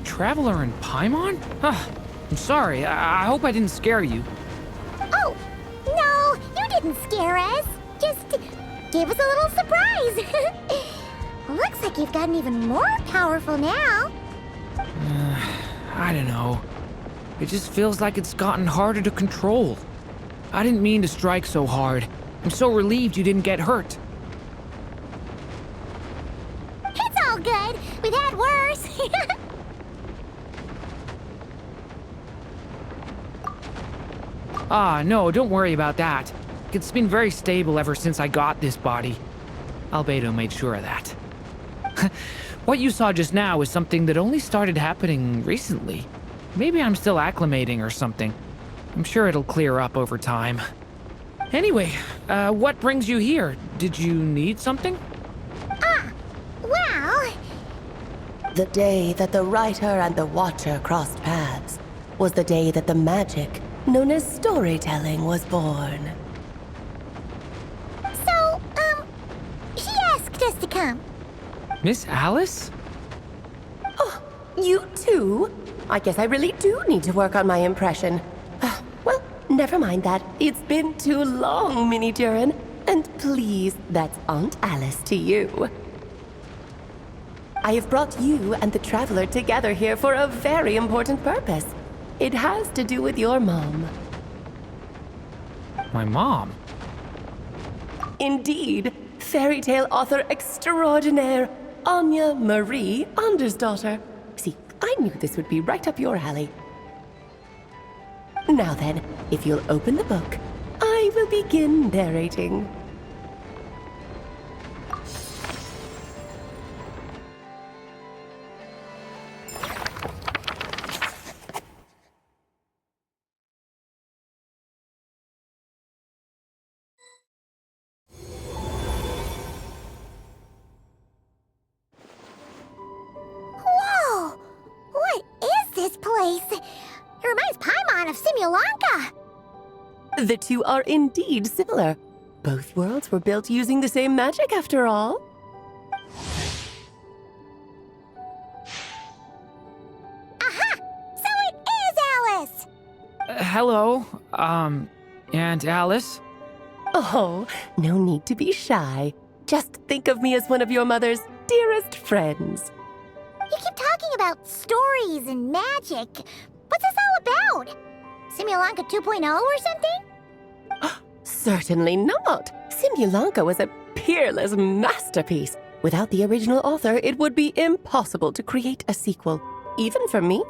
Traveler in Paimon? I'm sorry. I hope I didn't scare you. Oh, no, you didn't scare us. Just gave us a little surprise. Looks like you've gotten even more powerful now. I don't know. It just feels like it's gotten harder to control. I didn't mean to strike so hard. I'm so relieved you didn't get hurt. It's all good. We've had worse. No, don't worry about that. It's been very stable ever since I got this body. Albedo made sure of that. What you saw just now is something that only started happening recently. Maybe I'm still acclimating or something. I'm sure it'll clear up over time. Anyway, what brings you here? Did you need something? Well... The day that the writer and the watcher crossed paths was the day that the magic known as storytelling was born. So, she asked us to come. Miss Alice? Oh, you too? I guess I really do need to work on my impression. Well, never mind that. It's been too long, Mini Durin. And please, that's Aunt Alice to you. I have brought you and the Traveler together here for a very important purpose. It has to do with your mom. My mom? Indeed, fairy tale author extraordinaire, Anya Marie Andersdottir. See, I knew this would be right up your alley. Now then, if you'll open the book, I will begin narrating. Whoa! What is this place? It reminds Paimon of Simulanka. The two are indeed similar. Both worlds were built using the same magic, after all. Aha! So it is Alice! Hello, Aunt Alice? Oh, no need to be shy. Just think of me as one of your mother's dearest friends. You keep talking about stories and magic. What's this all about? Simulanka 2.0 or something? Certainly not. Simulanka was a peerless masterpiece. Without the original author, it would be impossible to create a sequel, even for me.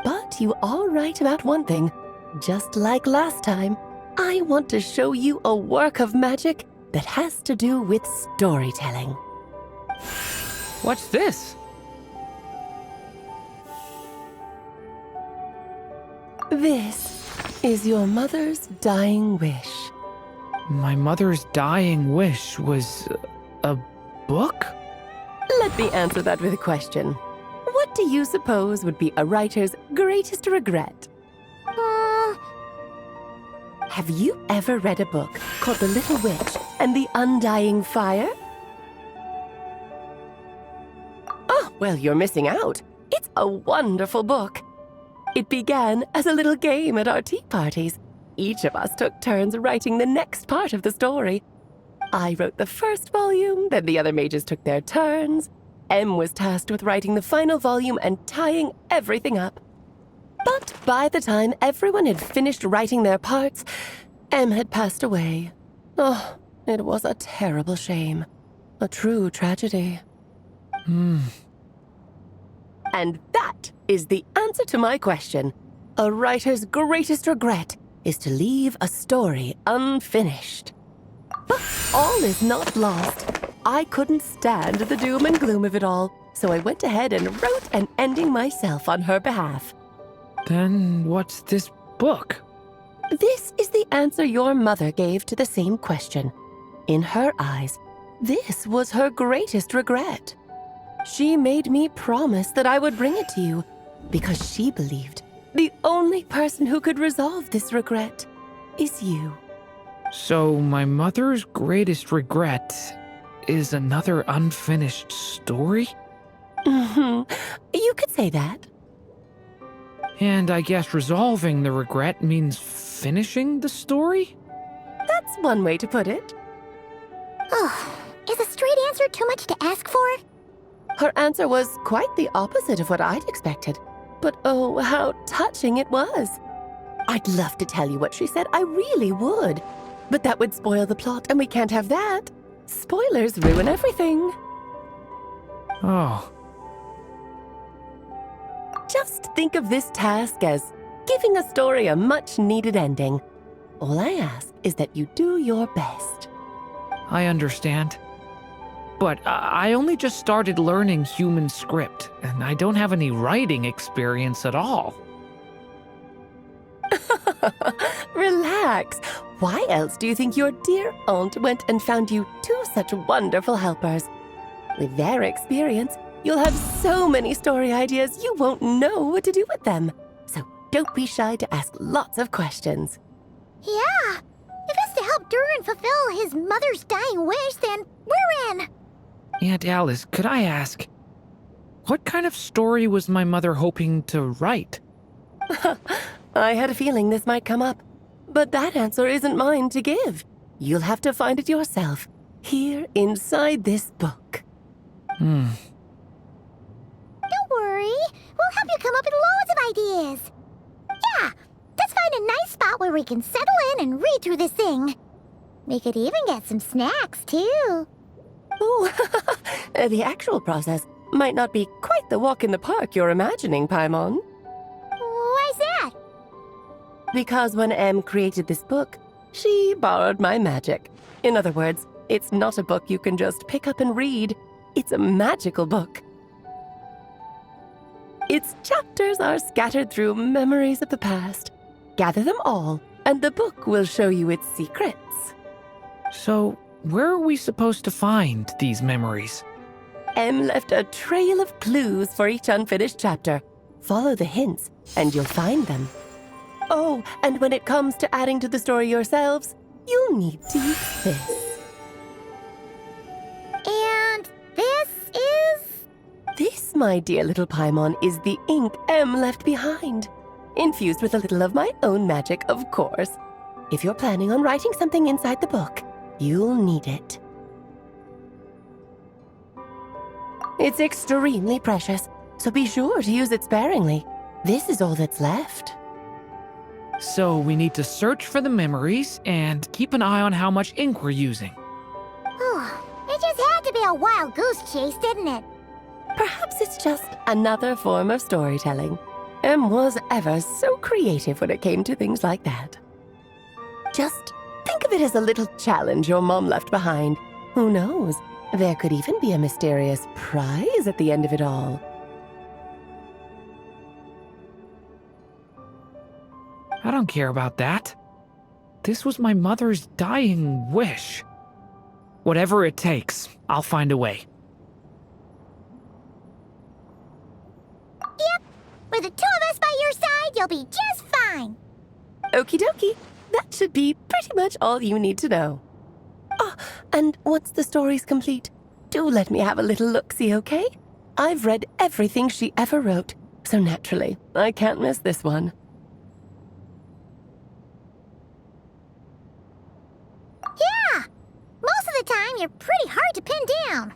But you are right about one thing. Just like last time, I want to show you a work of magic that has to do with storytelling. What's this? This is your mother's dying wish. My mother's dying wish was a book? Let me answer that with a question. What do you suppose would be a writer's greatest regret? Have you ever read a book called The Little Witch and the Undying Fire? Oh, well, you're missing out. It's a wonderful book. It began as a little game at our tea parties. Each of us took turns writing the next part of the story. I wrote the first volume, then the other mages took their turns. Em was tasked with writing the final volume and tying everything up. But by the time everyone had finished writing their parts, Em had passed away. Oh, it was a terrible shame. A true tragedy. And that is the answer to my question. A writer's greatest regret is to leave a story unfinished. But all is not lost. I couldn't stand the doom and gloom of it all, so I went ahead and wrote an ending myself on her behalf. Then what's this book? This is the answer your mother gave to the same question. In her eyes, this was her greatest regret. She made me promise that I would bring it to you because she believed the only person who could resolve this regret is you. So, my mother's greatest regret is another unfinished story? You could say that. And I guess resolving the regret means finishing the story? That's one way to put it. Oh, is a straight answer too much to ask for? Her answer was quite the opposite of what I'd expected. But oh, how touching it was. I'd love to tell you what she said, I really would. But that would spoil the plot, and we can't have that. Spoilers ruin everything. Oh, Just think of this task as giving a story a much-needed ending. All I ask is that you do your best. I understand. But I only just started learning human script, and I don't have any writing experience at all. Relax. Why else do you think your dear aunt went and found you two such wonderful helpers? With their experience, you'll have so many story ideas you won't know what to do with them. So don't be shy to ask lots of questions. Yeah. If it's to help Durin fulfill his mother's dying wish, then we're in. Aunt Alice, could I ask, what kind of story was my mother hoping to write? I had a feeling this might come up, but that answer isn't mine to give. You'll have to find it yourself, here inside this book. Don't worry. We'll help you come up with loads of ideas. Yeah, let's find a nice spot where we can settle in and read through this thing. We could even get some snacks, too. Oh, the actual process might not be quite the walk in the park you're imagining, Paimon. Why's that? Because when Em created this book, she borrowed my magic. In other words, it's not a book you can just pick up and read. It's a magical book. Its chapters are scattered through memories of the past. Gather them all, and the book will show you its secrets. So, where are we supposed to find these memories? Em left a trail of clues for each unfinished chapter. Follow the hints, and you'll find them. Oh, and when it comes to adding to the story yourselves, you'll need to use this. And this is... This, my dear little Paimon, is the ink Em left behind. Infused with a little of my own magic, of course. If you're planning on writing something inside the book, you'll need it. It's extremely precious, so be sure to use it sparingly. This is all that's left. So, we need to search for the memories and keep an eye on how much ink we're using. It just had to be a wild goose chase, didn't it? Perhaps it's just another form of storytelling. Em was ever so creative when it came to things like that. Just think of it as a little challenge your mom left behind. Who knows? There could even be a mysterious prize at the end of it all. I don't care about that. This was my mother's dying wish. Whatever it takes, I'll find a way. Yep. With the two of us by your side, you'll be just fine. Okie dokie. That should be pretty much all you need to know. Oh, and once the story's complete, do let me have a little look-see, okay? I've read everything she ever wrote, so naturally, I can't miss this one. Yeah. Most of the time, you're pretty hard to pin down.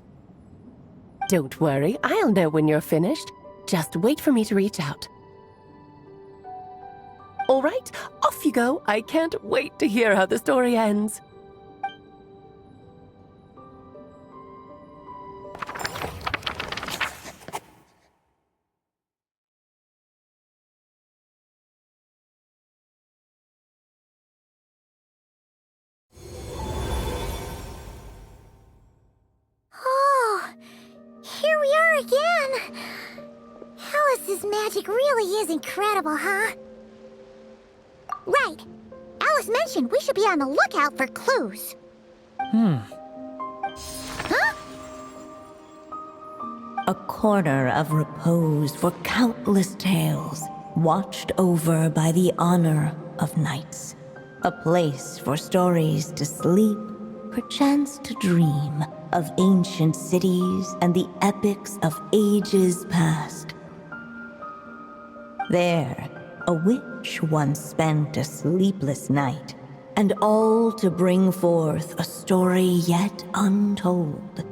Don't worry, I'll know when you're finished. Just wait for me to reach out. All right, off you go. I can't wait to hear how the story ends. Oh, here we are again. Alice's magic really is incredible, huh? Right. Alice mentioned we should be on the lookout for clues. Huh? A corner of repose for countless tales, watched over by the honor of knights. a place for stories to sleep, perchance to dream of ancient cities and the epics of ages past. There, a witch once spent a sleepless night, and all to bring forth a story yet untold.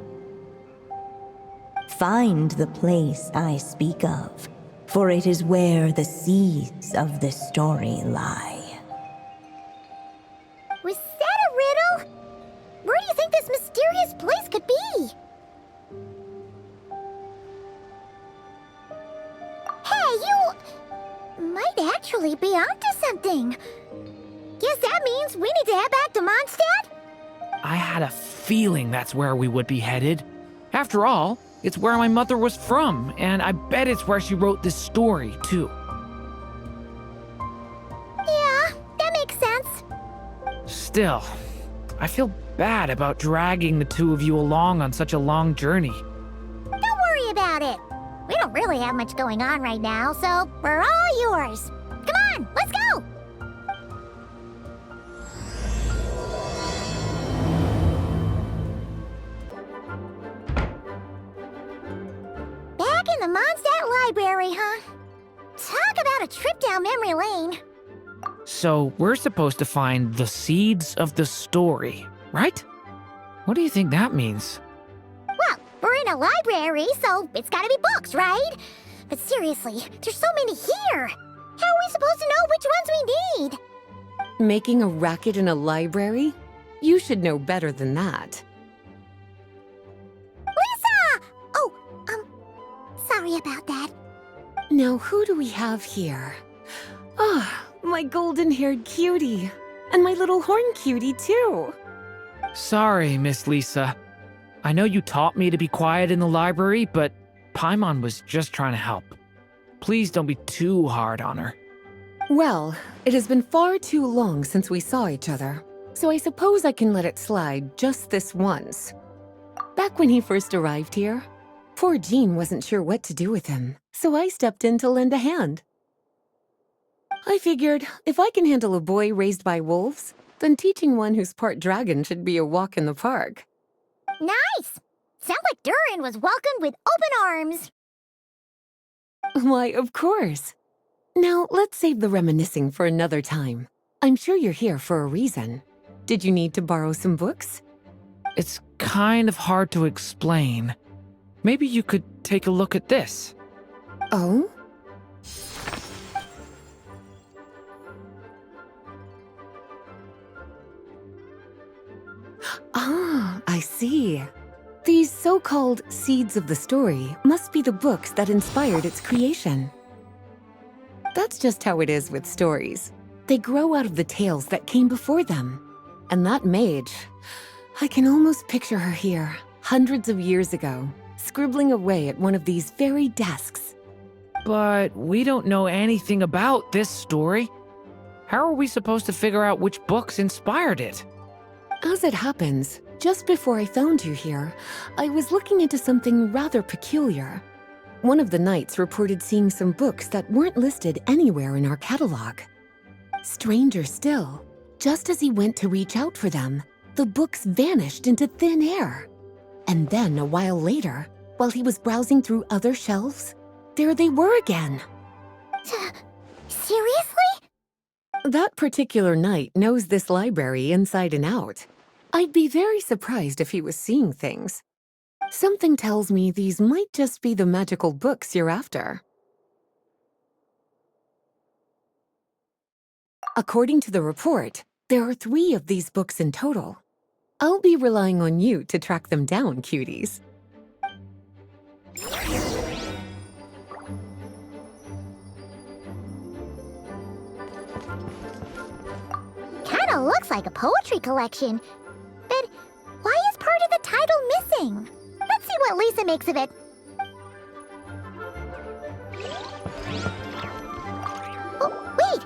Find the place I speak of, for it is where the seeds of this story lie. Was that a riddle? Where do you think this mysterious place could be? Hey, you might actually be onto something. Guess that means we need to head back to Mondstadt? I had a feeling that's where we would be headed. After all, it's where my mother was from, and I bet it's where she wrote this story, too. Yeah, that makes sense. Still, I feel bad about dragging the two of you along on such a long journey. Don't worry about it. We don't really have much going on right now, so we're all yours. Come on, let's go! Back in the Mondstadt Library, huh? Talk about a trip down memory lane. So, we're supposed to find the seeds of the story, right? What do you think that means? Well, we're in a library, so it's gotta be books, right? But seriously, there's so many here. How are we supposed to know which ones we need? Making a racket in a library? You should know better than that. Lisa! Oh, sorry about that. Now, who do we have here? Ah, my golden-haired cutie. And my little horn cutie, too. Sorry, Miss Lisa. I know you taught me to be quiet in the library, but Paimon was just trying to help. Please don't be too hard on her. Well, it has been far too long since we saw each other, so I suppose I can let it slide just this once. Back when he first arrived here, poor Jean wasn't sure what to do with him, so I stepped in to lend a hand. I figured if I can handle a boy raised by wolves, then teaching one who's part dragon should be a walk in the park. Nice! Sounds like Durin was welcomed with open arms. Why, of course. Now, let's save the reminiscing for another time. I'm sure you're here for a reason. Did you need to borrow some books? It's kind of hard to explain. Maybe you could take a look at this. Oh? Ah, I see. These so-called seeds of the story must be the books that inspired its creation. That's just how it is with stories. They grow out of the tales that came before them. And that mage, I can almost picture her here, hundreds of years ago, scribbling away at one of these very desks. But we don't know anything about this story. How are we supposed to figure out which books inspired it? As it happens, just before I found you here, I was looking into something rather peculiar. One of the knights reported seeing some books that weren't listed anywhere in our catalog. Stranger still, just as he went to reach out for them, the books vanished into thin air. And then a while later, while he was browsing through other shelves, there they were again. Seriously? That particular knight knows this library inside and out. I'd be very surprised if he was seeing things. Something tells me these might just be the magical books you're after. According to the report, there are 3 of these books in total. I'll be relying on you to track them down, cuties. Kinda looks like a poetry collection. But why is part of the title missing? Let's see what Lisa makes of it. Oh, wait!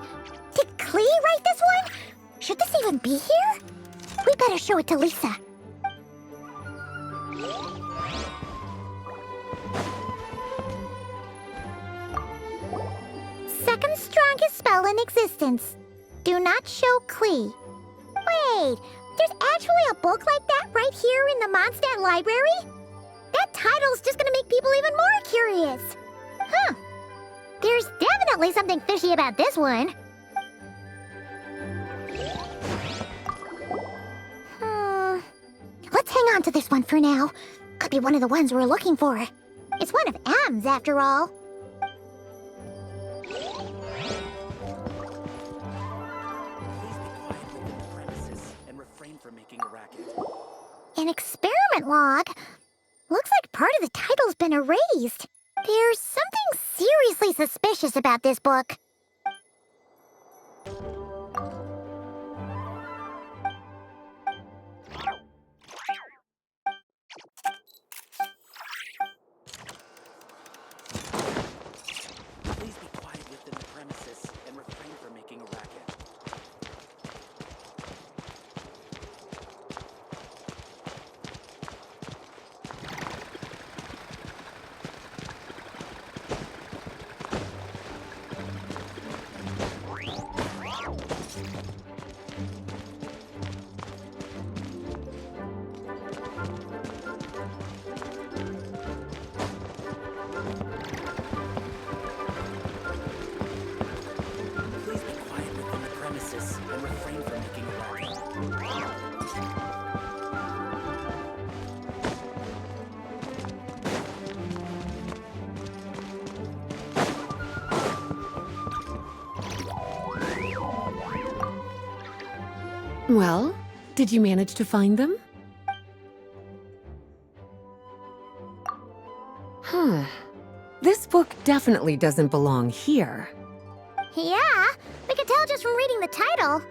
Did Klee write this one? Should this even be here? We better show it to Lisa. Second strongest spell in existence. Do not show Klee. Wait, there's actually a book like that right here in the Mondstadt library? That title's just gonna make people even more curious. Huh. There's definitely something fishy about this one. Let's hang on to this one for now. Could be one of the ones we're looking for. It's one of M's, after all. Please be quiet within the premises and refrain from making a racket. An experiment log? Looks like part of the title's been erased. There's something seriously suspicious about this book. Please be quiet within the premises and refrain from making a racket. Please be quiet within the premises and refrain from making a racket. Well, did you manage to find them? Huh. This book definitely doesn't belong here. Yeah, we can tell just from reading the title.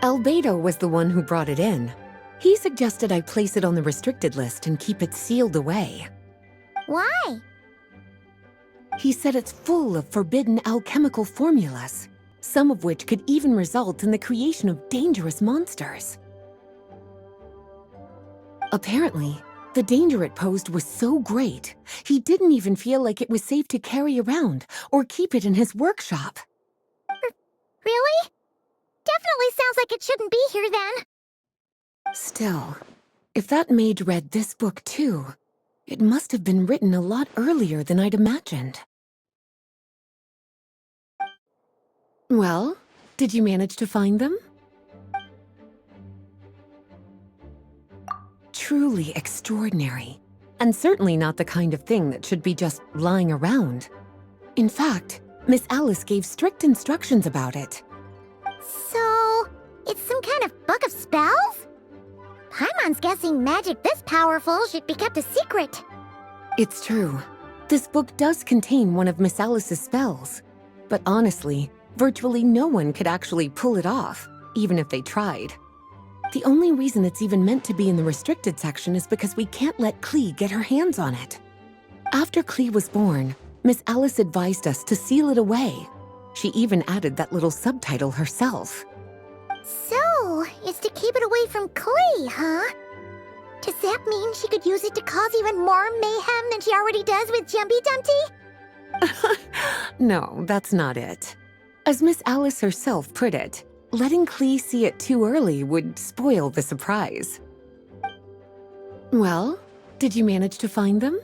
Albedo was the one who brought it in. He suggested I place it on the restricted list and keep it sealed away. Why? He said it's full of forbidden alchemical formulas, some of which could even result in the creation of dangerous monsters. Apparently, the danger it posed was so great, he didn't even feel like it was safe to carry around or keep it in his workshop. Really? Definitely sounds like it shouldn't be here then. Still, if that maid read this book too, it must have been written a lot earlier than I'd imagined. Well, did you manage to find them? Truly extraordinary, and certainly not the kind of thing that should be just lying around. In fact, Miss Alice gave strict instructions about it. So, it's some kind of book of spells? Paimon's guessing magic this powerful should be kept a secret. It's true. This book does contain one of Miss Alice's spells. But honestly, virtually no one could actually pull it off, even if they tried. The only reason it's even meant to be in the restricted section is because we can't let Klee get her hands on it. After Klee was born, Miss Alice advised us to seal it away. She even added that little subtitle herself. So, it's to keep it away from Klee, huh? Does that mean she could use it to cause even more mayhem than she already does with Jumpy Dumpty? No, that's not it. As Miss Alice herself put it, letting Klee see it too early would spoil the surprise. Well, did you manage to find them?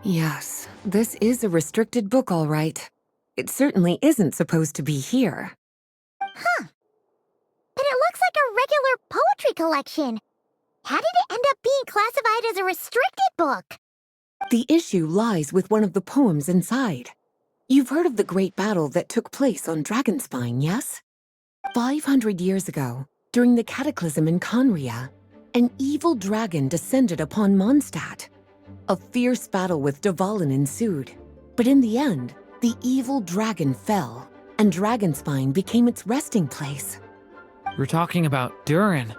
Yes, this is a restricted book, all right. It certainly isn't supposed to be here. Huh. But it looks like a regular poetry collection. How did it end up being classified as a restricted book? The issue lies with one of the poems inside. You've heard of the great battle that took place on Dragonspine, yes? 500 years ago, during the cataclysm in Conria, an evil dragon descended upon Mondstadt. A fierce battle with Dvalin ensued, but in the end, the evil dragon fell, and Dragonspine became its resting place. We're talking about Durin.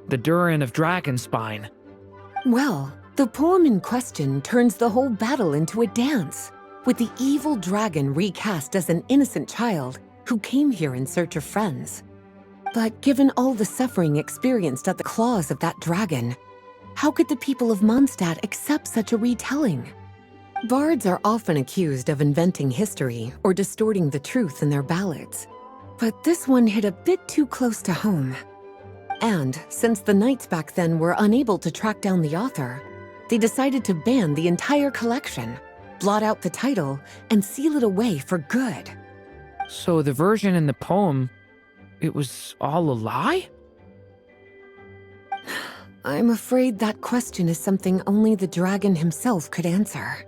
The Durin of Dragonspine. Well, the poem in question turns the whole battle into a dance, with the evil dragon recast as an innocent child who came here in search of friends. But given all the suffering experienced at the claws of that dragon, how could the people of Mondstadt accept such a retelling? Bards are often accused of inventing history or distorting the truth in their ballads. But this one hit a bit too close to home. And since the knights back then were unable to track down the author, they decided to ban the entire collection, blot out the title, and seal it away for good. So the version in the poem, it was all a lie? I'm afraid that question is something only the dragon himself could answer.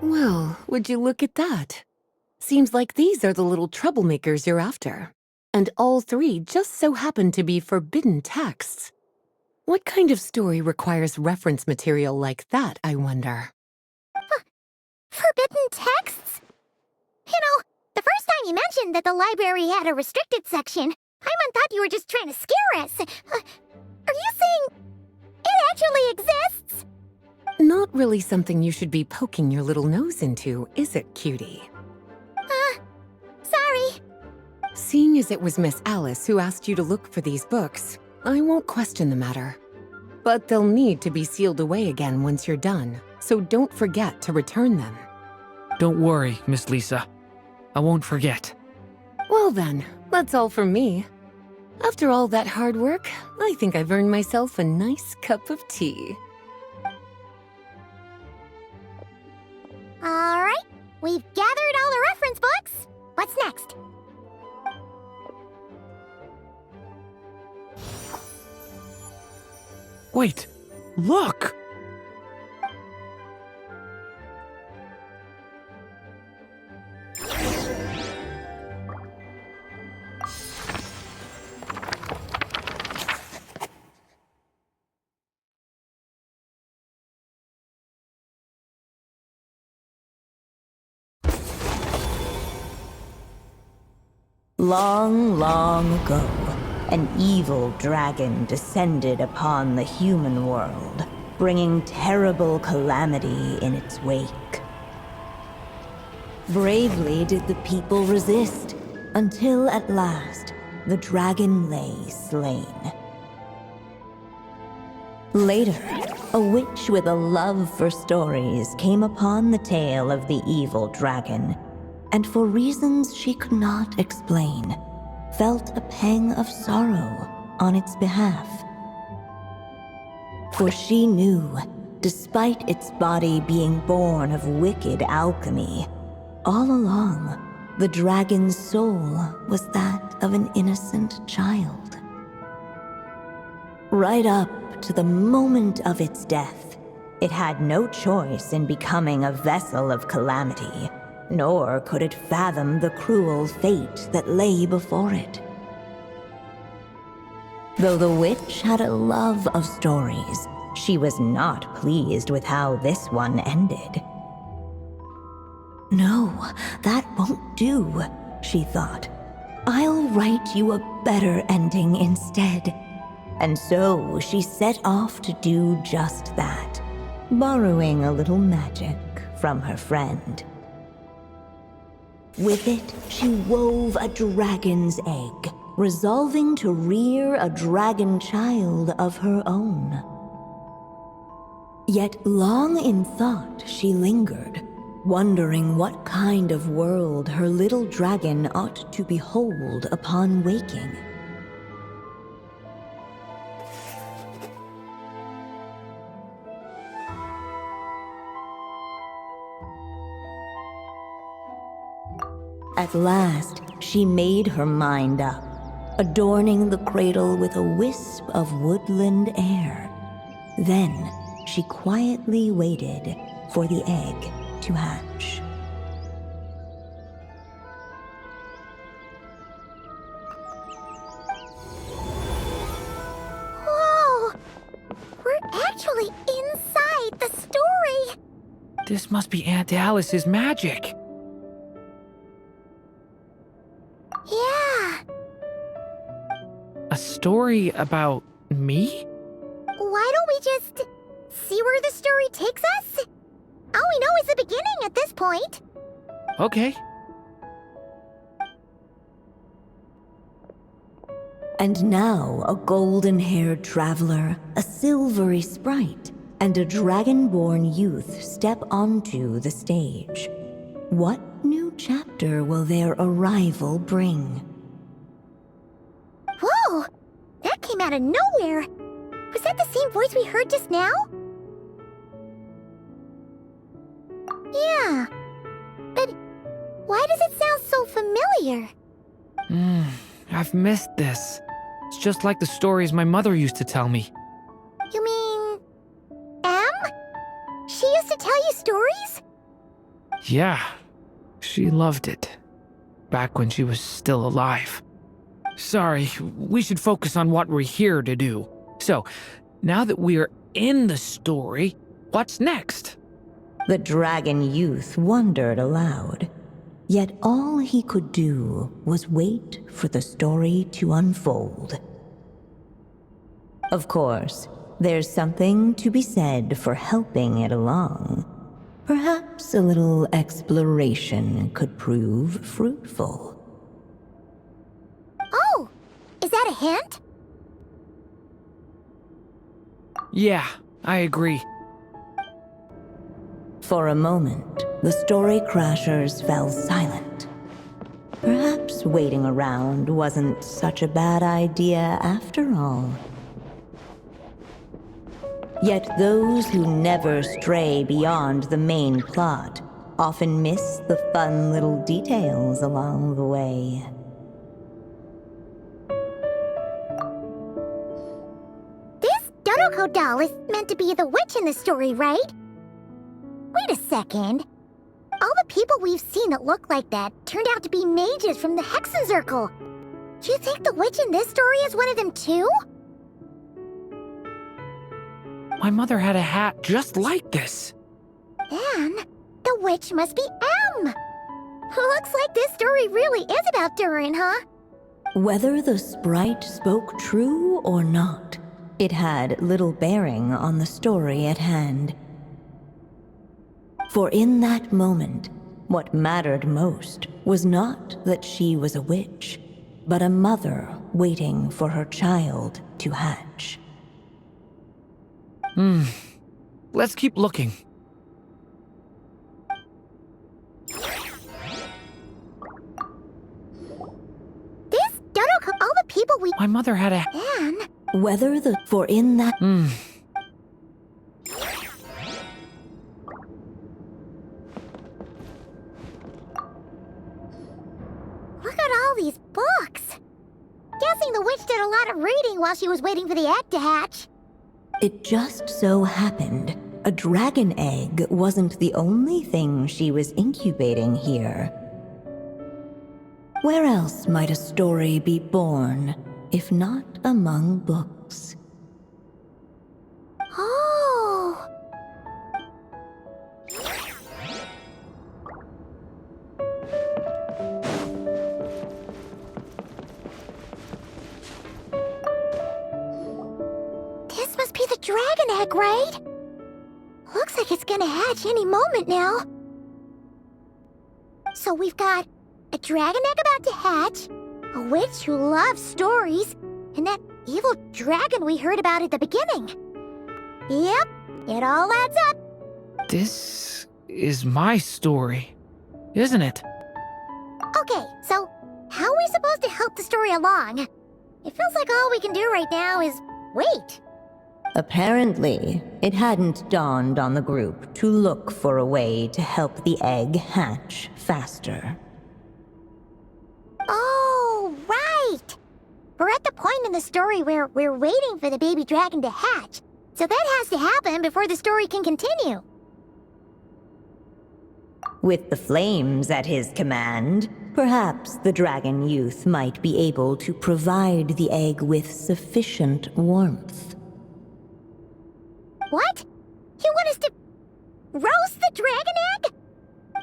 Well, would you look at that? Seems like these are the little troublemakers you're after. And all three just so happen to be forbidden texts. What kind of story requires reference material like that, I wonder? Forbidden texts? You know, the first time you mentioned that the library had a restricted section, I thought you were just trying to scare us. Are you saying it actually exists? Not really something you should be poking your little nose into, is it, cutie? Sorry. Seeing as it was Miss Alice who asked you to look for these books, I won't question the matter. But they'll need to be sealed away again once you're done, so don't forget to return them. Don't worry, Miss Lisa. I won't forget. Well then, that's all from me. After all that hard work, I think I've earned myself a nice cup of tea. All right, we've gathered all the reference books. What's next? Wait, look! Long, long ago, an evil dragon descended upon the human world, bringing terrible calamity in its wake. Bravely did the people resist, until at last, the dragon lay slain. Later, a witch with a love for stories came upon the tale of the evil dragon, and for reasons she could not explain, felt a pang of sorrow on its behalf. For she knew, despite its body being born of wicked alchemy, all along, the dragon's soul was that of an innocent child. Right up to the moment of its death, it had no choice in becoming a vessel of calamity, nor could it fathom the cruel fate that lay before it. Though the witch had a love of stories, she was not pleased with how this one ended. No, that won't do, she thought. I'll write you a better ending instead. And so she set off to do just that, borrowing a little magic from her friend. With it, she wove a dragon's egg, resolving to rear a dragon child of her own. Yet long in thought she lingered, wondering what kind of world her little dragon ought to behold upon waking. At last, she made her mind up, adorning the cradle with a wisp of woodland air. Then, she quietly waited for the egg to hatch. Whoa! We're actually inside the story! This must be Aunt Alice's magic. Yeah. A story about me? Why don't we just see where the story takes us? All we know is the beginning at this point. Okay. And now a golden-haired traveler, a silvery sprite, and a dragonborn youth step onto the stage. What new chapter will their arrival bring? Whoa! That came out of nowhere! Was that the same voice we heard just now? Yeah. But why does it sound so familiar? I've missed this. It's just like the stories my mother used to tell me. You mean... Em? She used to tell you stories? Yeah, she loved it. Back when she was still alive. Sorry, we should focus on what we're here to do. So, now that we're in the story, what's next? The dragon youth wondered aloud. Yet all he could do was wait for the story to unfold. Of course, there's something to be said for helping it along. Perhaps a little exploration could prove fruitful. Oh! Is that a hint? Yeah, I agree. For a moment, the story crashers fell silent. Perhaps waiting around wasn't such a bad idea after all. Yet those who never stray beyond the main plot often miss the fun little details along the way. This Dodoko doll is meant to be the witch in the story, right? Wait a second. All the people we've seen that look like that turned out to be mages from the Hexenzirkel. Do you think the witch in this story is one of them too? My mother had a hat just like this. Then, the witch must be M. Looks like this story really is about Durin, huh? Whether the sprite spoke true or not, it had little bearing on the story at hand. For in that moment, what mattered most was not that she was a witch, but a mother waiting for her child to hatch. Let's keep looking. This Dodoko, all the people we... My mother had a... Man, Whether the... For in that... look at all these books. Guessing the witch did a lot of reading while she was waiting for the egg to hatch. It just so happened a dragon egg wasn't the only thing she was incubating here. Where else might a story be born, if not among books? Oh. This must be the dragon egg, right? Looks like it's gonna hatch any moment now. So we've got a dragon egg about to hatch, a witch who loves stories, and that evil dragon we heard about at the beginning. Yep, it all adds up. This is my story, isn't it? Okay, so how are we supposed to help the story along? It feels like all we can do right now is wait. Apparently, it hadn't dawned on the group to look for a way to help the egg hatch faster. Oh, right! We're at the point in the story where we're waiting for the baby dragon to hatch. So that has to happen before the story can continue. With the flames at his command, perhaps the dragon youth might be able to provide the egg with sufficient warmth. What? You want us to roast the dragon egg?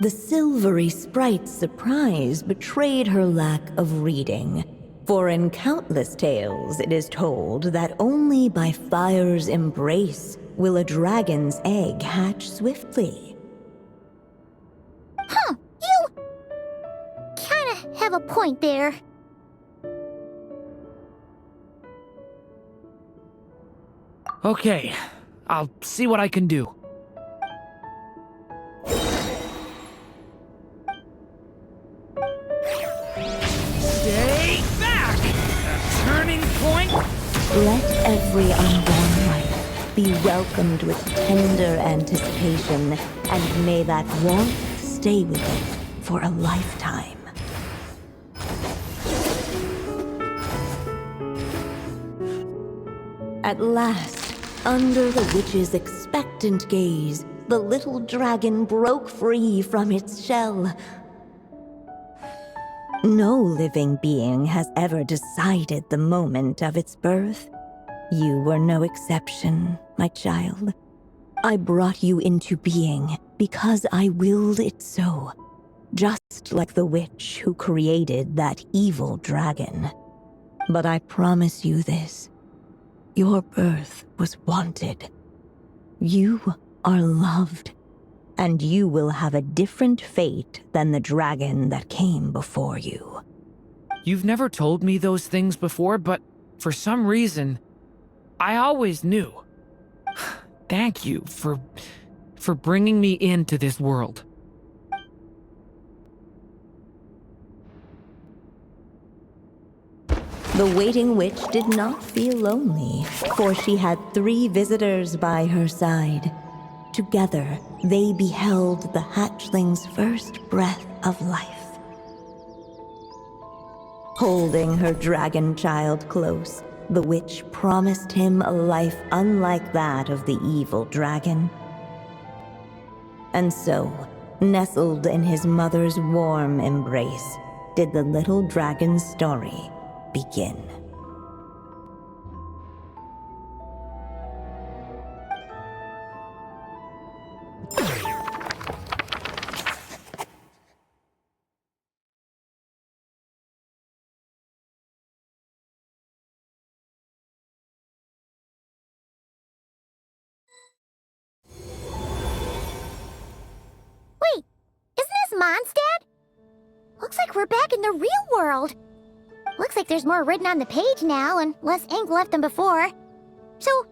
The silvery sprite's surprise betrayed her lack of reading. For in countless tales it is told that only by fire's embrace will a dragon's egg hatch swiftly. Huh, you kinda have a point there. Okay, I'll see what I can do. Stay back! A turning point? Let every unborn life be welcomed with tender anticipation, and may that warmth stay with it for a lifetime. At last, under the witch's expectant gaze, the little dragon broke free from its shell. No living being has ever decided the moment of its birth. You were no exception, my child. I brought you into being because I willed it so, just like the witch who created that evil dragon. But I promise you this. Your birth was wanted. You are loved, and you will have a different fate than the dragon that came before you. You've never told me those things before, but for some reason, I always knew. Thank you for bringing me into this world. The waiting witch did not feel lonely, for she had 3 visitors by her side. Together, they beheld the hatchling's first breath of life. Holding her dragon child close, the witch promised him a life unlike that of the evil dragon. And so, nestled in his mother's warm embrace, did the little dragon's story begin. Wait, isn't this Mondstadt? Looks like we're back in the real world. Looks like there's more written on the page now and less ink left than before. So,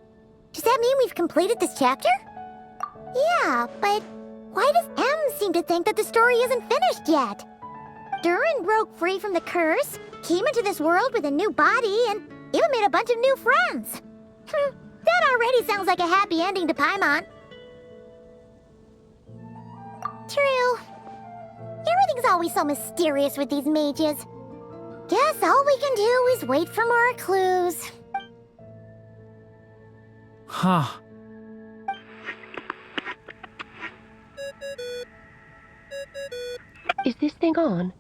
does that mean we've completed this chapter? Yeah, but why does M seem to think that the story isn't finished yet? Durin broke free from the curse, came into this world with a new body, and even made a bunch of new friends. That already sounds like a happy ending to Paimon. True. Everything's always so mysterious with these mages. Guess all we can do is wait for more clues. Huh. Is this thing on?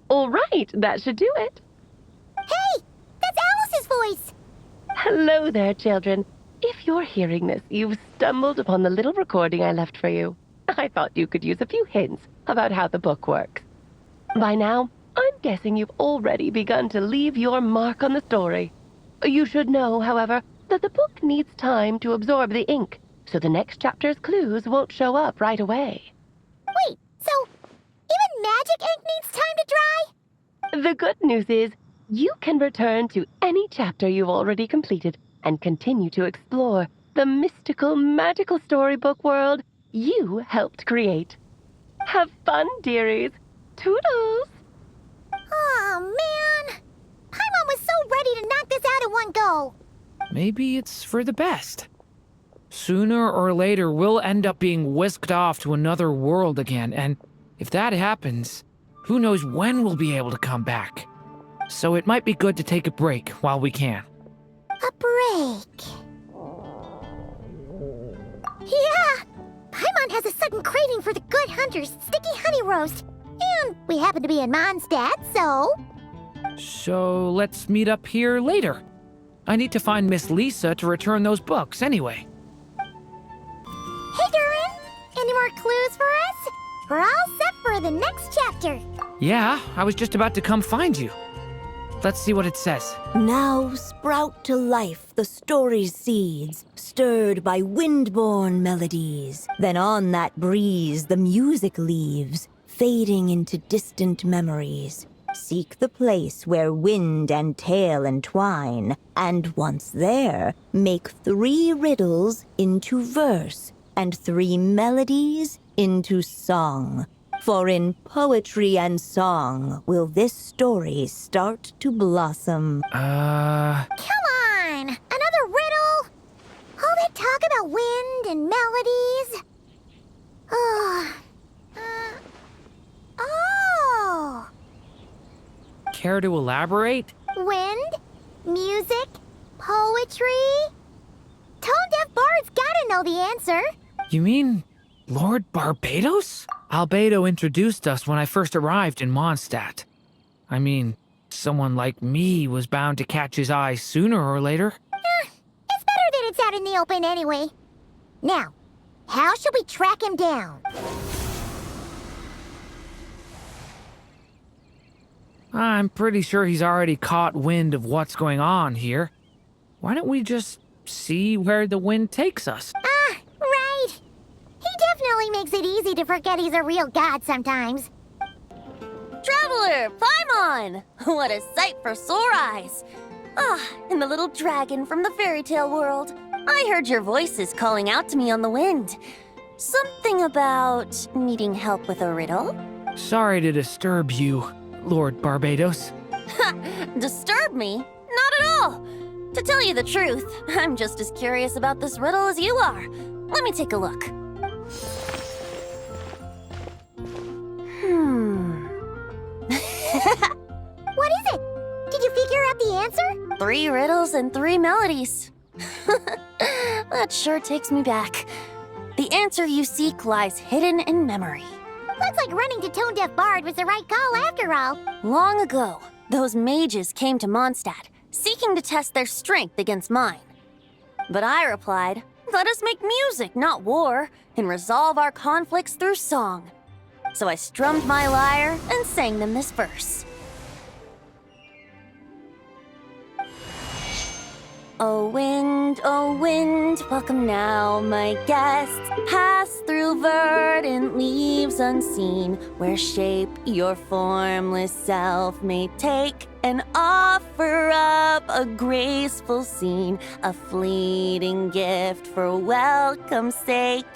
All right, that should do it. Hey! That's Alice's voice! Hello there, children. If you're hearing this, you've stumbled upon the little recording I left for you. I thought you could use a few hints about how the book works. By now, I'm guessing you've already begun to leave your mark on the story. You should know, however, that the book needs time to absorb the ink, so the next chapter's clues won't show up right away. Wait, so even magic ink needs time to dry? The good news is, you can return to any chapter you've already completed and continue to explore the mystical, magical storybook world you helped create. Have fun, dearies. Toodles! Oh, man! Paimon was so ready to knock this out in one go. Maybe it's for the best. Sooner or later, we'll end up being whisked off to another world again, and if that happens, who knows when we'll be able to come back. So it might be good to take a break while we can. A break. Yeah! Paimon has a sudden craving for the Good Hunter's sticky honey roast. And we happen to be in Mondstadt, so... So let's meet up here later. I need to find Miss Lisa to return those books anyway. Hey, Durin! Any more clues for us? We're all set for the next chapter. Yeah, I was just about to come find you. Let's see what it says. Now sprout to life the story's seeds, stirred by wind-born melodies. Then on that breeze the music leaves, fading into distant memories. Seek the place where wind and tale entwine, and once there, make 3 riddles into verse, and 3 melodies into song. For in poetry and song will this story start to blossom. Come on! Another riddle? All that talk about wind and melodies? Oh. Care to elaborate? Wind? Music? Poetry? Tone-deaf bards gotta know the answer. You mean Lord Barbados? Albedo introduced us when I first arrived in Mondstadt. I mean, someone like me was bound to catch his eye sooner or later. It's better that it's out in the open anyway. Now, how should we track him down? I'm pretty sure he's already caught wind of what's going on here. Why don't we just see where the wind takes us? Right. He definitely makes it easy to forget he's a real god sometimes. Traveler, Paimon! What a sight for sore eyes! And the little dragon from the fairy tale world. I heard your voices calling out to me on the wind. Something about needing help with a riddle? Sorry to disturb you, Lord Barbados. Disturb me? Not at all! To tell you the truth, I'm just as curious about this riddle as you are. Let me take a look. What is it? Did you figure out the answer? 3 riddles and 3 melodies. That sure takes me back. The answer you seek lies hidden in memory. Looks like running to Tone Deaf Bard was the right call after all. Long ago, those mages came to Mondstadt, seeking to test their strength against mine. But I replied, let us make music, not war, and resolve our conflicts through song. So I strummed my lyre and sang them this verse. Oh wind, welcome now, my guests. Pass through verdant leaves unseen, where shape your formless self may take, and offer up a graceful scene, a fleeting gift for welcome's sake.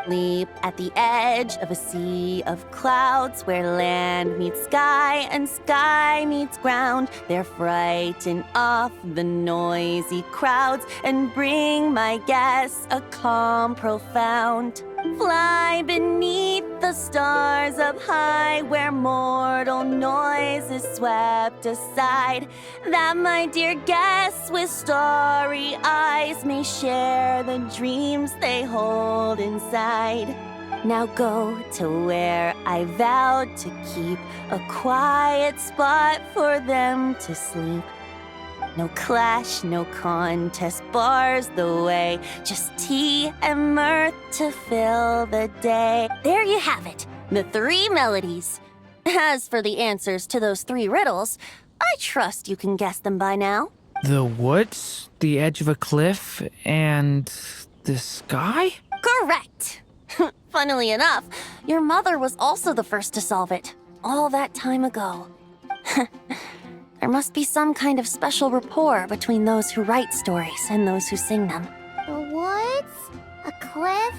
Leap at the edge of a sea of clouds, where land meets sky and sky meets ground. There frighten off the noisy crowds and bring my guests a calm profound. Fly beneath the stars up high, where mortal noise is swept aside, that my dear guests with starry eyes may share the dreams they hold inside. Now go to where I vowed to keep a quiet spot for them to sleep. No clash, no contest bars the way, just tea and mirth to fill the day. There you have it, the 3 melodies. As for the answers to those 3 riddles, I trust you can guess them by now. The woods, the edge of a cliff, and the sky? Correct! Funnily enough, your mother was also the first to solve it, all that time ago. There must be some kind of special rapport between those who write stories and those who sing them. The woods, a cliff,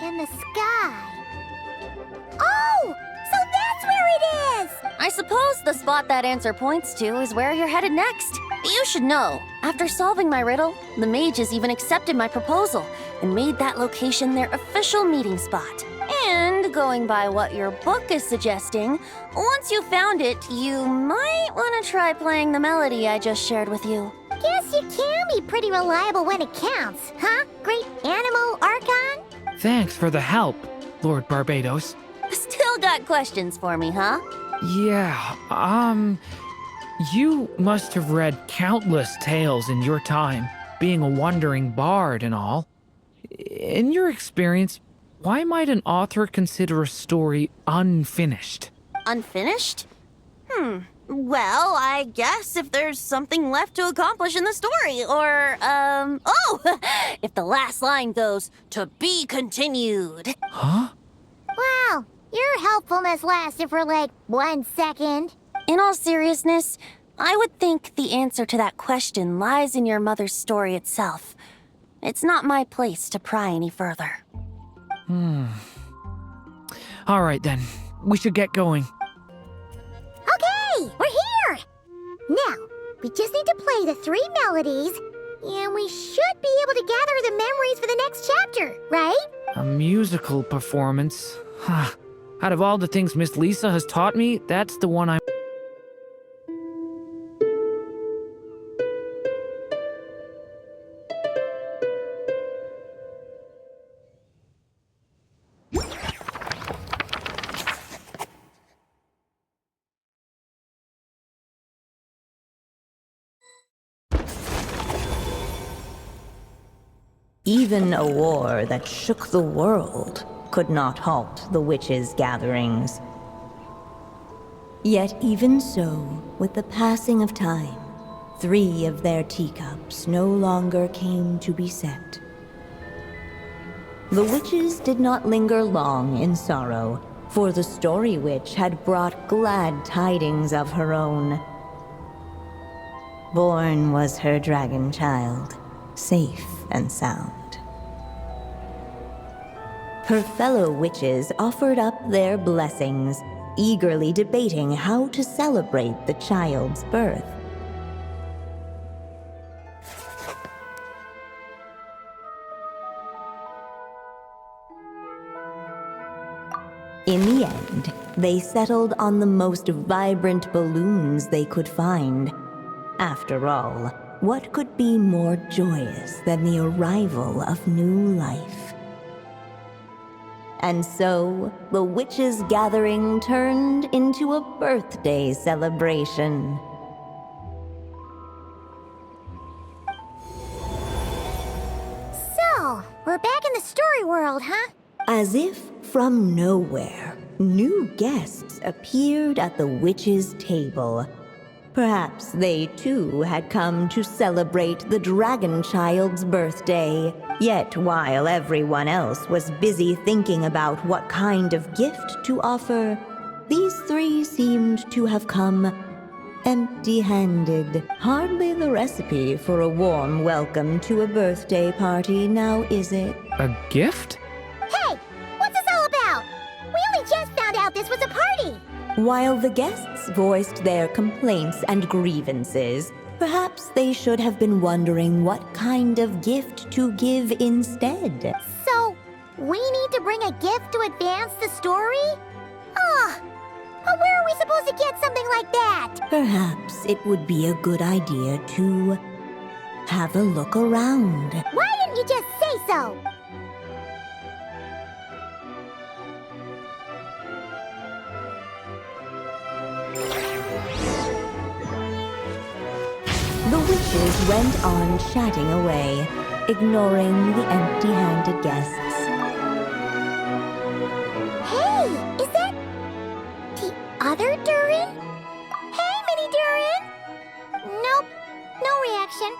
and the sky. Oh! So that's where it is! I suppose the spot that answer points to is where you're headed next. You should know, after solving my riddle, the mages even accepted my proposal and made that location their official meeting spot. And going by what your book is suggesting, once you found it, you might want to try playing the melody I just shared with you. Guess you can be pretty reliable when it counts, huh? Great Animal Archon? Thanks for the help, Lord Barbados. Still got questions for me, huh? Yeah, you must have read countless tales in your time, being a wandering bard and all. In your experience, why might an author consider a story unfinished? Unfinished? Well, I guess if there's something left to accomplish in the story, or, if the last line goes, to be continued. Huh? Wow, your helpfulness lasted for like 1 second. In all seriousness, I would think the answer to that question lies in your mother's story itself. It's not my place to pry any further. All right then, we should get going. Okay, we're here! Now, we just need to play the 3 melodies, and we should be able to gather the memories for the next chapter, right? A musical performance. Out of all the things Miss Lisa has taught me, that's the one I'm... Even a war that shook the world could not halt the witches' gatherings. Yet even so, with the passing of time, 3 of their teacups no longer came to be set. The witches did not linger long in sorrow, for the Story Witch had brought glad tidings of her own. Born was her dragon child, safe and sound. Her fellow witches offered up their blessings, eagerly debating how to celebrate the child's birth. In the end, they settled on the most vibrant balloons they could find. After all, what could be more joyous than the arrival of new life? And so, the witches' gathering turned into a birthday celebration. So, we're back in the story world, huh? As if from nowhere, new guests appeared at the witches' table. Perhaps they too had come to celebrate the dragon child's birthday. Yet while everyone else was busy thinking about what kind of gift to offer, these 3 seemed to have come empty-handed. Hardly the recipe for a warm welcome to a birthday party, now is it? A gift? Hey, what's this all about? We only just found out this was a party! While the guests voiced their complaints and grievances, perhaps they should have been wondering what kind of gift to give instead. So, we need to bring a gift to advance the story? But where are we supposed to get something like that? Perhaps it would be a good idea to have a look around. Why didn't you just say so? The witches went on chatting away, ignoring the empty-handed guests. Hey, is that the other Durin? Hey, Mini Durin! Nope, no reaction.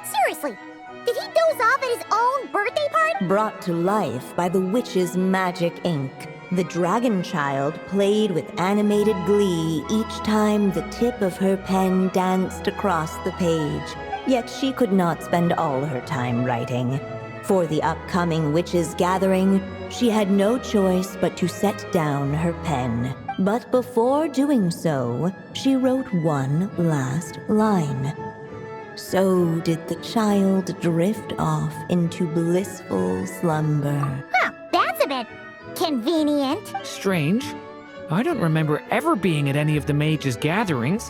Seriously, did he doze off at his own birthday party? Brought to life by the witch's magic ink, the dragon child played with animated glee each time the tip of her pen danced across the page. Yet she could not spend all her time writing. For the upcoming witches' gathering, she had no choice but to set down her pen. But before doing so, she wrote one last line. So did the child drift off into blissful slumber. Huh, that's a bit convenient. Strange. I don't remember ever being at any of the mages' gatherings.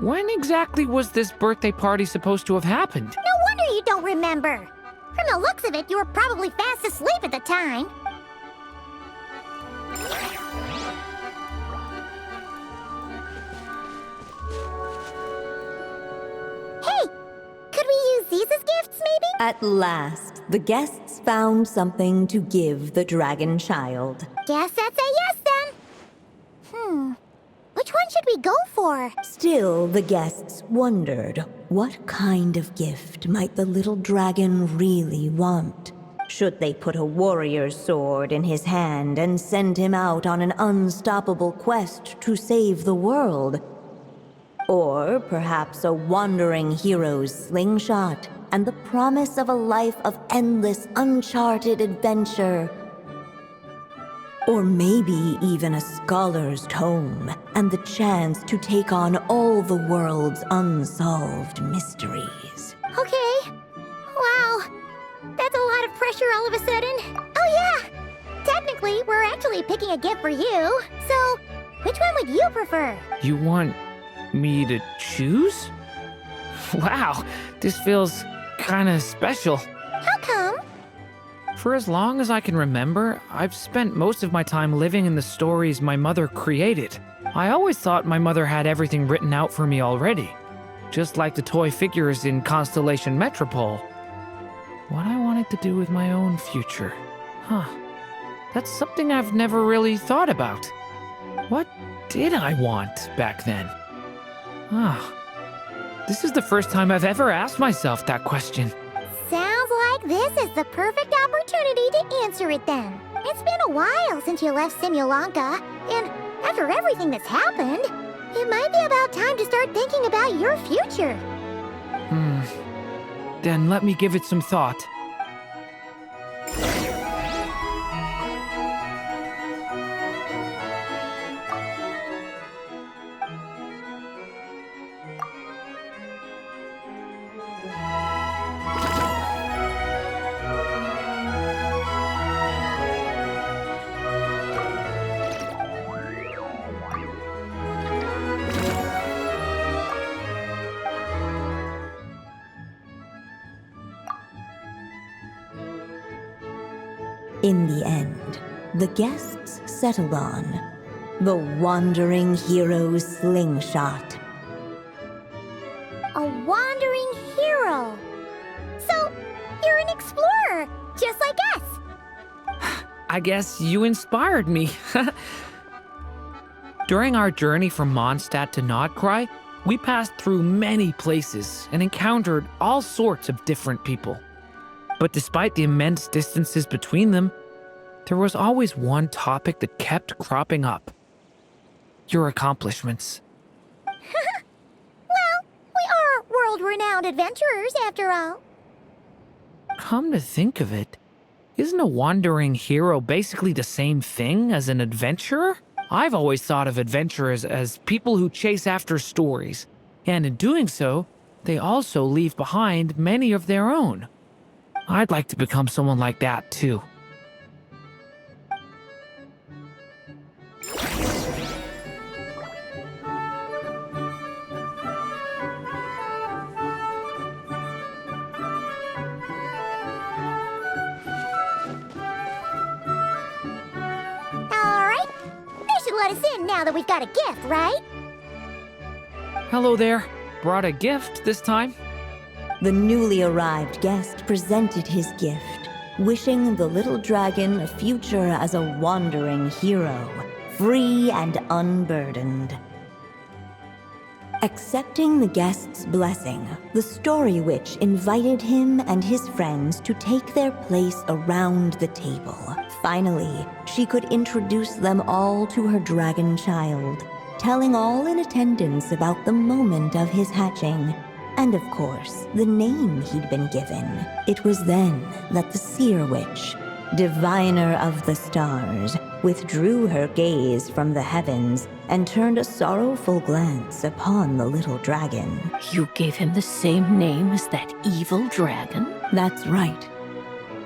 When exactly was this birthday party supposed to have happened? No wonder you don't remember. From the looks of it, you were probably fast asleep at the time. Hey, could we use these as gifts, maybe? At last, the guests found something to give the dragon child. Guess that's a yes, then. Which one should we go for? Still, the guests wondered what kind of gift might the little dragon really want. should they put a warrior's sword in his hand and send him out on an unstoppable quest to save the world. Or perhaps a wandering hero's slingshot and the promise of a life of endless, uncharted adventure. Or maybe even a scholar's tome and the chance to take on all the world's unsolved mysteries. Okay. Wow. That's a lot of pressure all of a sudden. Oh yeah! Technically, we're actually picking a gift for you. So, which one would you prefer? You want me to choose? Wow, this feels kinda special. How come? For as long as I can remember, I've spent most of my time living in the stories my mother created. I always thought my mother had everything written out for me already, just like the toy figures in Constellation Metropole. What I wanted to do with my own future. Huh. That's something I've never really thought about. What did I want back then? This is the first time I've ever asked myself that question. Sounds like this is the perfect opportunity to answer it then. It's been a while since you left Simulanka, and after everything that's happened, it might be about time to start thinking about your future. Then let me give it some thought. In the end, the guests settled on the wandering hero's slingshot. A wandering hero. So, you're an explorer, just like us. I guess you inspired me. During our journey from Mondstadt to Nodcry, we passed through many places and encountered all sorts of different people. But despite the immense distances between them, there was always one topic that kept cropping up. Your accomplishments. Well, we are world-renowned adventurers, after all. Come to think of it, isn't a wandering hero basically the same thing as an adventurer? I've always thought of adventurers as people who chase after stories, and in doing so, they also leave behind many of their own. I'd like to become someone like that, too. Alright, they should let us in now that we've got a gift, right? Hello there. Brought a gift this time? The newly arrived guest presented his gift, wishing the little dragon a future as a wandering hero, free and unburdened. Accepting the guest's blessing, the Story Witch invited him and his friends to take their place around the table. Finally, she could introduce them all to her dragon child, telling all in attendance about the moment of his hatching, and of course, the name he'd been given. It was then that the Seer Witch, diviner of the stars, withdrew her gaze from the heavens and turned a sorrowful glance upon the little dragon. You gave him the same name as that evil dragon? That's right.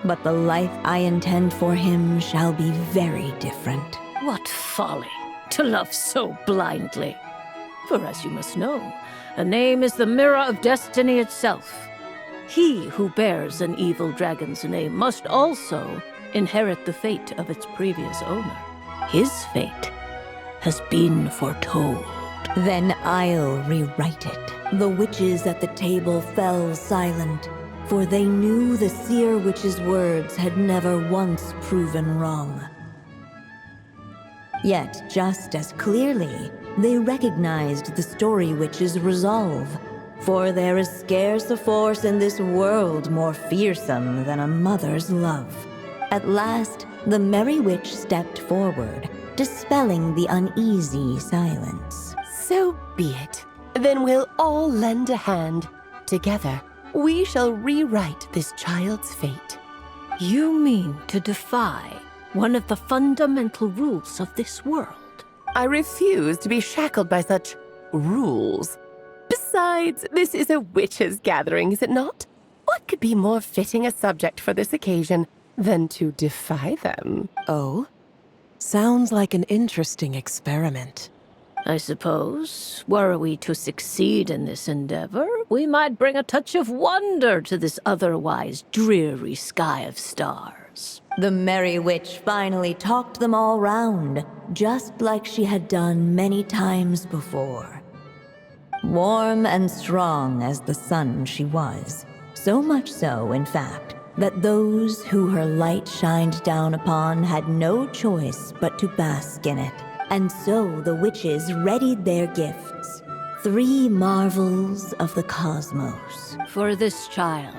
But the life I intend for him shall be very different. What folly to love so blindly. For as you must know, a name is the mirror of destiny itself. He who bears an evil dragon's name must also inherit the fate of its previous owner. His fate has been foretold. Then I'll rewrite it. The witches at the table fell silent, for they knew the Seer Witch's words had never once proven wrong. Yet, just as clearly, they recognized the Story Witch's resolve, For there is scarce a force in this world more fearsome than a mother's love. At last, the Merry Witch stepped forward, dispelling the uneasy silence. So be it. Then we'll all lend a hand. Together, we shall rewrite this child's fate. You mean to defy one of the fundamental rules of this world? I refuse to be shackled by such rules. Besides, this is a witches' gathering, is it not? What could be more fitting a subject for this occasion than to defy them? Oh? Sounds like an interesting experiment. I suppose, were we to succeed in this endeavor, we might bring a touch of wonder to this otherwise dreary sky of stars. The Merry Witch finally talked them all round, just like she had done many times before. Warm and strong as the sun she was, so much so, in fact, that those who her light shined down upon had no choice but to bask in it. And so the witches readied their gifts, 3 marvels of the cosmos. For this child,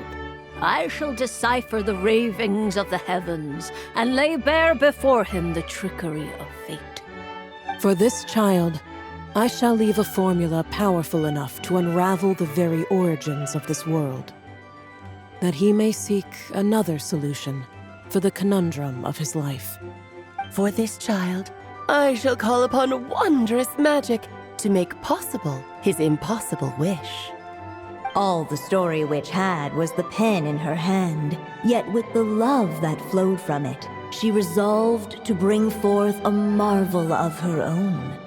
I shall decipher the ravings of the heavens and lay bare before him the trickery of fate. For this child, I shall leave a formula powerful enough to unravel the very origins of this world, that he may seek another solution for the conundrum of his life. For this child, I shall call upon wondrous magic to make possible his impossible wish. All the Story Witch had was the pen in her hand, yet with the love that flowed from it, she resolved to bring forth a marvel of her own.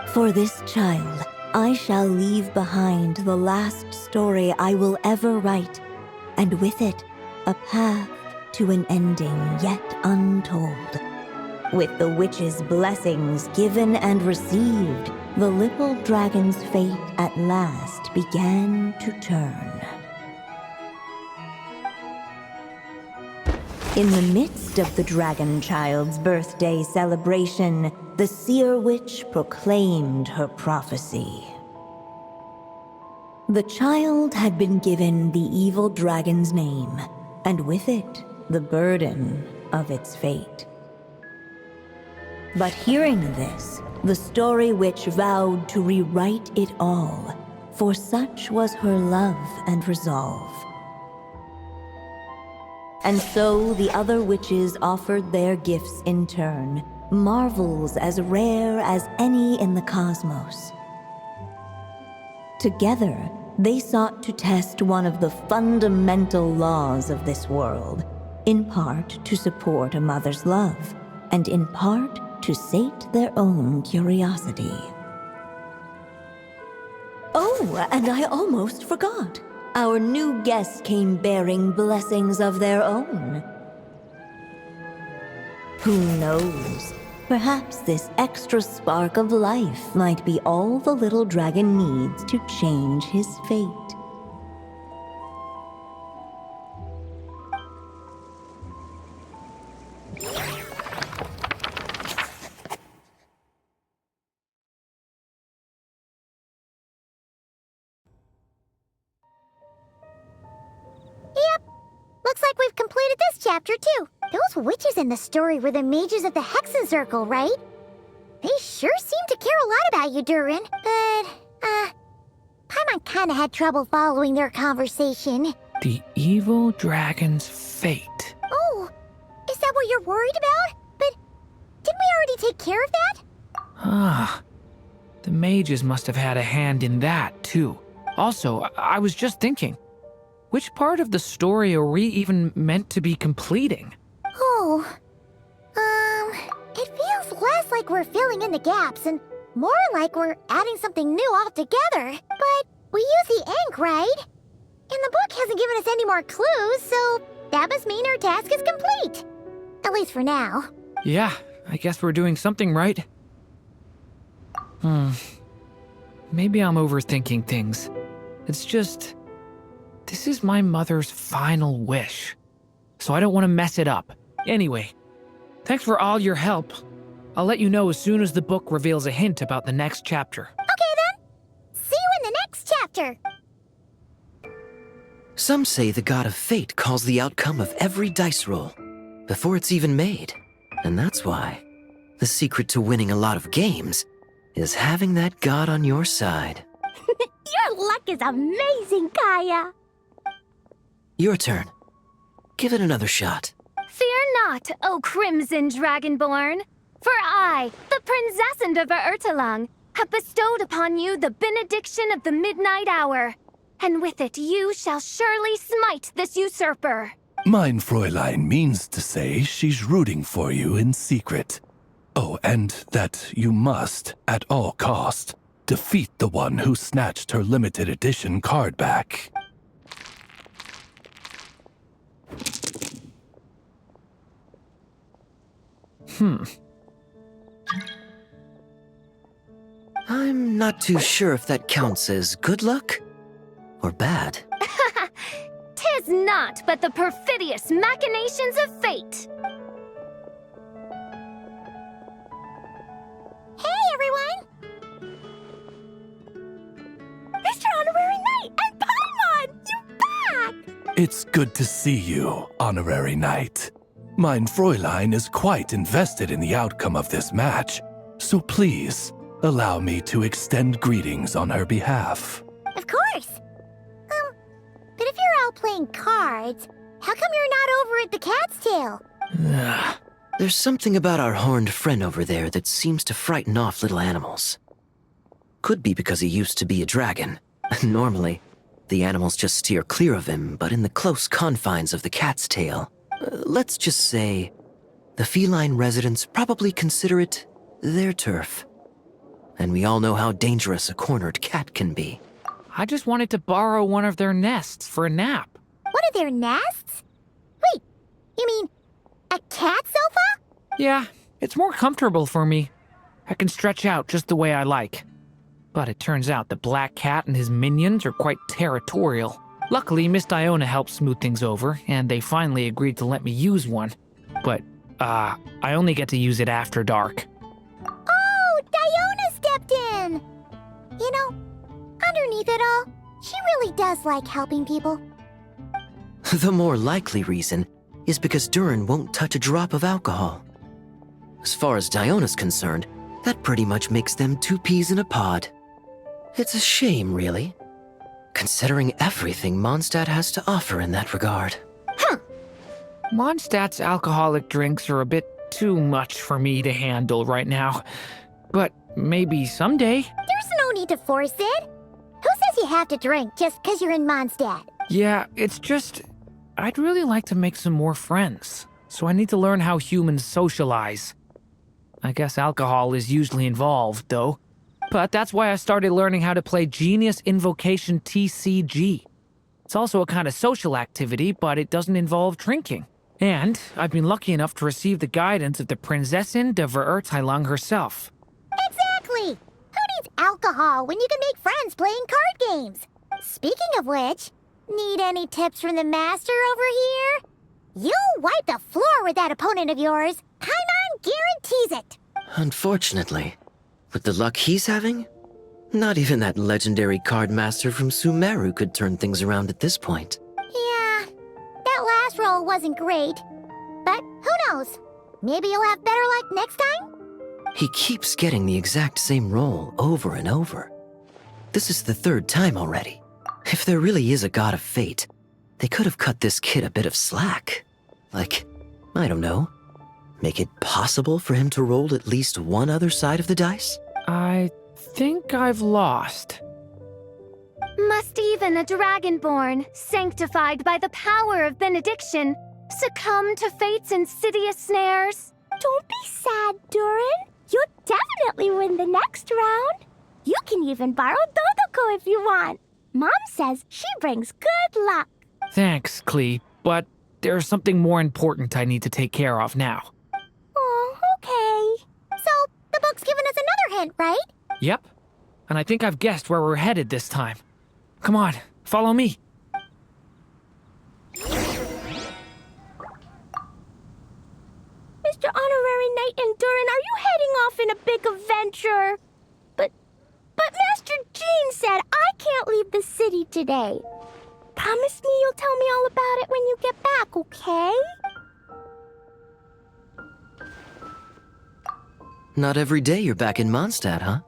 For this child, I shall leave behind the last story I will ever write, and with it, a path to an ending yet untold. With the witch's blessings given and received, the little dragon's fate at last began to turn. In the midst of the dragon child's birthday celebration, the seer witch proclaimed her prophecy. The child had been given the evil dragon's name, and with it, the burden of its fate. But hearing this, the Story Witch vowed to rewrite it all, for such was her love and resolve. And so the other witches offered their gifts in turn, marvels as rare as any in the cosmos. Together, they sought to test one of the fundamental laws of this world, in part to support a mother's love, and in part to sate their own curiosity. Oh, and I almost forgot. Our new guests came bearing blessings of their own. Who knows? Perhaps this extra spark of life might be all the little dragon needs to change his fate. Looks like we've completed this chapter, too. Those witches in the story were the mages of the Hexen Circle, right? They sure seem to care a lot about you, Durin. But, Paimon kinda had trouble following their conversation. The evil dragon's fate. Oh, is that what you're worried about? But didn't we already take care of that? Ah, the mages must have had a hand in that, too. Also, I was just thinking, which part of the story are we even meant to be completing? Oh, it feels less like we're filling in the gaps and more like we're adding something new altogether. But we use the ink, right? And the book hasn't given us any more clues, so that must mean our task is complete. At least for now. Yeah, I guess we're doing something right. Maybe I'm overthinking things. It's just, this is my mother's final wish, so I don't want to mess it up. Anyway, thanks for all your help. I'll let you know as soon as the book reveals a hint about the next chapter. Okay then. See you in the next next chapter. Some say the god of fate calls the outcome of every dice roll before it's even made. And that's why the secret to winning a lot of games is having that god on your side. Your luck is amazing, Kaya. Your turn. Give it another shot. Fear not, O Crimson Dragonborn, for I, the Princess of Ertalang, have bestowed upon you the benediction of the midnight hour, and with it you shall surely smite this usurper. Mein Fräulein means to say she's rooting for you in secret. Oh, and that you must, at all cost, defeat the one who snatched her limited edition card back. I'm not too sure if that counts as good luck or bad. Tis not but the perfidious machinations of fate. Hey, everyone! Mr. Honorary Knight and Paimon! You're back! It's good to see you, Honorary Knight. Mein Fräulein is quite invested in the outcome of this match, so please, allow me to extend greetings on her behalf. Of course. But if you're out playing cards, how come you're not over at the Cat's Tail? There's something about our horned friend over there that seems to frighten off little animals. Could be because he used to be a dragon. Normally, the animals just steer clear of him, but in the close confines of the Cat's Tail, let's just say, the feline residents probably consider it their turf. And we all know how dangerous a cornered cat can be. I just wanted to borrow one of their nests for a nap. What are their nests? Wait, you mean a cat sofa? Yeah, it's more comfortable for me. I can stretch out just the way I like. But it turns out the Black Cat and his minions are quite territorial. Luckily, Miss Diona helped smooth things over, and they finally agreed to let me use one. But, I only get to use it after dark. Oh, Diona stepped in! You know, underneath it all, she really does like helping people. The more likely reason is because Durin won't touch a drop of alcohol. As far as Diona's concerned, that pretty much makes them two peas in a pod. It's a shame, really, considering everything Mondstadt has to offer in that regard. Mondstadt's alcoholic drinks are a bit too much for me to handle right now. But maybe someday. There's no need to force it. Who says you have to drink just because you're in Mondstadt? Yeah, it's just, I'd really like to make some more friends. So I need to learn how humans socialize. I guess alcohol is usually involved, though. But that's why I started learning how to play Genius Invocation TCG. It's also a kind of social activity, but it doesn't involve drinking. And I've been lucky enough to receive the guidance of the Prinzessin de Verurteilung herself. Exactly! Who needs alcohol when you can make friends playing card games? Speaking of which, need any tips from the master over here? You'll wipe the floor with that opponent of yours. Paimon guarantees it. Unfortunately, with the luck he's having, not even that legendary card master from Sumeru could turn things around at this point. Yeah, that last roll wasn't great. But who knows? Maybe you'll have better luck next time? He keeps getting the exact same roll over and over. This is the third time already. If there really is a god of fate, they could have cut this kid a bit of slack. Like, I don't know, make it possible for him to roll at least one other side of the dice? I think I've lost. Must even a dragonborn, sanctified by the power of benediction, succumb to fate's insidious snares? Don't be sad, Durin. You'll definitely win the next round. You can even borrow Dodoko if you want. Mom says she brings good luck. Thanks, Klee, but there's something more important I need to take care of now. Oh, okay. So, the book's given us another hint, right? Yep, and I think I've guessed where we're headed this time. Come on, follow me. Mr. Honorary Knight and Durin, are you heading off in a big adventure? But Master Jean said I can't the city today. Promise me you'll tell me all about it when you get back, okay? Not every day you're back in Mondstadt, huh?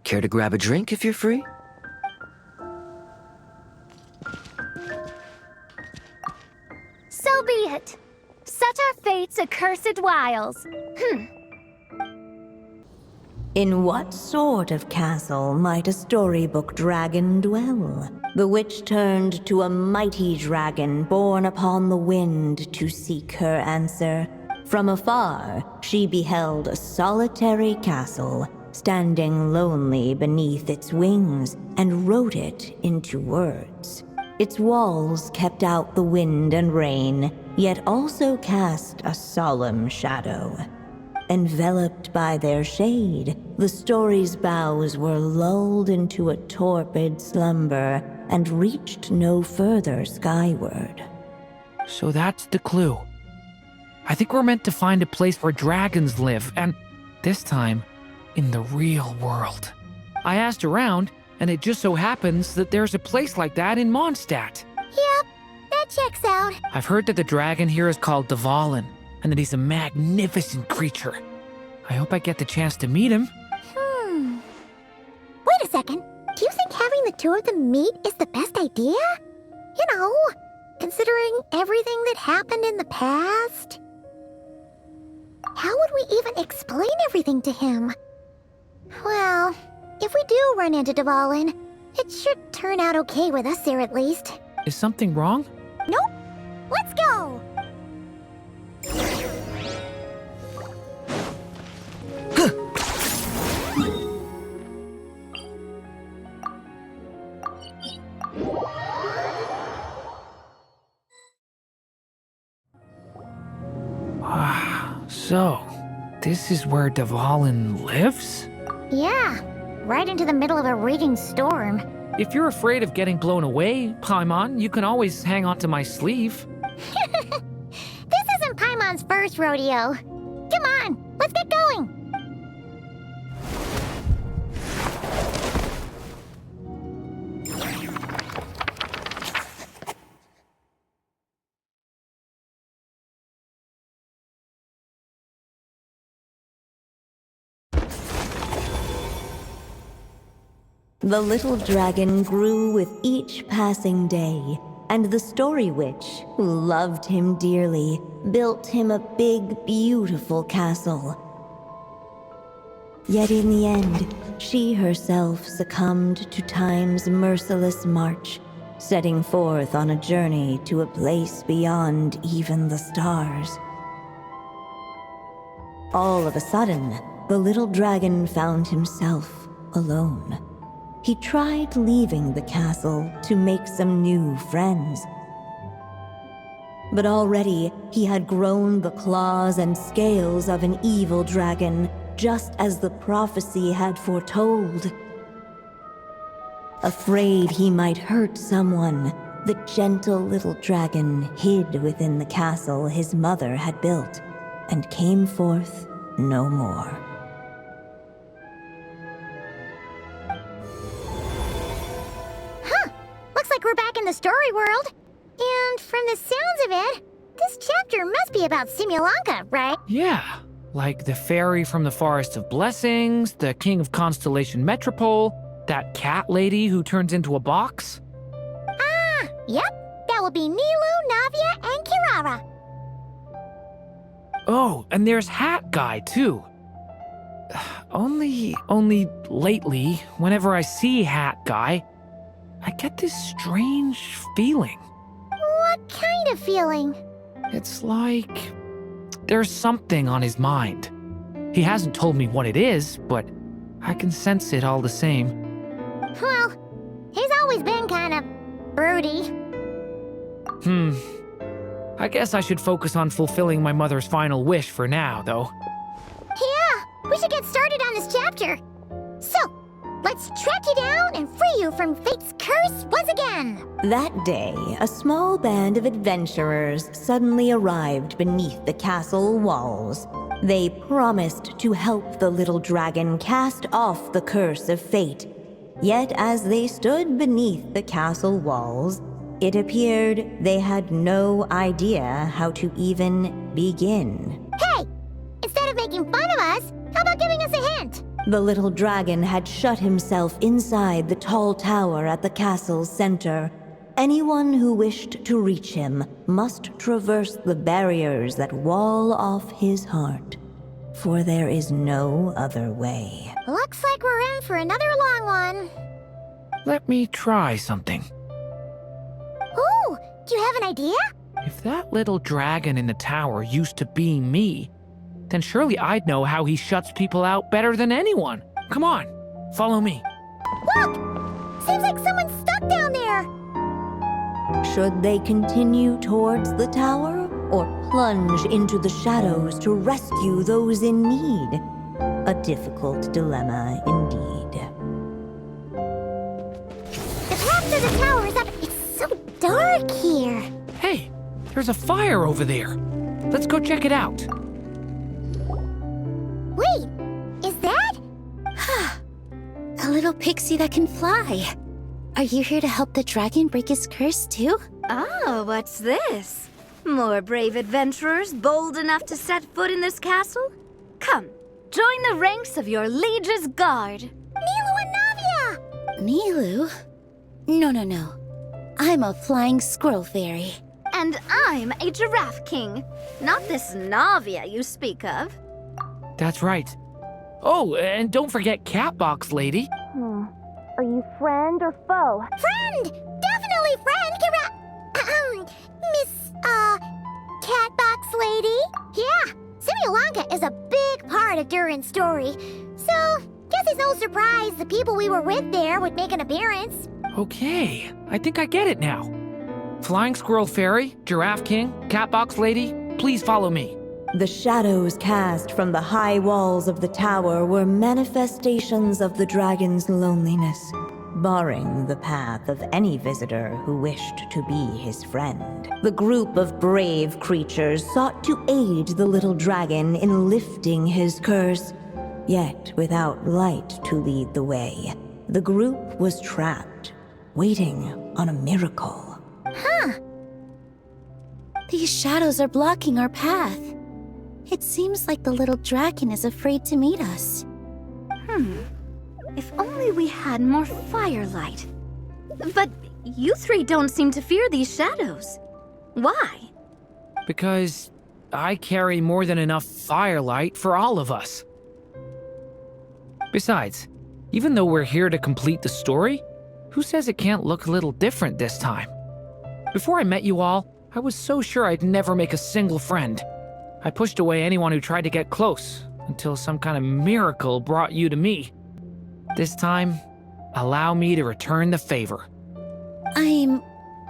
Care to grab a drink if you're free? So be it. Such are fate's accursed wiles. In what sort of castle might a storybook dragon dwell? The witch turned to a mighty dragon born upon the wind to seek her answer. From afar, she beheld a solitary castle, standing lonely beneath its wings, and wrote it into words. Its walls kept out the wind and rain, yet also cast a solemn shadow. Enveloped by their shade, the story's boughs were lulled into a torpid slumber and reached no further skyward. So that's the clue. I think we're meant to find a place where dragons live, and this time, in the real world. I asked around, and it just so happens that there's a place like that in Mondstadt. Yep, that checks out. I've heard that the dragon here is called Durin, and that he's a magnificent creature. I hope I get the chance to meet him. Wait a second. Do you think having the two of them meet is the best idea? You know, considering everything that happened in the past? How would we even explain everything to him? Well, if we do run into Durin, it should turn out okay with us there at least. Is something wrong? Nope. Let's go! So, this is where Durin lives? Yeah, right into the middle of a raging storm. If you're afraid of getting blown away, Paimon, you can always hang onto my sleeve. This isn't Paimon's first rodeo. Come on, let's get going! The little dragon grew with each passing day, and the story witch, who loved him dearly, built him a big, beautiful castle. Yet in the end, she herself succumbed to time's merciless march, setting forth on a journey to a place beyond even the stars. All of a sudden, the little dragon found himself alone. He tried leaving the castle to make some new friends. But already he had grown the claws and scales of an evil dragon, just as the prophecy had foretold. Afraid he might hurt someone, the gentle little dragon hid within the castle his mother had built, and came forth no more. Looks like we're back in the story world. And from the sounds of it, this chapter must be about Simulanka, right? Yeah, like the fairy from the Forest of Blessings, the king of Constellation Metropole, that cat lady who turns into a box. Ah, yep. That will be Nilu, Navia, and Kirara. Oh, and there's Hat Guy, too. Only lately, whenever I see Hat Guy, I get this strange feeling. What kind of feeling? It's like there's something on his mind. He hasn't told me what it is, but I can sense it all the same. Well, he's always been kind of broody. I guess I should focus on fulfilling my mother's final wish for now, though. Yeah, we should get started on this chapter. So, let's track you down and free you from fate's curse once again. That day, a small band of adventurers suddenly arrived beneath the castle walls. They promised to help the little dragon cast off the curse of fate. Yet as they stood beneath the castle walls, it appeared they had no idea how to even begin. Hey! Instead of making fun of us, how about giving us a hint? The little dragon had shut himself inside the tall tower at the castle's center. Anyone who wished to reach him must traverse the barriers that wall off his heart, for there is no other way. Looks like we're in for another long one. Let me try something. Ooh, do you have an idea? If that little dragon in the tower used to be me, then surely I'd know how he shuts people out better than anyone. Come on, follow me. Look! Seems like someone's stuck down there. Should they continue towards the tower or plunge into the shadows to rescue those in need? A difficult dilemma indeed. The path to the tower is up. It's so dark here. Hey, there's a fire over there. Let's go check it out. Wait, is that? A little pixie that can fly. Are you here to help the dragon break his curse too? Oh, what's this? More brave adventurers bold enough to set foot in this castle? Come, join the ranks of your liege's guard. Nilu and Navia! Nilu? No. I'm a flying squirrel fairy. And I'm a giraffe king. Not this Navia you speak of. That's right. Oh, and don't forget Catbox Lady. Are you friend or foe? Friend! Definitely friend, Miss, Catbox Lady? Yeah, Simulanka is a big part of Durin's story. So, guess it's no surprise the people we were with there would make an appearance. Okay, I think I get it now. Flying Squirrel Fairy, Giraffe King, Catbox Lady, please follow me. The shadows cast from the high walls of the tower were manifestations of the dragon's loneliness, barring the path of any visitor who wished to be his friend. The group of brave creatures sought to aid the little dragon in lifting his curse, yet without light to lead the way. The group was trapped, waiting on a miracle. These shadows are blocking our path. It seems like the little dragon is afraid to meet us. If only we had more firelight. But you three don't seem to fear these shadows. Why? Because I carry more than enough firelight for all of us. Besides, even though we're here to complete the story, who says it can't look a little different this time? Before I met you all, I was so sure I'd never make a single friend. I pushed away anyone who tried to get close, until some kind of miracle brought you to me. This time, allow me to return the favor. I'm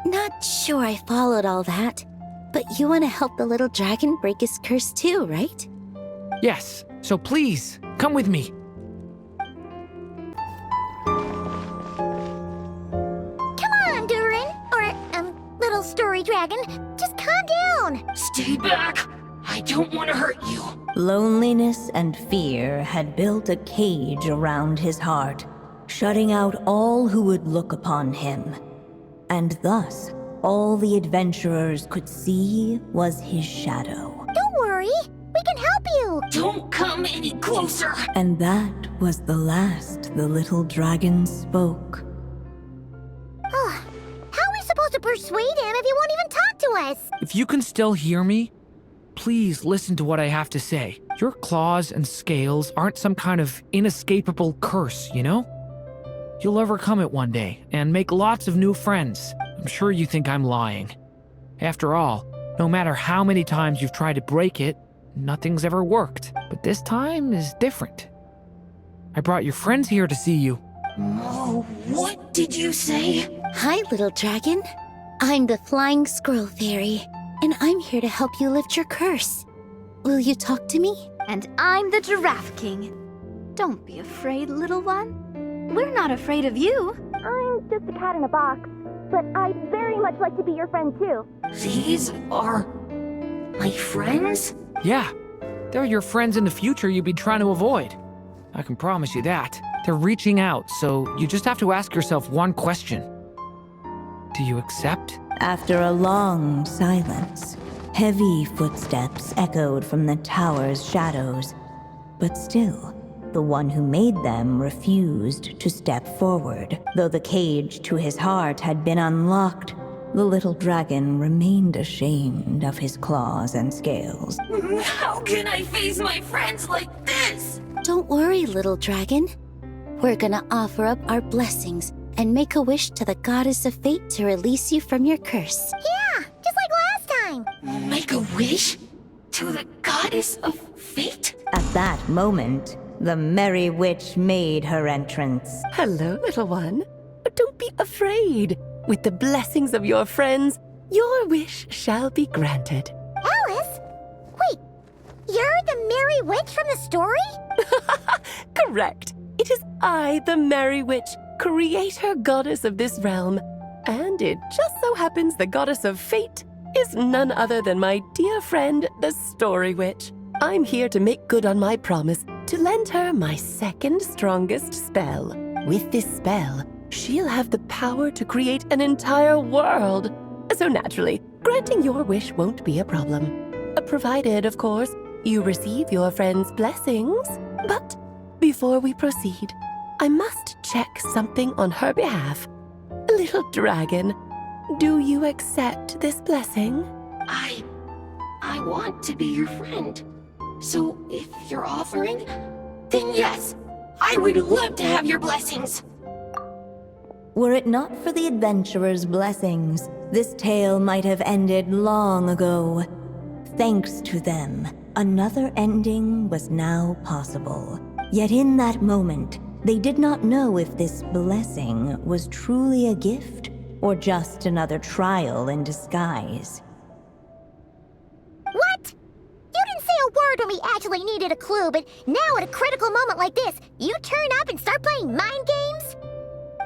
not sure I followed all that, but you want to help the little dragon break his curse too, right? Yes, so please, come with me. Come on, Durin! Or, little story dragon. Just calm down! Stay back! I don't want to hurt you. Loneliness and fear had built a cage around his heart, shutting out all who would look upon him. And thus, all the adventurers could see was his shadow. Don't worry, we can help you! Don't come any closer! And that was the last the little dragon spoke. How are we supposed to persuade him if he won't even talk to us? If you can still hear me, please listen to what I have to say. Your claws and scales aren't some kind of inescapable curse, you know? You'll overcome it one day and make lots of new friends. I'm sure you think I'm lying. After all, no matter how many times you've tried to break it, nothing's ever worked. But this time is different. I brought your friends here to see you. Oh, what did you say? Hi, little dragon. I'm the flying squirrel fairy, and I'm here to help you lift your curse. Will you talk to me? And I'm the giraffe king. Don't be afraid, little one. We're not afraid of you. I'm just a cat in a box, but I'd very much like to be your friend too. These are my friends? Yeah, they're your friends in the future you'd be trying to avoid. I can promise you that. They're reaching out, so you just have to ask yourself one question. Do you accept? After a long silence, heavy footsteps echoed from the tower's shadows. But still, the one who made them refused to step forward. Though the cage to his heart had been unlocked, the little dragon remained ashamed of his claws and scales. How can I face my friends like this? Don't worry, little dragon. We're gonna offer up our blessings and make a wish to the goddess of fate to release you from your curse. Yeah, just like last time. Make a wish? To the goddess of fate? At that moment, the merry witch made her entrance. Hello, little one. Don't be afraid. With the blessings of your friends, your wish shall be granted. Alice? Wait, you're the Merry Witch from the story? Correct. It is I, the Merry Witch, creator goddess of this realm. And it just so happens the goddess of fate is none other than my dear friend, the Story Witch. I'm here to make good on my promise to lend her my second strongest spell. With this spell, she'll have the power to create an entire world. So naturally, granting your wish won't be a problem. Provided, of course, you receive your friend's blessings. But before we proceed, I must check something on her behalf. Little dragon, do you accept this blessing? I want to be your friend. So if you're offering, then yes, I would love to have your blessings. Were it not for the adventurer's blessings, this tale might have ended long ago. Thanks to them, another ending was now possible. Yet in that moment, they did not know if this blessing was truly a gift or just another trial in disguise. What? You didn't say a word when we actually needed a clue, but now at a critical moment like this, you turn up and start playing mind games?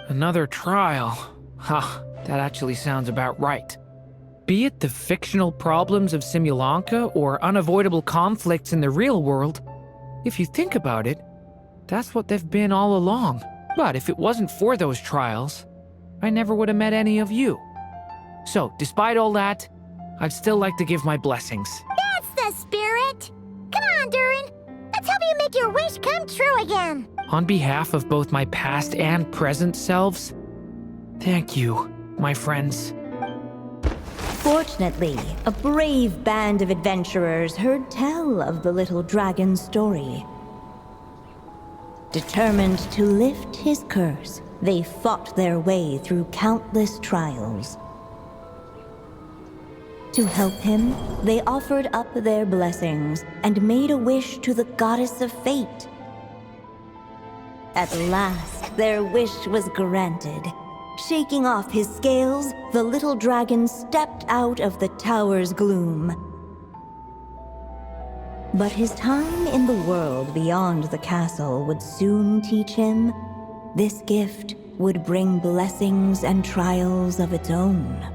Another trial. Huh, that actually sounds about right. Be it the fictional problems of Simulanka or unavoidable conflicts in the real world, if you think about it, that's what they've been all along. But if it wasn't for those trials, I never would have met any of you. So, despite all that, I'd still like to give my blessings. That's the spirit! Come on, Durin! Let's help you make your wish come true again! On behalf of both my past and present selves, thank you, my friends. Fortunately, a brave band of adventurers heard tell of the little dragon's story. Determined to lift his curse, they fought their way through countless trials. To help him, they offered up their blessings and made a wish to the goddess of fate. At last, their wish was granted. Shaking off his scales, the little dragon stepped out of the tower's gloom. But his time in the world beyond the castle would soon teach him this gift would bring blessings and trials of its own.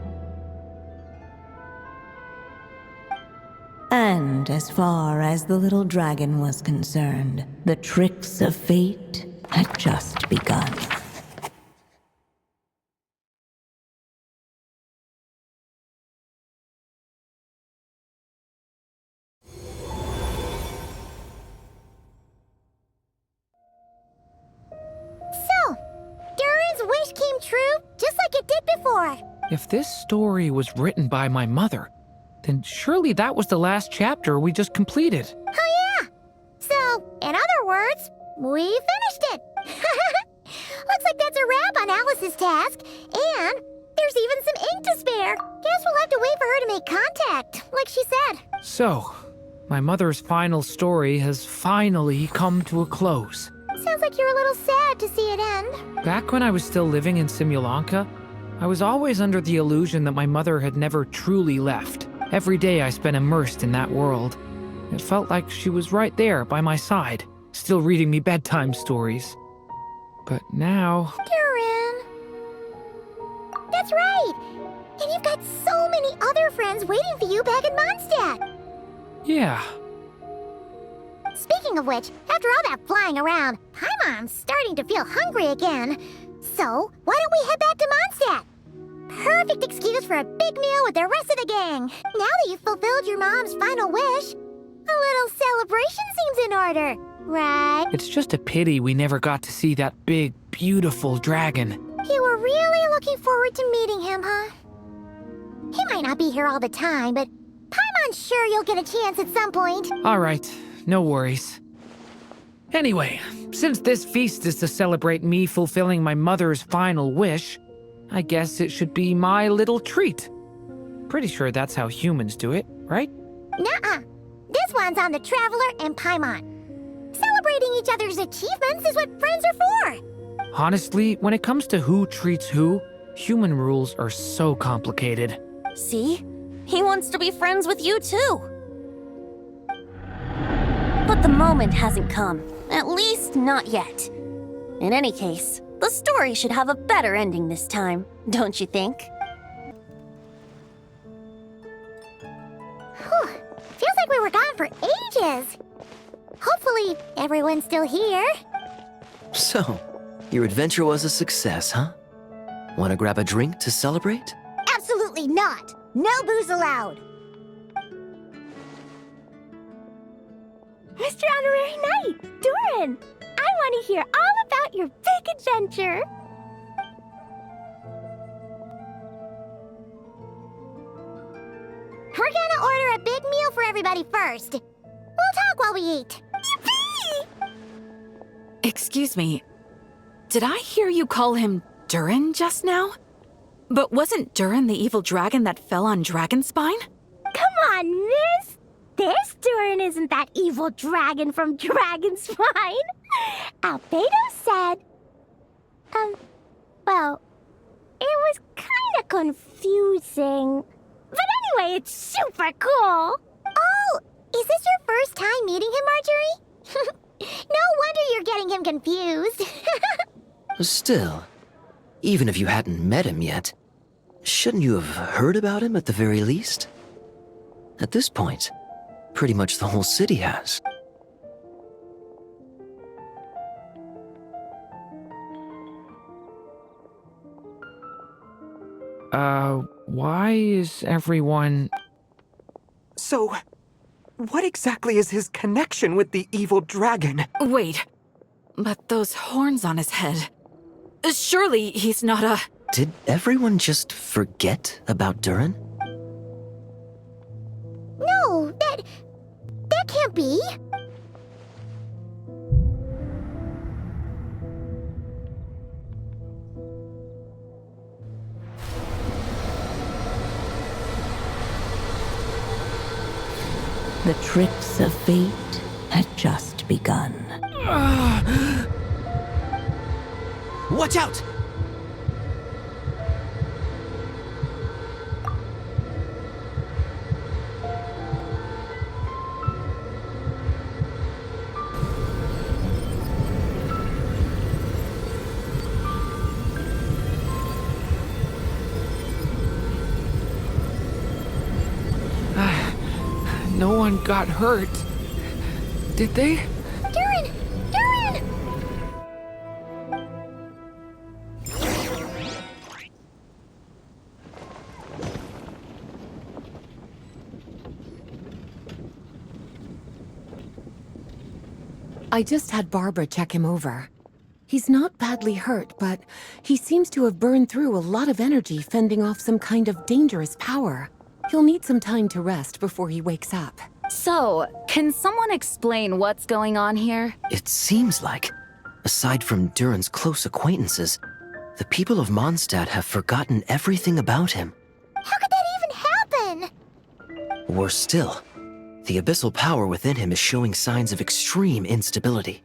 And as far as the little dragon was concerned, the tricks of fate had just begun. So, Durin's wish came true just like it did before. If this story was written by my mother, then surely that was the last chapter we just completed. Oh yeah! So, in other words, we finished it! Looks like that's a wrap on Alice's task, and there's even some ink to spare. Guess we'll have to wait for her to make contact, like she said. So, my mother's final story has finally come to a close. Sounds like you're a little sad to see it end. Back when I was still living in Simulanka, I was always under the illusion that my mother had never truly left. Every day I spent immersed in that world. It felt like she was right there by my side, still reading me bedtime stories. But now... Durin! That's right! And you've got so many other friends waiting for you back in Mondstadt! Yeah. Speaking of which, after all that flying around, Paimon's starting to feel hungry again. So, why don't we head back to Mondstadt? Perfect excuse for a big meal with the rest of the gang. Now that you've fulfilled your mom's final wish, a little celebration seems in order, right? It's just a pity we never got to see that big, beautiful dragon. You were really looking forward to meeting him, huh? He might not be here all the time, but Paimon's sure you'll get a chance at some point. All right, no worries. Anyway, since this feast is to celebrate me fulfilling my mother's final wish, I guess it should be my little treat. Pretty sure that's how humans do it, right? Nuh-uh. This one's on the Traveler and Paimon. Celebrating each other's achievements is what friends are for. Honestly, when it comes to who treats who, human rules are so complicated. See? He wants to be friends with you too. But the moment hasn't come. At least not yet. In any case, the story should have a better ending this time, don't you think? Whew. Feels like we were gone for ages. Hopefully, everyone's still here. So, your adventure was a success, huh? Want to grab a drink to celebrate? Absolutely not. No booze allowed. Mr. Honorary Knight, Durin, I want to hear all about your big adventure. We're gonna order a big meal for everybody first. We'll talk while we eat. Yippee! Excuse me. Did I hear you call him Durin just now? But wasn't Durin the evil dragon that fell on Dragonspine? Come on, miss. This Durin isn't that evil dragon from Dragonspine. Albedo said... well, it was kinda confusing. But anyway, it's super cool. Oh, is this your first time meeting him, Marjorie? No wonder you're getting him confused. Still, even if you hadn't met him yet, shouldn't you have heard about him at the very least? At this point, pretty much the whole city has. Why is everyone... So, what exactly is his connection with the evil dragon? Wait, but those horns on his head... Surely he's not a... Did everyone just forget about Durin? No, that can't be. The tricks of fate had just begun. Watch out! No one got hurt. Did they? Durin! Durin! I just had Barbara check him over. He's not badly hurt, but he seems to have burned through a lot of energy fending off some kind of dangerous power. He'll need some time to rest before he wakes up. So, can someone explain what's going on here? It seems like, aside from Durin's close acquaintances, the people of Mondstadt have forgotten everything about him. How could that even happen? Worse still, the abyssal power within him is showing signs of extreme instability.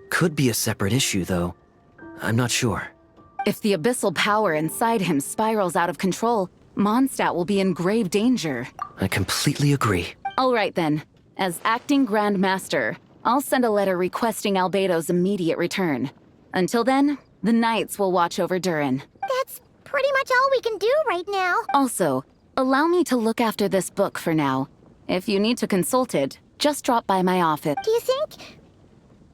Could be a separate issue, though. I'm not sure. If the abyssal power inside him spirals out of control, Mondstadt will be in grave danger. I completely agree. All right then. As acting Grand Master, I'll send a letter requesting Albedo's immediate return. Until then, the Knights will watch over Durin. That's pretty much all we can do right now. Also, allow me to look after this book for now. If you need to consult it, just drop by my office. Do you think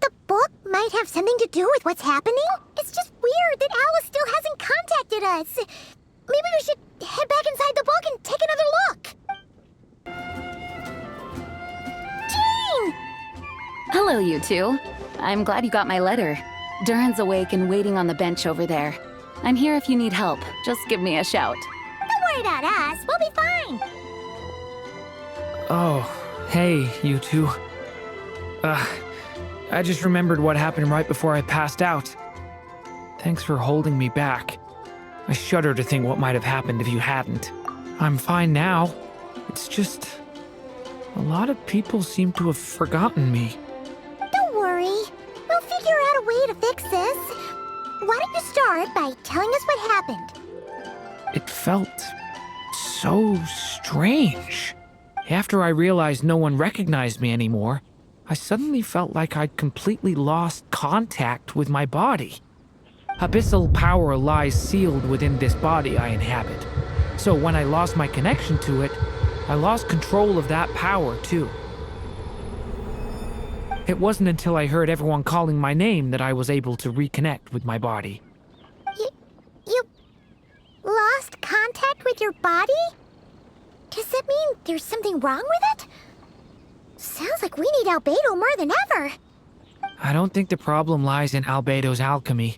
the book might have something to do with what's happening? It's just weird that Alice still hasn't contacted us. Maybe we should head back inside the book and take another look. Jean! Hello, you two. I'm glad you got my letter. Durin's awake and waiting on the bench over there. I'm here if you need help. Just give me a shout. Don't worry about us. We'll be fine. Oh, hey, you two. I just remembered what happened right before I passed out. Thanks for holding me back. I shudder to think what might have happened if you hadn't. I'm fine now. It's just... a lot of people seem to have forgotten me. Don't worry. We'll figure out a way to fix this. Why don't you start by telling us what happened? It felt so strange. After I realized no one recognized me anymore, I suddenly felt like I'd completely lost contact with my body. Abyssal power lies sealed within this body I inhabit. So when I lost my connection to it, I lost control of that power too. It wasn't until I heard everyone calling my name that I was able to reconnect with my body. You lost contact with your body? Does that mean there's something wrong with it? Sounds like we need Albedo more than ever. I don't think the problem lies in Albedo's alchemy.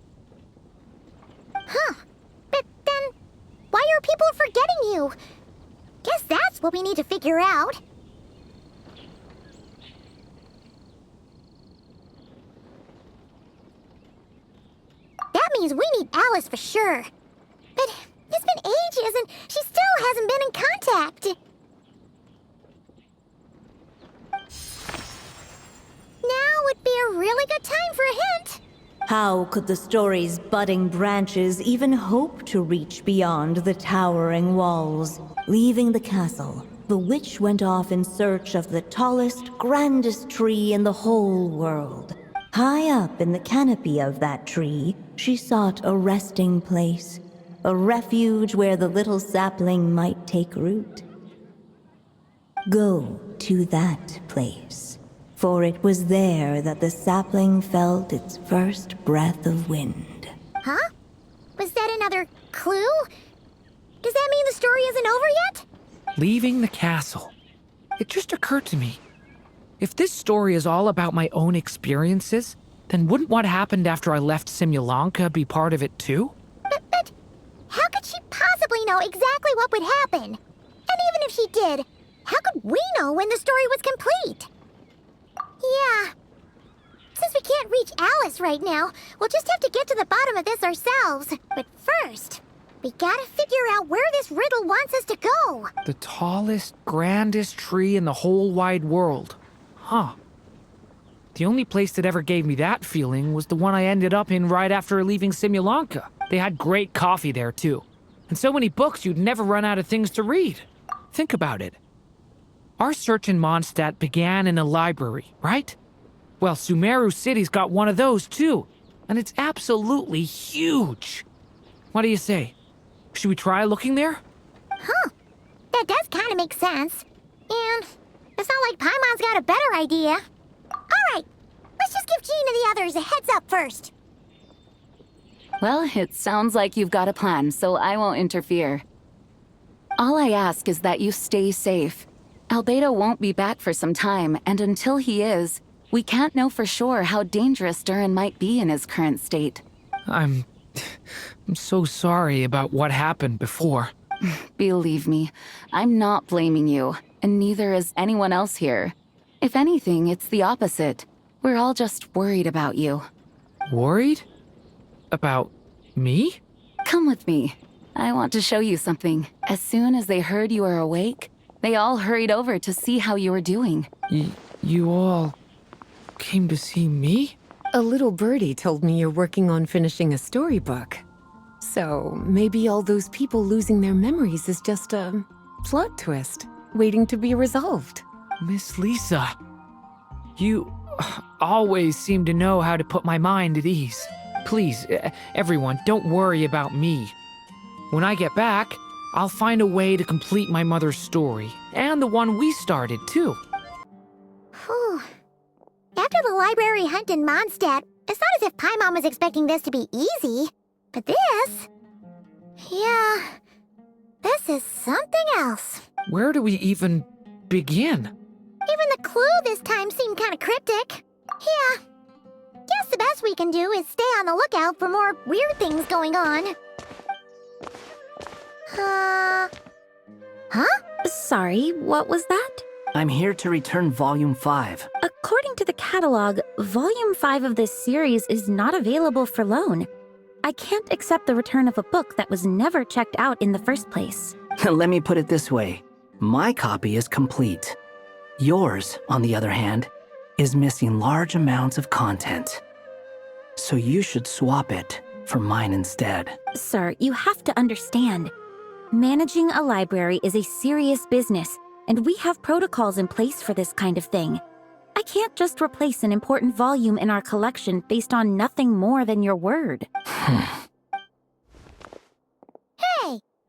Huh. But then, why are people forgetting you? Guess that's what we need to figure out. That means we need Alice for sure. But it's been ages and she still hasn't been in contact. Now would be a really good time for a hint. How could the story's budding branches even hope to reach beyond the towering walls? Leaving the castle, the witch went off in search of the tallest, grandest tree in the whole world. High up in the canopy of that tree, she sought a resting place, a refuge where the little sapling might take root. Go to that place, for it was there that the sapling felt its first breath of wind. Huh? Was that another clue? Does that mean the story isn't over yet? Leaving the castle. It just occurred to me. If this story is all about my own experiences, then wouldn't what happened after I left Simulanka be part of it too? But how could she possibly know exactly what would happen? And even if she did, how could we know when the story was complete? Yeah. Since we can't reach Alice right now, we'll just have to get to the bottom of this ourselves. But first, we gotta figure out where this riddle wants us to go. The tallest, grandest tree in the whole wide world. Huh. The only place that ever gave me that feeling was the one I ended up in right after leaving Simulanka. They had great coffee there, too. And so many books you'd never run out of things to read. Think about it. Our search in Mondstadt began in a library, right? Well, Sumeru City's got one of those, too. And it's absolutely huge. What do you say? Should we try looking there? Huh. That does kind of make sense. And it's not like Paimon's got a better idea. All right, let's just give Jean and the others a heads up first. Well, it sounds like you've got a plan, so I won't interfere. All I ask is that you stay safe. Albedo won't be back for some time, and until he is, we can't know for sure how dangerous Durin might be in his current state. I'm so sorry about what happened before. Believe me, I'm not blaming you, and neither is anyone else here. If anything, it's the opposite. We're all just worried about you. Worried? About me? Come with me. I want to show you something. As soon as they heard you were awake, they all hurried over to see how you were doing. You all came to see me? A little birdie told me you're working on finishing a storybook. So maybe all those people losing their memories is just a plot twist waiting to be resolved. Miss Lisa, you always seem to know how to put my mind at ease. Please, everyone, don't worry about me. When I get back, I'll find a way to complete my mother's story, and the one we started, too. library hunt in Mondstadt, it's not as if Paimon was expecting this to be easy. But this... yeah... this is something else. Where do we even begin? Even the clue this time seemed kind of cryptic. Yeah. Guess the best we can do is stay on the lookout for more weird things going on. Huh? Sorry, what was that? I'm here to return Volume 5. According to the catalog, Volume 5 of this series is not available for loan. I can't accept the return of a book that was never checked out in the first place. Let me put it this way. My copy is complete. Yours, on the other hand, is missing large amounts of content. So you should swap it for mine instead. Sir, you have to understand. Managing a library is a serious business, and we have protocols in place for this kind of thing. I can't just replace an important volume in our collection based on nothing more than your word. Hey!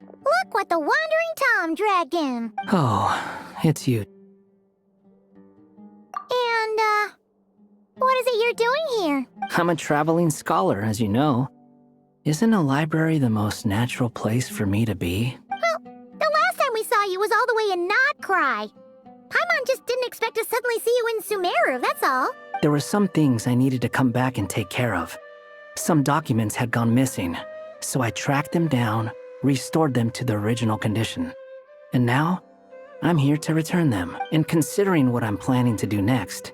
Look what the Wandering Tom dragged in! Oh, it's you. And, what is it you're doing here? I'm a traveling scholar, as you know. Isn't a library the most natural place for me to be? Well, the last time we saw you was all the way in Notcry. Paimon just didn't expect to suddenly see you in Sumeru, that's all. There were some things I needed to come back and take care of. Some documents had gone missing, so I tracked them down, restored them to their original condition. And now, I'm here to return them. And considering what I'm planning to do next,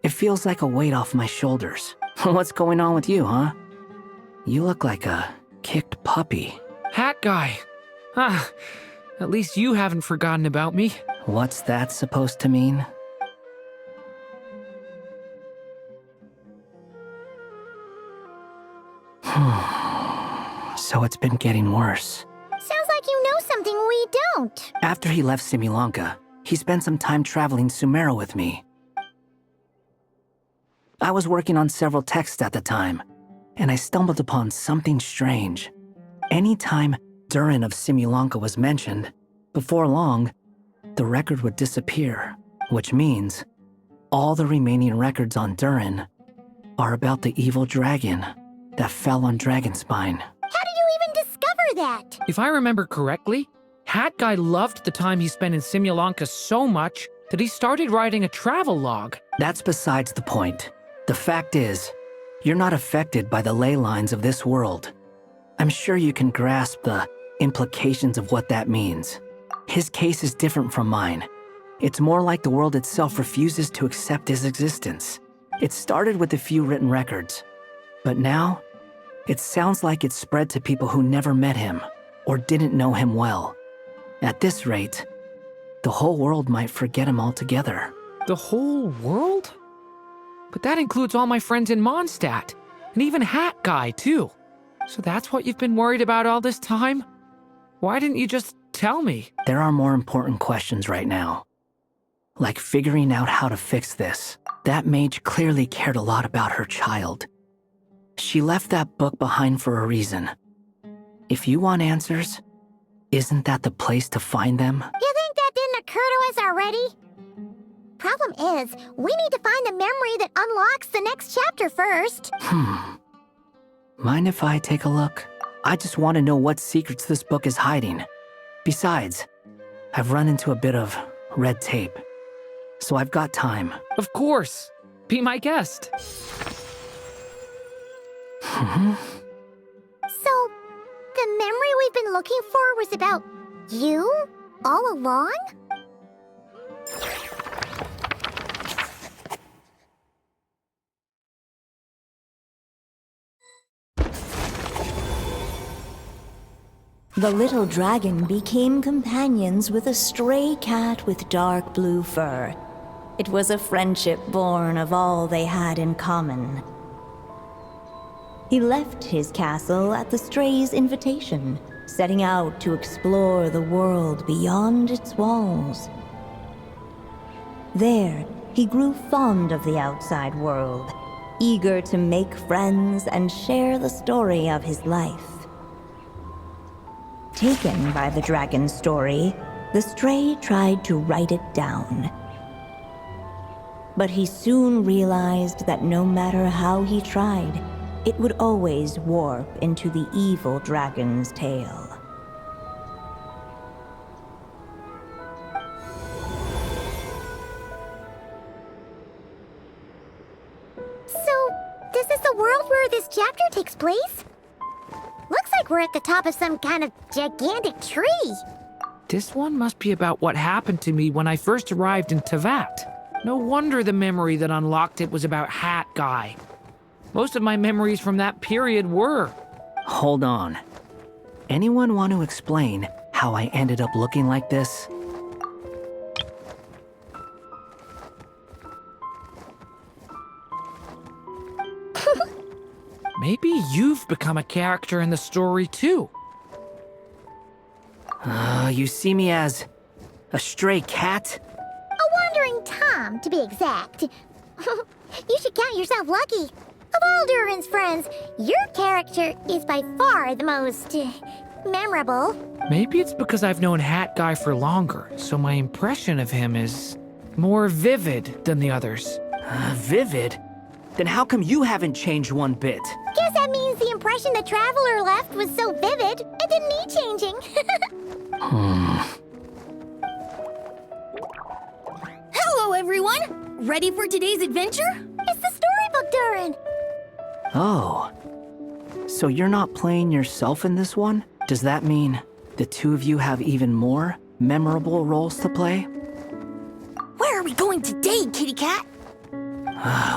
it feels like a weight off my shoulders. What's going on with you, huh? You look like a kicked puppy. Hat guy. At least you haven't forgotten about me. What's that supposed to mean? So it's been getting worse. Sounds like you know something we don't. After he left Simulanka, he spent some time traveling Sumeru with me. I was working on several texts at the time, and I stumbled upon something strange. Anytime Durin of Simulanka was mentioned, before long, the record would disappear, which means all the remaining records on Durin are about the evil dragon that fell on Dragonspine. How did you even discover that? If I remember correctly, Hat Guy loved the time he spent in Simulanka so much that he started writing a travel log. That's besides the point. The fact is, you're not affected by the ley lines of this world. I'm sure you can grasp the implications of what that means. His case is different from mine. It's more like the world itself refuses to accept his existence. It started with a few written records, but now, it sounds like it's spread to people who never met him or didn't know him well. At this rate, the whole world might forget him altogether. The whole world? But that includes all my friends in Mondstadt, and even Hat Guy, too. So that's what you've been worried about all this time? Why didn't you just tell me? There are more important questions right now. Like figuring out how to fix this. That mage clearly cared a lot about her child. She left that book behind for a reason. If you want answers, isn't that the place to find them? You think that didn't occur to us already? Problem is, we need to find the memory that unlocks the next chapter first. Mind if I take a look? I just want to know what secrets this book is hiding. Besides, I've run into a bit of red tape, so I've got time. Of course. Be my guest. So, the memory we've been looking for was about you all along? The little dragon became companions with a stray cat with dark blue fur. It was a friendship born of all they had in common. He left his castle at the stray's invitation, setting out to explore the world beyond its walls. There, he grew fond of the outside world, eager to make friends and share the story of his life. Taken by the dragon's story, the stray tried to write it down. But he soon realized that no matter how he tried, it would always warp into the evil dragon's tail. So, this is the world where this chapter takes place? Looks like we're at the top of some kind of gigantic tree. This one must be about what happened to me when I first arrived in Tevat. No wonder the memory that unlocked it was about Hat Guy. Most of my memories from that period were. Hold on. Anyone want to explain how I ended up looking like this? Maybe you've become a character in the story too. You see me as a stray cat? A wandering Tom, to be exact. You should count yourself lucky. Of all Durin's friends, your character is by far the most memorable. Maybe it's because I've known Hat Guy for longer, so my impression of him is more vivid than the others. Vivid? Then how come you haven't changed one bit? Guess that means the impression the traveler left was so vivid, it didn't need changing. Hello, everyone! Ready for today's adventure? It's the storybook, Durin! Oh. So you're not playing yourself in this one? Does that mean the two of you have even more memorable roles to play? Where are we going today, kitty cat?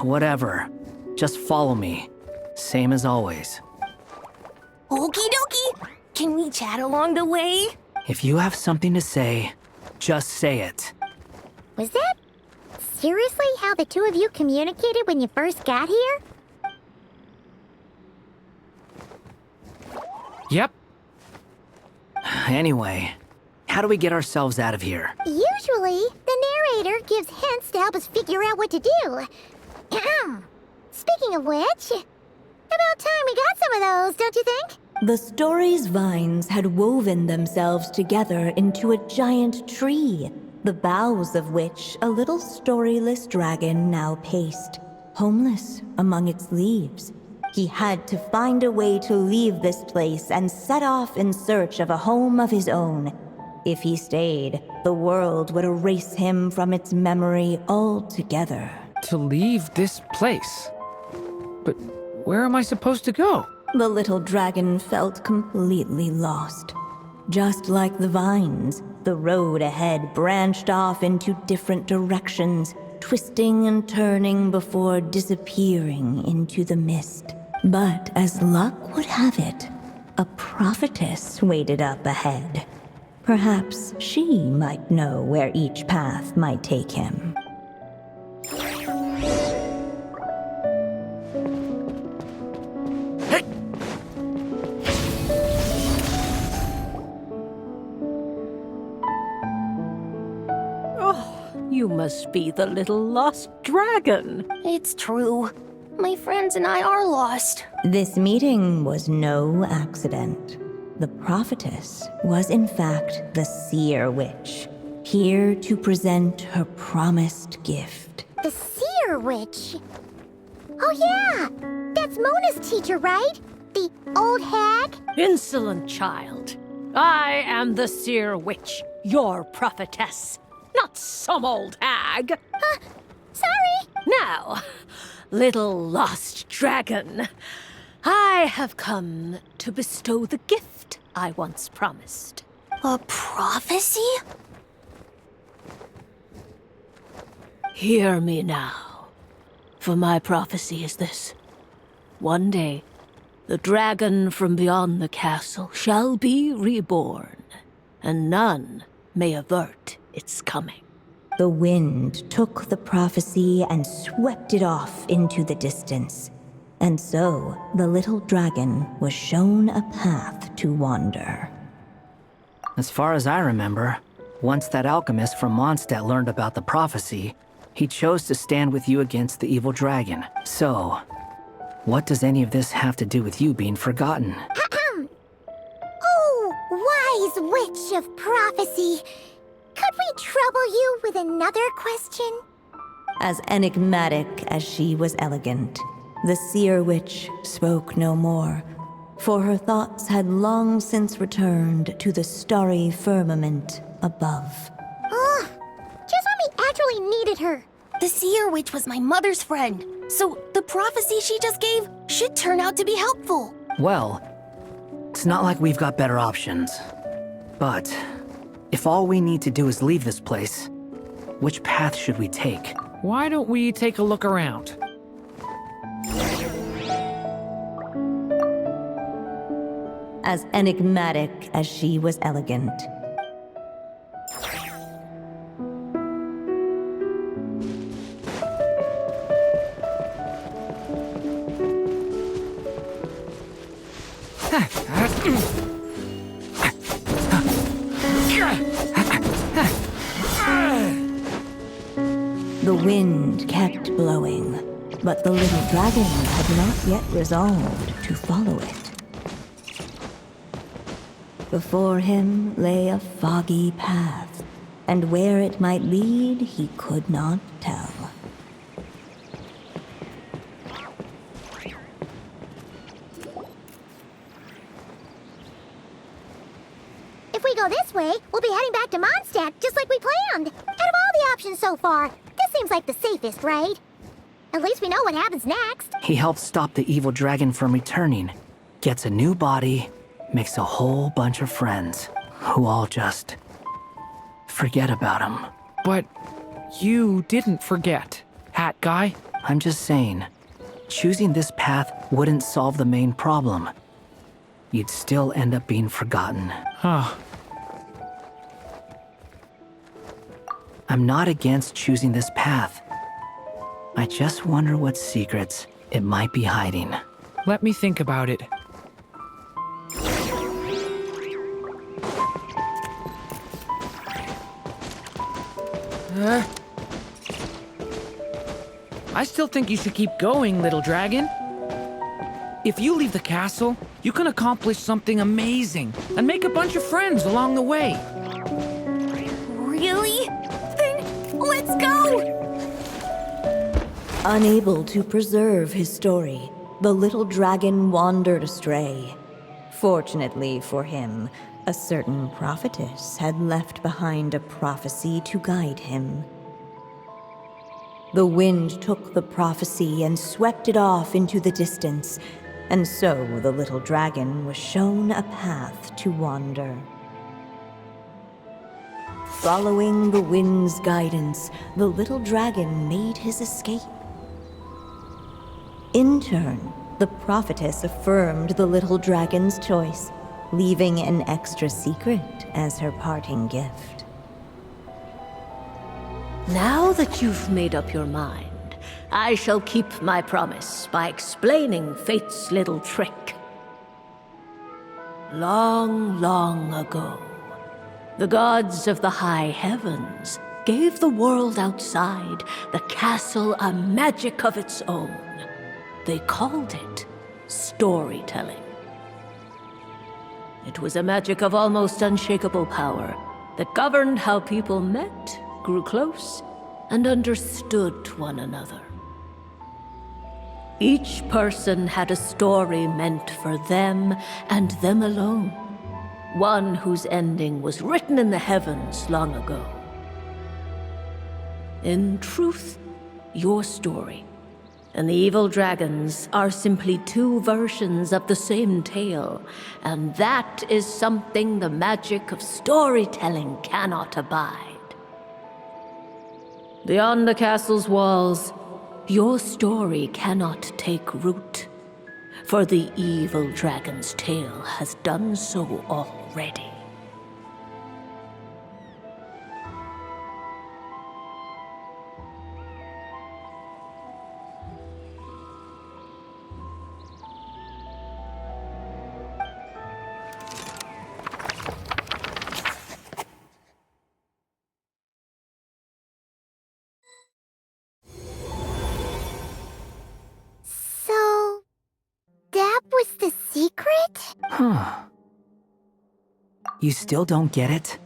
Whatever. Just follow me. Same as always. Okie dokie! Can we chat along the way? If you have something to say, just say it. Was that seriously how the two of you communicated when you first got here? Yep. Anyway, how do we get ourselves out of here? Usually, the narrator gives hints to help us figure out what to do. Speaking of which, about time we got some of those, don't you think? The story's vines had woven themselves together into a giant tree, the boughs of which a little storyless dragon now paced, homeless among its leaves. He had to find a way to leave this place and set off in search of a home of his own. If he stayed, the world would erase him from its memory altogether. To leave this place? But where am I supposed to go? The little dragon felt completely lost. Just like the vines, the road ahead branched off into different directions, twisting and turning before disappearing into the mist. But as luck would have it, a prophetess waited up ahead. Perhaps she might know where each path might take him. You must be the little lost dragon. It's true. My friends and I are lost. This meeting was no accident. The prophetess was in fact the seer witch, here to present her promised gift. The seer witch? Oh yeah! That's Mona's teacher, right? The old hag? Insolent child. I am the seer witch, your prophetess. Not some old hag. Sorry. Now, little lost dragon, I have come to bestow the gift I once promised. A prophecy? Hear me now, for my prophecy is this. One day, the dragon from beyond the castle shall be reborn, and none may avert its coming. The wind took the prophecy and swept it off into the distance. And so, the little dragon was shown a path to wander. As far as I remember, once that alchemist from Mondstadt learned about the prophecy, he chose to stand with you against the evil dragon. So, what does any of this have to do with you being forgotten? Oh, wise witch of prophecy! Could we trouble you with another question? As enigmatic as she was elegant, the seer witch spoke no more, for her thoughts had long since returned to the starry firmament above. Ugh, Chisami actually needed her. The seer witch was my mother's friend, so the prophecy she just gave should turn out to be helpful. Well, it's not like we've got better options. But if all we need to do is leave this place, which path should we take? Why don't we take a look around? As enigmatic as she was elegant. The wind kept blowing, but the little dragon had not yet resolved to follow it. Before him lay a foggy path, and where it might lead he could not tell. If we go this way, we'll be heading back to Mondstadt, just like we planned. Out of all the options so far, this seems like the safest, right? At least we know what happens next. He helps stop the evil dragon from returning, gets a new body, makes a whole bunch of friends, who all just forget about him. But you didn't forget, Hat Guy. I'm just saying, choosing this path wouldn't solve the main problem. You'd still end up being forgotten. Huh. I'm not against choosing this path. I just wonder what secrets it might be hiding. Let me think about it. I still think you should keep going, little dragon. If you leave the castle, you can accomplish something amazing and make a bunch of friends along the way. Really? Then let's go! Unable to preserve his story, the little dragon wandered astray. Fortunately for him, a certain prophetess had left behind a prophecy to guide him. The wind took the prophecy and swept it off into the distance, and so the little dragon was shown a path to wander. Following the wind's guidance, the little dragon made his escape. In turn, the prophetess affirmed the little dragon's choice, leaving an extra secret as her parting gift. Now that you've made up your mind, I shall keep my promise by explaining fate's little trick. Long, long ago, the gods of the high heavens gave the world outside the castle a magic of its own. They called it storytelling. It was a magic of almost unshakable power that governed how people met, grew close, and understood one another. Each person had a story meant for them and them alone, one whose ending was written in the heavens long ago. In truth, your story and the evil dragons are simply two versions of the same tale, and that is something the magic of storytelling cannot abide. Beyond the castle's walls, your story cannot take root, for the evil dragon's tale has done so already. So, that was the secret? Huh. You still don't get it?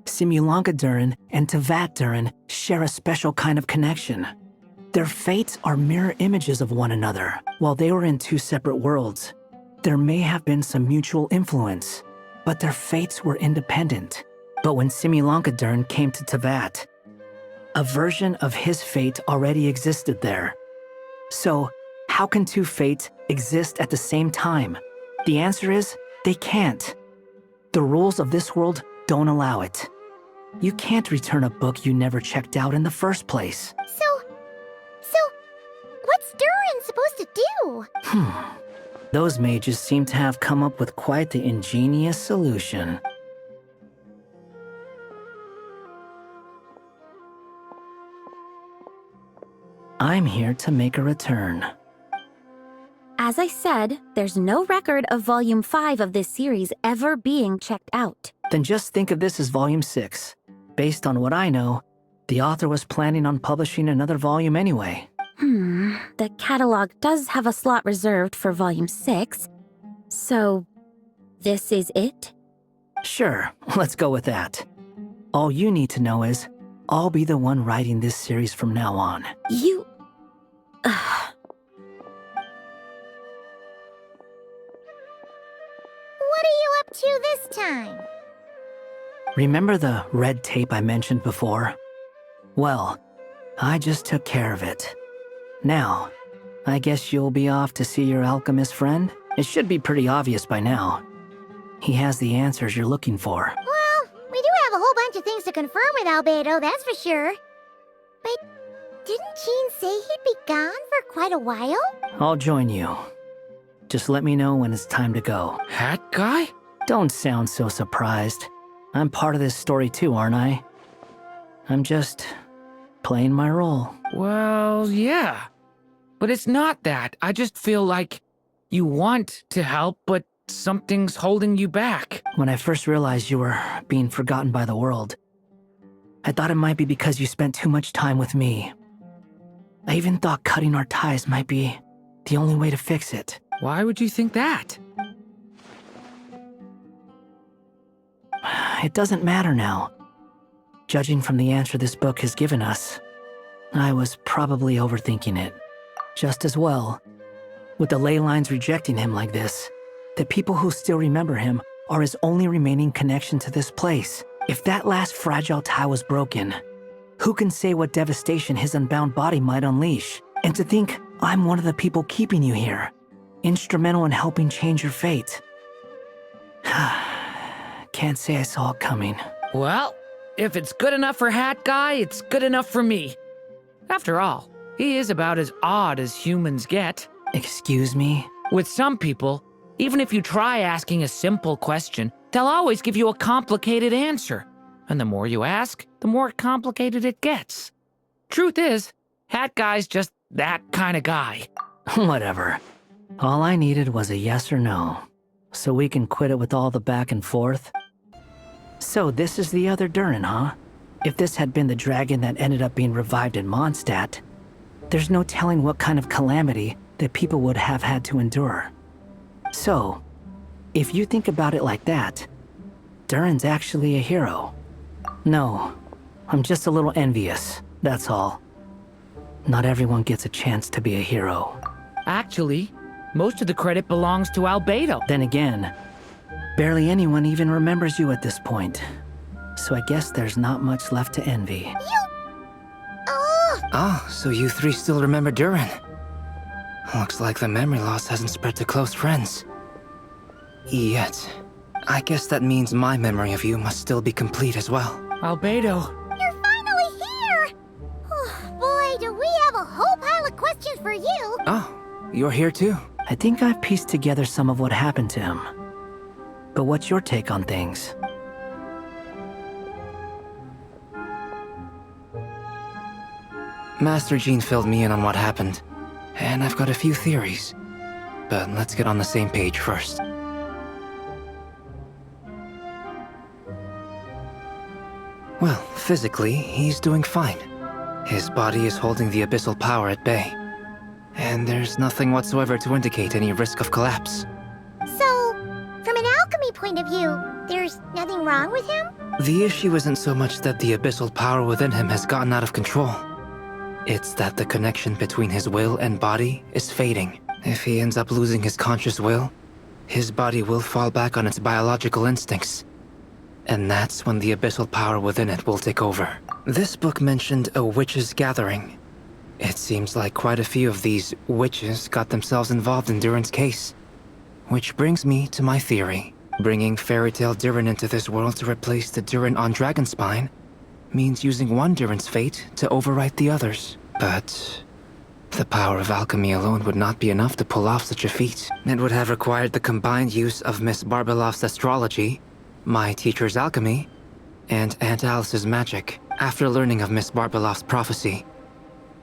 Simulanka Durin and Tavat Durin share a special kind of connection. Their fates are mirror images of one another. While they were in two separate worlds, there may have been some mutual influence, but their fates were independent. But when Similanka Durin came to Tavat, a version of his fate already existed there. So, how can two fates exist at the same time? The answer is, they can't. The rules of this world don't allow it. You can't return a book you never checked out in the first place. So, what's Durin supposed to do? Those mages seem to have come up with quite the ingenious solution. I'm here to make a return. As I said, there's no record of Volume 5 of this series ever being checked out. Then just think of this as Volume 6. Based on what I know, the author was planning on publishing another volume anyway. The catalog does have a slot reserved for Volume 6. So, this is it? Sure, let's go with that. All you need to know is, I'll be the one writing this series from now on. You... What are you up to this time? Remember the red tape I mentioned before? Well, I just took care of it. Now, I guess you'll be off to see your alchemist friend? It should be pretty obvious by now. He has the answers you're looking for. Well, we do have a whole bunch of things to confirm with Albedo, that's for sure. But didn't Jean say he'd be gone for quite a while? I'll join you. Just let me know when it's time to go. Hat guy? Don't sound so surprised. I'm part of this story too, aren't I? I'm just playing my role. Well, yeah. But it's not that. I just feel like you want to help, but something's holding you back. When I first realized you were being forgotten by the world, I thought it might be because you spent too much time with me. I even thought cutting our ties might be the only way to fix it. Why would you think that? It doesn't matter now. Judging from the answer this book has given us, I was probably overthinking it. Just as well, with the ley lines rejecting him like this, the people who still remember him are his only remaining connection to this place. If that last fragile tie was broken, who can say what devastation his unbound body might unleash? And to think I'm one of the people keeping you here, instrumental in helping change your fate. Can't say I saw it coming. Well, if it's good enough for Hat Guy, it's good enough for me. After all, he is about as odd as humans get. Excuse me? With some people, even if you try asking a simple question, they'll always give you a complicated answer. And the more you ask, the more complicated it gets. Truth is, Hat Guy's just that kind of guy. Whatever. All I needed was a yes or no, so we can quit it with all the back and forth. So this is the other Durin, huh? If this had been the dragon that ended up being revived in Mondstadt, there's no telling what kind of calamity that people would have had to endure. So, if you think about it like that, Durin's actually a hero. No, I'm just a little envious, that's all. Not everyone gets a chance to be a hero. Actually, most of the credit belongs to Albedo. Then again, barely anyone even remembers you at this point. So I guess there's not much left to envy. Oh, so you three still remember Durin. Looks like the memory loss hasn't spread to close friends. Yet. I guess that means my memory of you must still be complete as well. Albedo. You're finally here! Oh, boy, do we have a whole pile of questions for you! Oh, you're here too? I think I've pieced together some of what happened to him. But what's your take on things? Master Jean filled me in on what happened, and I've got a few theories. But let's get on the same page first. Well, physically, he's doing fine. His body is holding the abyssal power at bay. And there's nothing whatsoever to indicate any risk of collapse. So, from an alchemy point of view, there's nothing wrong with him? The issue isn't so much that the abyssal power within him has gotten out of control. It's that the connection between his will and body is fading. If he ends up losing his conscious will, his body will fall back on its biological instincts. And that's when the abyssal power within it will take over. This book mentioned a witches' gathering. It seems like quite a few of these witches got themselves involved in Durin's case. Which brings me to my theory. Bringing fairy tale Durin into this world to replace the Durin on Dragonspine means using one Durin's fate to overwrite the others. But the power of alchemy alone would not be enough to pull off such a feat. It would have required the combined use of Miss Barbeloff's astrology, my teacher's alchemy, and Aunt Alice's magic. After learning of Miss Barbeloff's prophecy,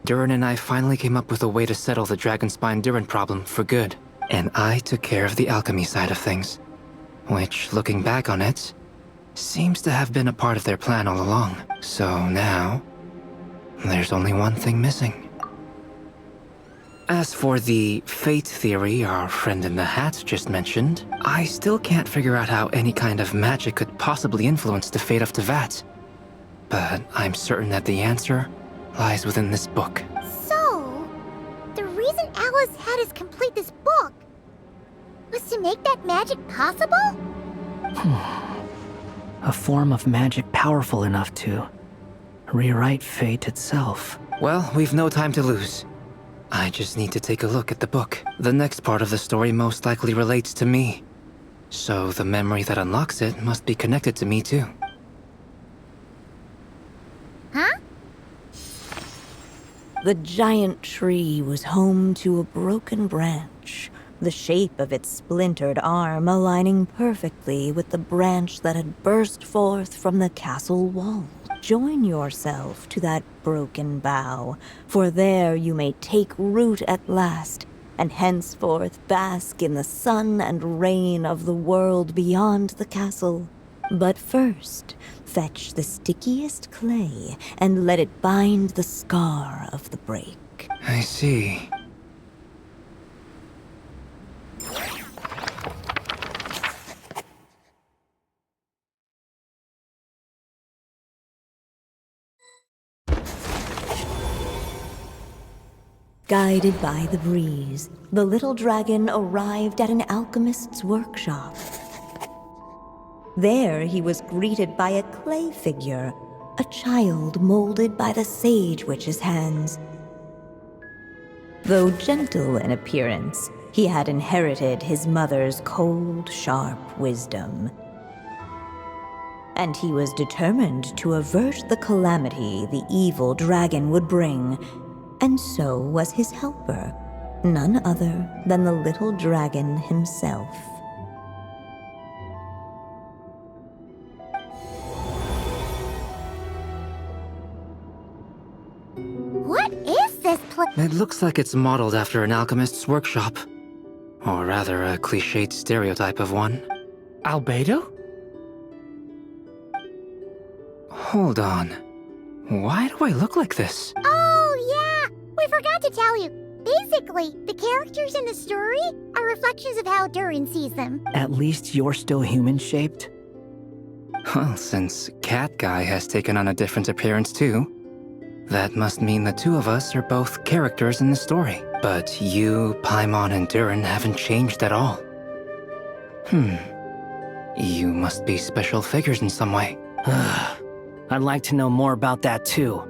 Durin and I finally came up with a way to settle the Dragonspine Durin problem for good. And I took care of the alchemy side of things, which, looking back on it, seems to have been a part of their plan all along. So now, there's only one thing missing. As for the fate theory our friend in the hat just mentioned, I still can't figure out how any kind of magic could possibly influence the fate of Tevat. But I'm certain that the answer lies within this book. So, the reason Alice had us complete this book was to make that magic possible? A form of magic powerful enough to rewrite fate itself. Well, we've no time to lose. I just need to take a look at the book. The next part of the story most likely relates to me. So the memory that unlocks it must be connected to me too. Huh? The giant tree was home to a broken branch, the shape of its splintered arm aligning perfectly with the branch that had burst forth from the castle wall. Join yourself to that broken bough, for there you may take root at last, and henceforth bask in the sun and rain of the world beyond the castle. But first, fetch the stickiest clay and let it bind the scar of the break. I see. Guided by the breeze, the little dragon arrived at an alchemist's workshop. There he was greeted by a clay figure, a child molded by the sage witch's hands. Though gentle in appearance, he had inherited his mother's cold, sharp wisdom. And he was determined to avert the calamity the evil dragon would bring. And so was his helper, none other than the little dragon himself. What is this place? It looks like it's modeled after an alchemist's workshop. Or rather, a cliched stereotype of one. Albedo? Hold on. Why do I look like this? Oh, yeah! We forgot to tell you. Basically, the characters in the story are reflections of how Durin sees them. At least you're still human-shaped? Well, since Cat Guy has taken on a different appearance too, that must mean the two of us are both characters in the story. But you, Paimon, and Durin haven't changed at all. You must be special figures in some way. I'd like to know more about that too.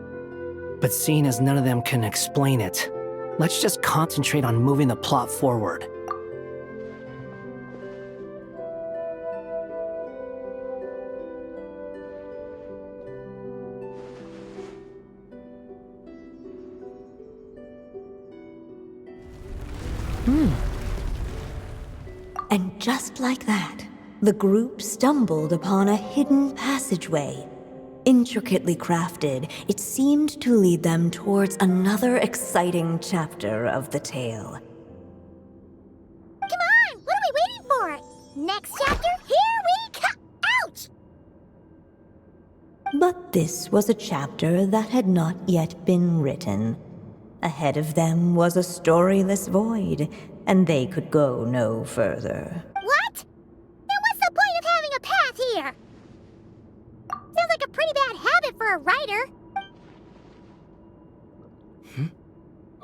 But seeing as none of them can explain it, let's just concentrate on moving the plot forward. And just like that, the group stumbled upon a hidden passageway. Intricately crafted, it seemed to lead them towards another exciting chapter of the tale. Come on! What are we waiting for? Next chapter, here we come! Ouch! But this was a chapter that had not yet been written. Ahead of them was a storyless void, and they could go no further. What? Then what's the point of having a path here? Sounds like a pretty bad habit for a writer.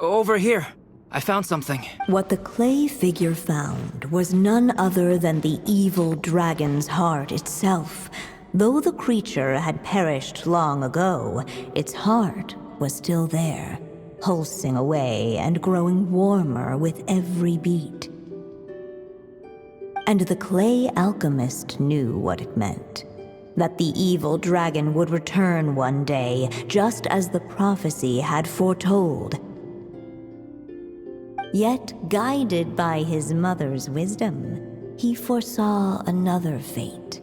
Over here. I found something. What the clay figure found was none other than the evil dragon's heart itself. Though the creature had perished long ago, its heart was still there, pulsing away and growing warmer with every beat. And the clay alchemist knew what it meant. That the evil dragon would return one day, just as the prophecy had foretold. Yet, guided by his mother's wisdom, he foresaw another fate.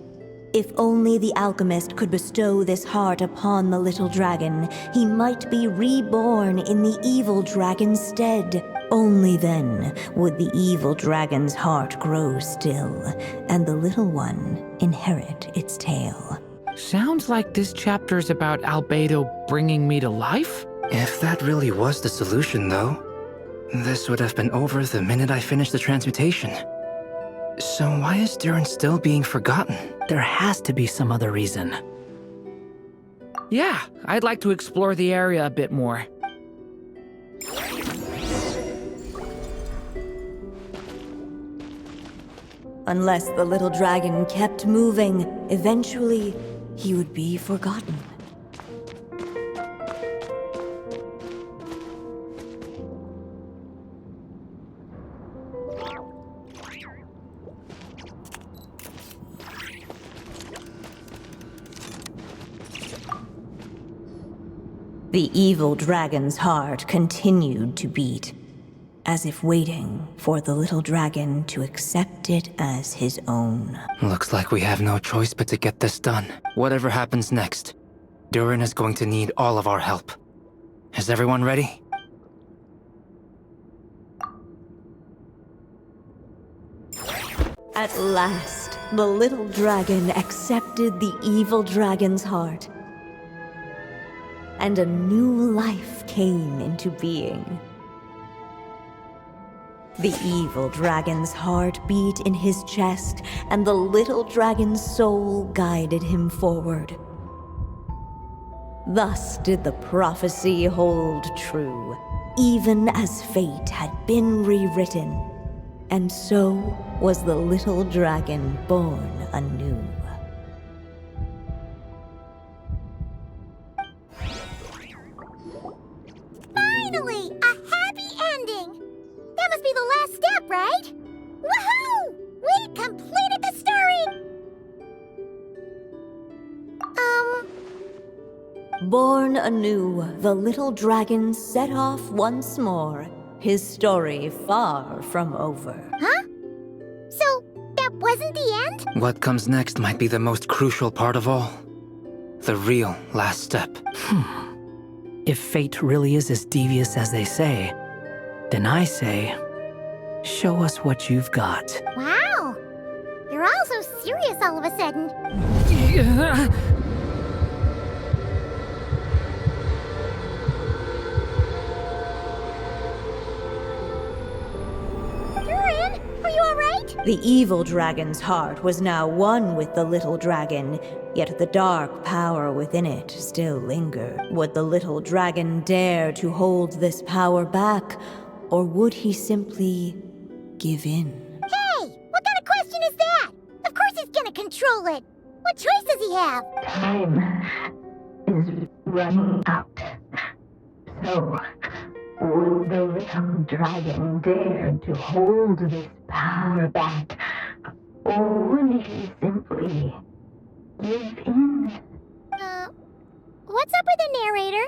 If only the alchemist could bestow this heart upon the little dragon, he might be reborn in the evil dragon's stead. Only then would the evil dragon's heart grow still, and the little one inherit its tale. Sounds like this chapter's about Albedo bringing me to life? If that really was the solution, though, this would have been over the minute I finished the transmutation. So why is Durin still being forgotten? There has to be some other reason. Yeah, I'd like to explore the area a bit more. Unless the little dragon kept moving, eventually he would be forgotten. The evil dragon's heart continued to beat, as if waiting for the little dragon to accept it as his own. Looks like we have no choice but to get this done. Whatever happens next, Durin is going to need all of our help. Is everyone ready? At last, the little dragon accepted the evil dragon's heart. And a new life came into being. The evil dragon's heart beat in his chest, and the little dragon's soul guided him forward. Thus did the prophecy hold true, even as fate had been rewritten. And so was the little dragon born anew. Finally! A happy ending! That must be the last step, right? Woohoo! We completed the story! Born anew, the little dragon set off once more, his story far from over. Huh? So, that wasn't the end? What comes next might be the most crucial part of all. The real last step. If fate really is as devious as they say, then I say, show us what you've got. Wow! You're all so serious all of a sudden. Durin, are you alright? The evil dragon's heart was now one with the little dragon, yet the dark power within it still lingered. Would the little dragon dare to hold this power back, or would he simply give in? Hey! What kind of question is that? Of course he's gonna control it! What choice does he have? Time is running out. So, would the little dragon dare to hold this power back? Or would he simply give in? What's up with the narrator?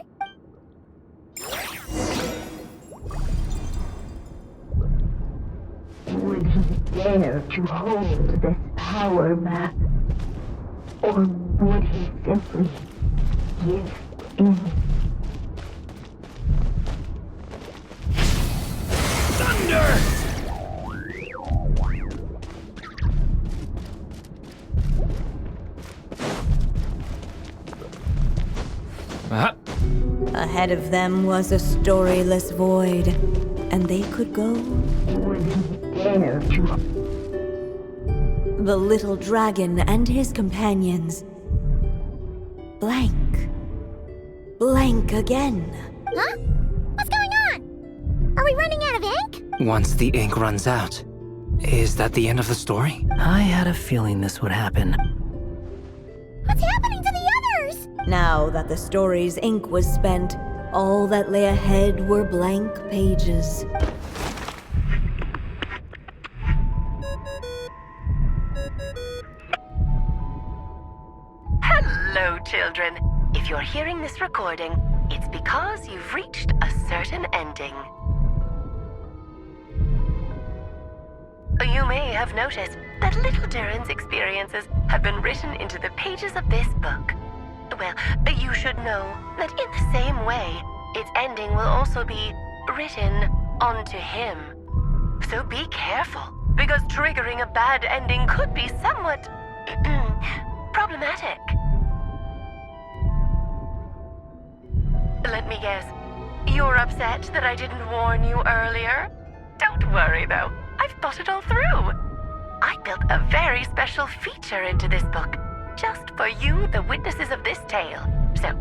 Would he dare to hold this power back? Or would he simply give in? Thunder! Ahead of them was a storyless void, and they could go. Would he dare to? The little dragon and his companions. Blank. Blank again. Huh? What's going on? Are we running out of ink? Once the ink runs out, is that the end of the story? I had a feeling this would happen. What's happening to the others? Now that the story's ink was spent, all that lay ahead were blank pages. Hello, children. If you're hearing this recording, it's because you've reached a certain ending. You may have noticed that little Durin's experiences have been written into the pages of this book. Well, you should know that in the same way, its ending will also be written onto him. So be careful, because triggering a bad ending could be somewhat problematic. Let me guess, you're upset that I didn't warn you earlier? Don't worry though, I've thought it all through. I built a very special feature into this book, just for you, the witnesses of this tale. So,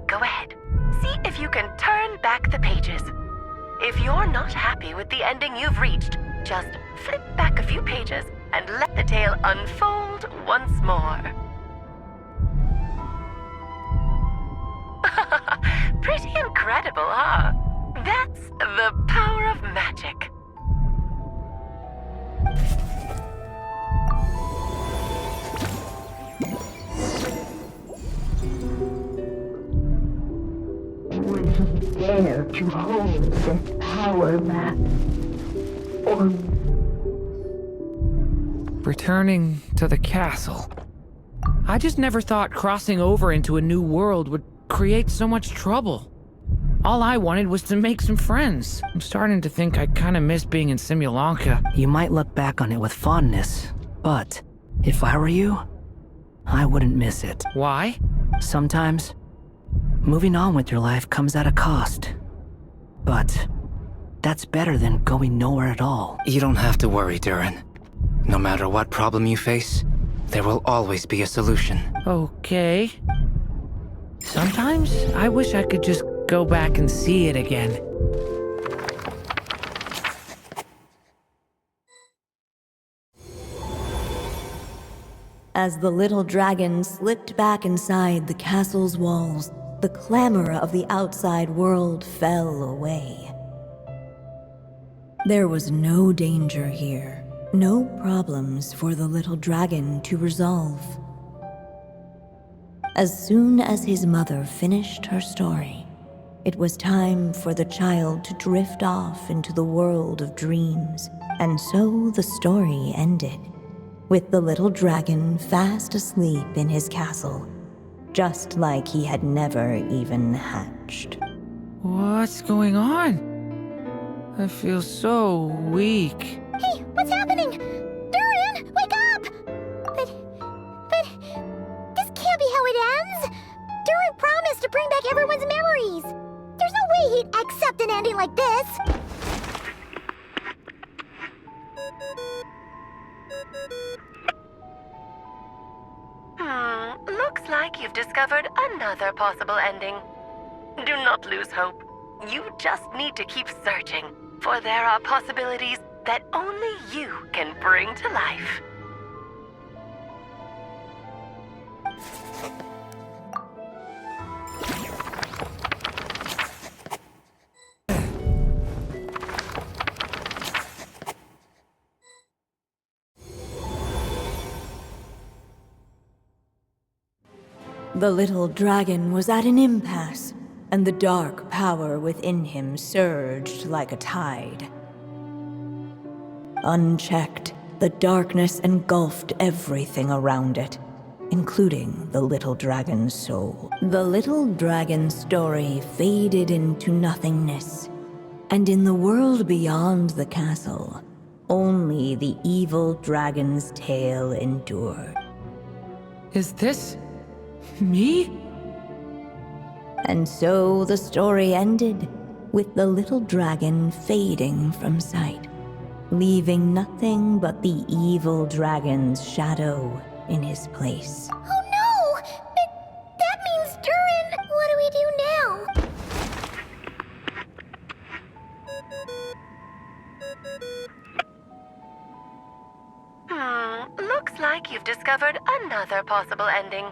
go ahead, see if you can turn back the pages. If you're not happy with the ending you've reached, just flip back a few pages and let the tale unfold once more. Pretty incredible, huh? That's the power of magic. Would he dare to hold this power map? Or Returning to the castle. I just never thought crossing over into a new world would create so much trouble. All I wanted was to make some friends. I'm starting to think I kinda miss being in Simulanka. You might look back on it with fondness, but if I were you, I wouldn't miss it. Why? Sometimes, moving on with your life comes at a cost. But that's better than going nowhere at all. You don't have to worry, Durin. No matter what problem you face, there will always be a solution. Okay. Sometimes I wish I could just go back and see it again. As the little dragon slipped back inside the castle's walls, the clamor of the outside world fell away. There was no danger here, no problems for the little dragon to resolve. As soon as his mother finished her story, it was time for the child to drift off into the world of dreams, and so the story ended, with the little dragon fast asleep in his castle, just like he had never even hatched. What's going on? I feel so weak. Hey, what's happening? Durin, wake up! But this can't be how it ends. Durin promised to bring back everyone's memories. There's no way he'd accept an ending like this. Looks like you've discovered another possible ending. Do not lose hope. You just need to keep searching, for there are possibilities that only you can bring to life. The little dragon was at an impasse, and the dark power within him surged like a tide. Unchecked, the darkness engulfed everything around it, including the little dragon's soul. The little dragon's story faded into nothingness, and in the world beyond the castle, only the evil dragon's tale endured. Is this me? And so the story ended, with the little dragon fading from sight, leaving nothing but the evil dragon's shadow in his place. Oh no! That means Durin! What do we do now? discovered another possible ending.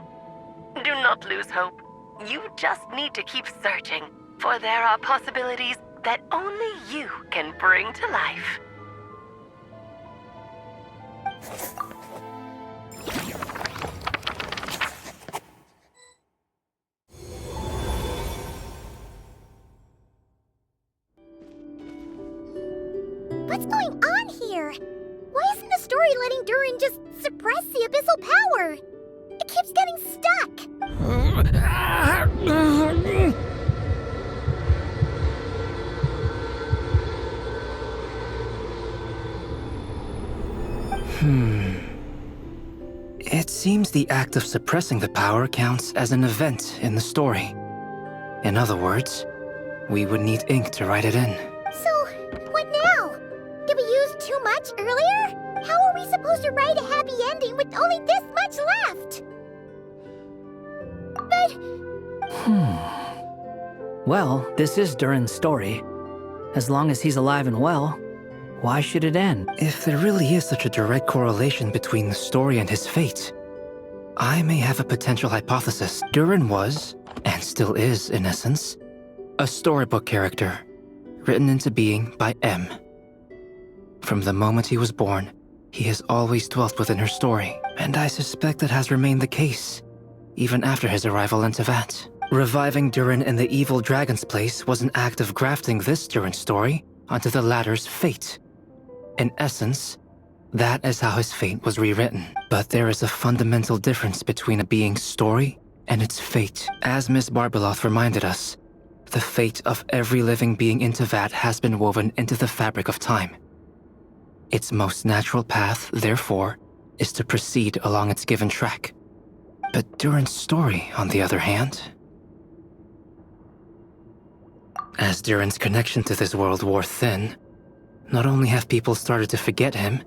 Do not lose hope. You just need to keep searching, for there are possibilities that only you can bring to life. What's going on here? Why isn't the story letting Durin just suppress the abyssal power? It keeps getting stuck. It seems the act of suppressing the power counts as an event in the story. In other words, we would need ink to write it in. So, what now? Did we use too much earlier? How are we supposed to write a happy ending with only this much left? But... Well, this is Durin's story. As long as he's alive and well, why should it end? If there really is such a direct correlation between the story and his fate, I may have a potential hypothesis. Durin was, and still is in essence, a storybook character, written into being by M. From the moment he was born, he has always dwelt within her story, and I suspect that has remained the case, even after his arrival in Tevat. Reviving Durin in the evil dragon's place was an act of grafting this Durin story onto the latter's fate. In essence, that is how his fate was rewritten. But there is a fundamental difference between a being's story and its fate. As Miss Barbeloth reminded us, the fate of every living being in Tevat has been woven into the fabric of time. Its most natural path, therefore, is to proceed along its given track. But Durin's story, on the other hand... As Durin's connection to this world wore thin, not only have people started to forget him,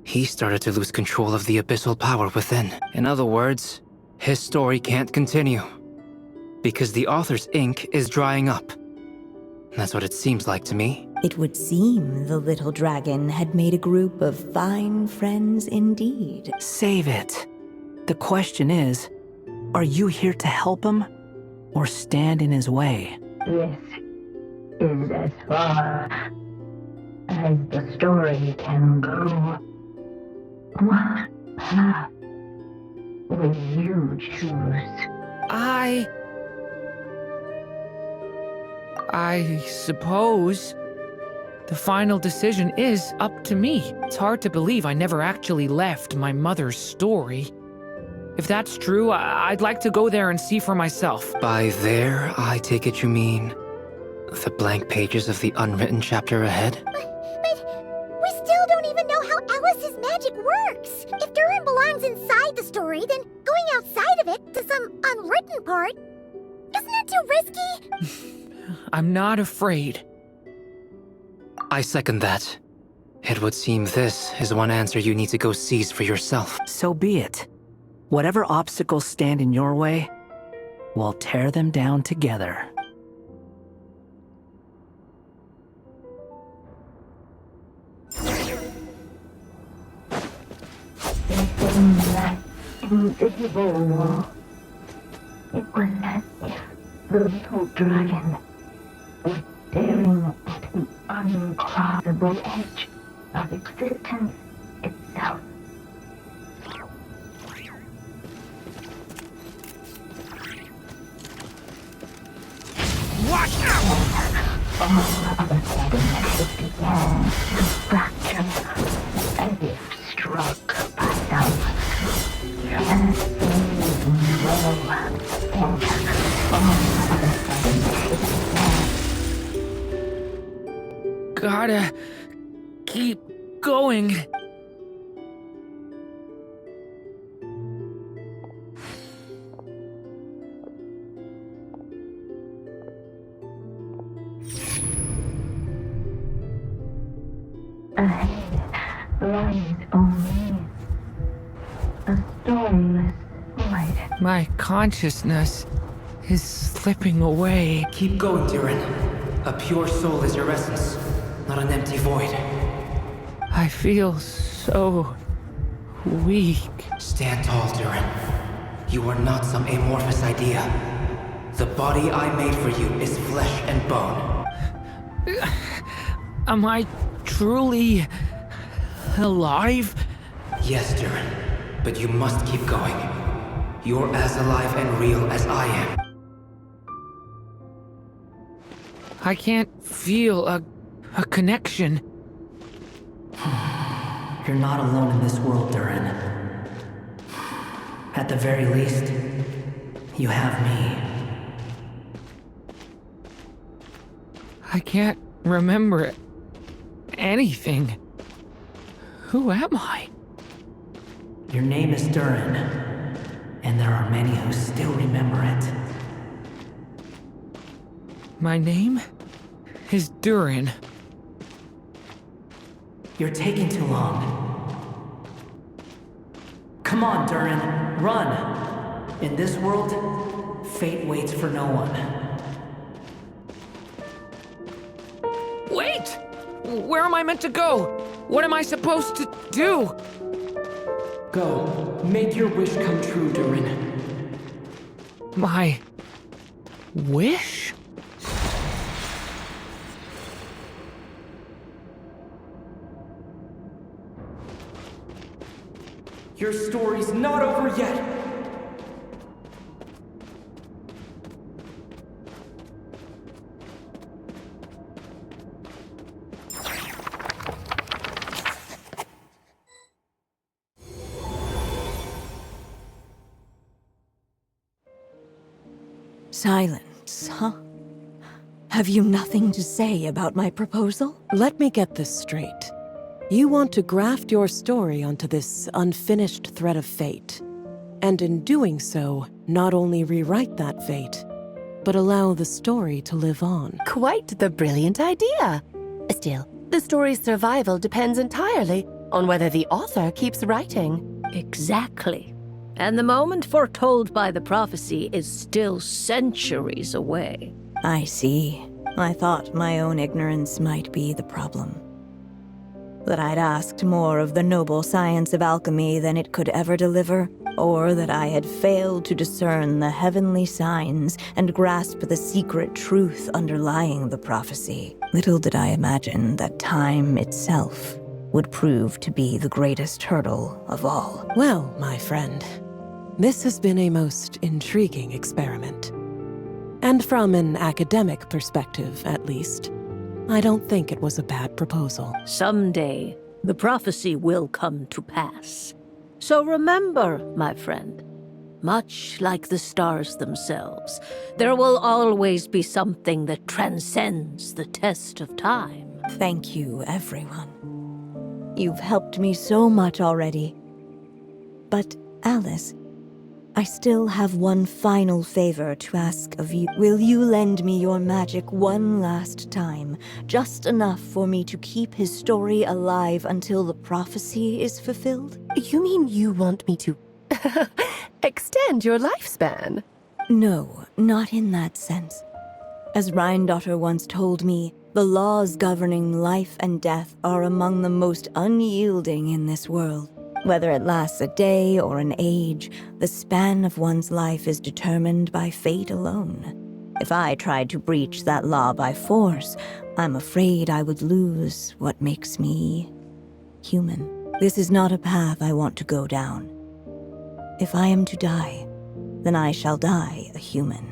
he started to lose control of the abyssal power within. In other words, his story can't continue, because the author's ink is drying up. That's what it seems like to me. It would seem the little dragon had made a group of fine friends indeed. Save it. The question is, are you here to help him, or stand in his way? This is as far as the story can go. What path will you choose? I suppose the final decision is up to me. It's hard to believe I never actually left my mother's story. If that's true, I'd like to go there and see for myself. By there, I take it you mean the blank pages of the unwritten chapter ahead? But we still don't even know how Alice's magic works. If Durin belongs inside the story, then going outside of it to some unwritten part, isn't it too risky? I'm not afraid. I second that. It would seem this is one answer you need to go seize for yourself. So be it. Whatever obstacles stand in your way, we'll tear them down together. In that invisible wall, it was as if the little dragon was staring at the uncrossable edge of existence itself. Watch out! All of a sudden, it began to fracture, as if struck by some transcending blow. And all of a sudden, it Gotta keep going. ahead lies only a stormless void. My consciousness is slipping away. Keep going, Durin. A pure soul is your essence, not an empty void. I feel so weak. Stand tall, Durin. You are not some amorphous idea. The body I made for you is flesh and bone. Am I truly alive? Yes, Durin, but you must keep going. You're as alive and real as I am. I can't feel a connection. You're not alone in this world, Durin. At the very least, you have me. I can't remember anything. Who am I? Your name is Durin, and there are many who still remember it. My name is Durin. You're taking too long. Come on, Durin, run! In this world, fate waits for no one. Wait! Where am I meant to go? What am I supposed to do? Go. Make your wish come true, Durin. My wish? Your story's not over yet! Silence, huh? Have you nothing to say about my proposal? Let me get this straight. You want to graft your story onto this unfinished thread of fate, and in doing so, not only rewrite that fate, but allow the story to live on. Quite the brilliant idea. Still, the story's survival depends entirely on whether the author keeps writing. Exactly. And the moment foretold by the prophecy is still centuries away. I see. I thought my own ignorance might be the problem. That I'd asked more of the noble science of alchemy than it could ever deliver, or that I had failed to discern the heavenly signs and grasp the secret truth underlying the prophecy. Little did I imagine that time itself would prove to be the greatest hurdle of all. Well, my friend, this has been a most intriguing experiment. And from an academic perspective, at least, I don't think it was a bad proposal. Someday, the prophecy will come to pass. So remember, my friend, much like the stars themselves, there will always be something that transcends the test of time. Thank you, everyone. You've helped me so much already. But, Alice, I still have one final favor to ask of you. Will you lend me your magic one last time, just enough for me to keep his story alive until the prophecy is fulfilled? You mean you want me to extend your lifespan? No, not in that sense. As Rheindotter once told me, the laws governing life and death are among the most unyielding in this world. Whether it lasts a day or an age, the span of one's life is determined by fate alone. If I tried to breach that law by force, I'm afraid I would lose what makes me human. This is not a path I want to go down. If I am to die, then I shall die a human.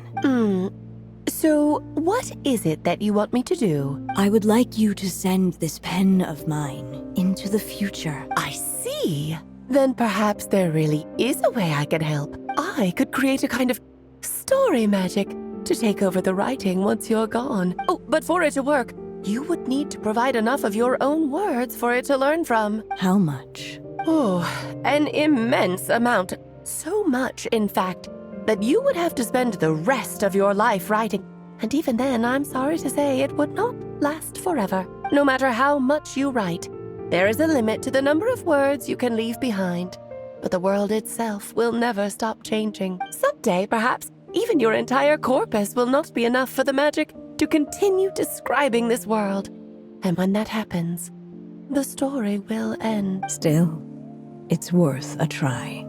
So, what is it that you want me to do? I would like you to send this pen of mine into the future. I see. Then perhaps there really is a way I can help. I could create a kind of story magic to take over the writing once you're gone. Oh, but for it to work, you would need to provide enough of your own words for it to learn from. How much? Oh, an immense amount. So much, in fact, that you would have to spend the rest of your life writing. And even then, I'm sorry to say, it would not last forever. No matter how much you write, there is a limit to the number of words you can leave behind. But the world itself will never stop changing. Someday, perhaps, even your entire corpus will not be enough for the magic to continue describing this world. And when that happens, the story will end. Still, it's worth a try.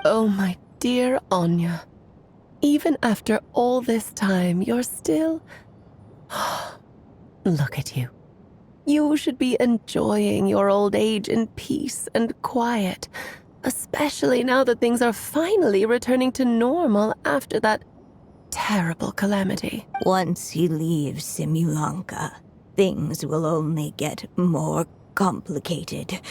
Oh, my dear Anya. Even after all this time, you're still... Look at you. You should be enjoying your old age in peace and quiet, especially now that things are finally returning to normal after that terrible calamity. Once he leaves Simulanka, things will only get more complicated.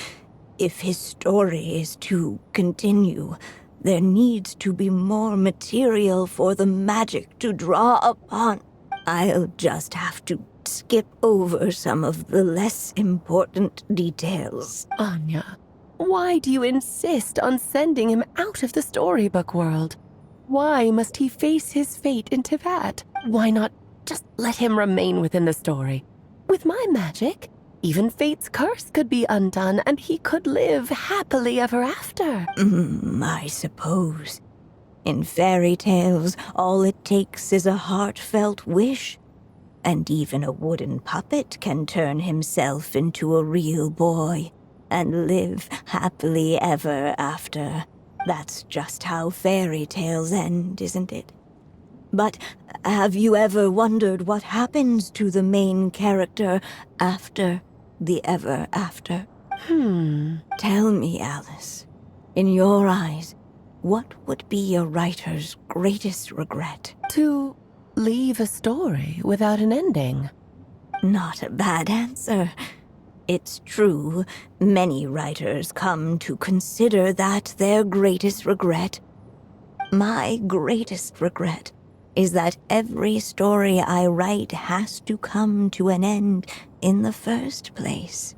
If his story is to continue, there needs to be more material for the magic to draw upon. I'll just have to skip over some of the less important details. Anya, why do you insist on sending him out of the storybook world? Why must he face his fate in Teyvat? Why not just let him remain within the story? With my magic, even fate's curse could be undone and he could live happily ever after. I suppose. In fairy tales, all it takes is a heartfelt wish. And even a wooden puppet can turn himself into a real boy and live happily ever after. That's just how fairy tales end, isn't it? But have you ever wondered what happens to the main character after the ever after? Tell me, Alice, in your eyes, what would be a writer's greatest regret? To leave a story without an ending. Not a bad answer. It's true, many writers come to consider that their greatest regret. My greatest regret is that every story I write has to come to an end in the first place.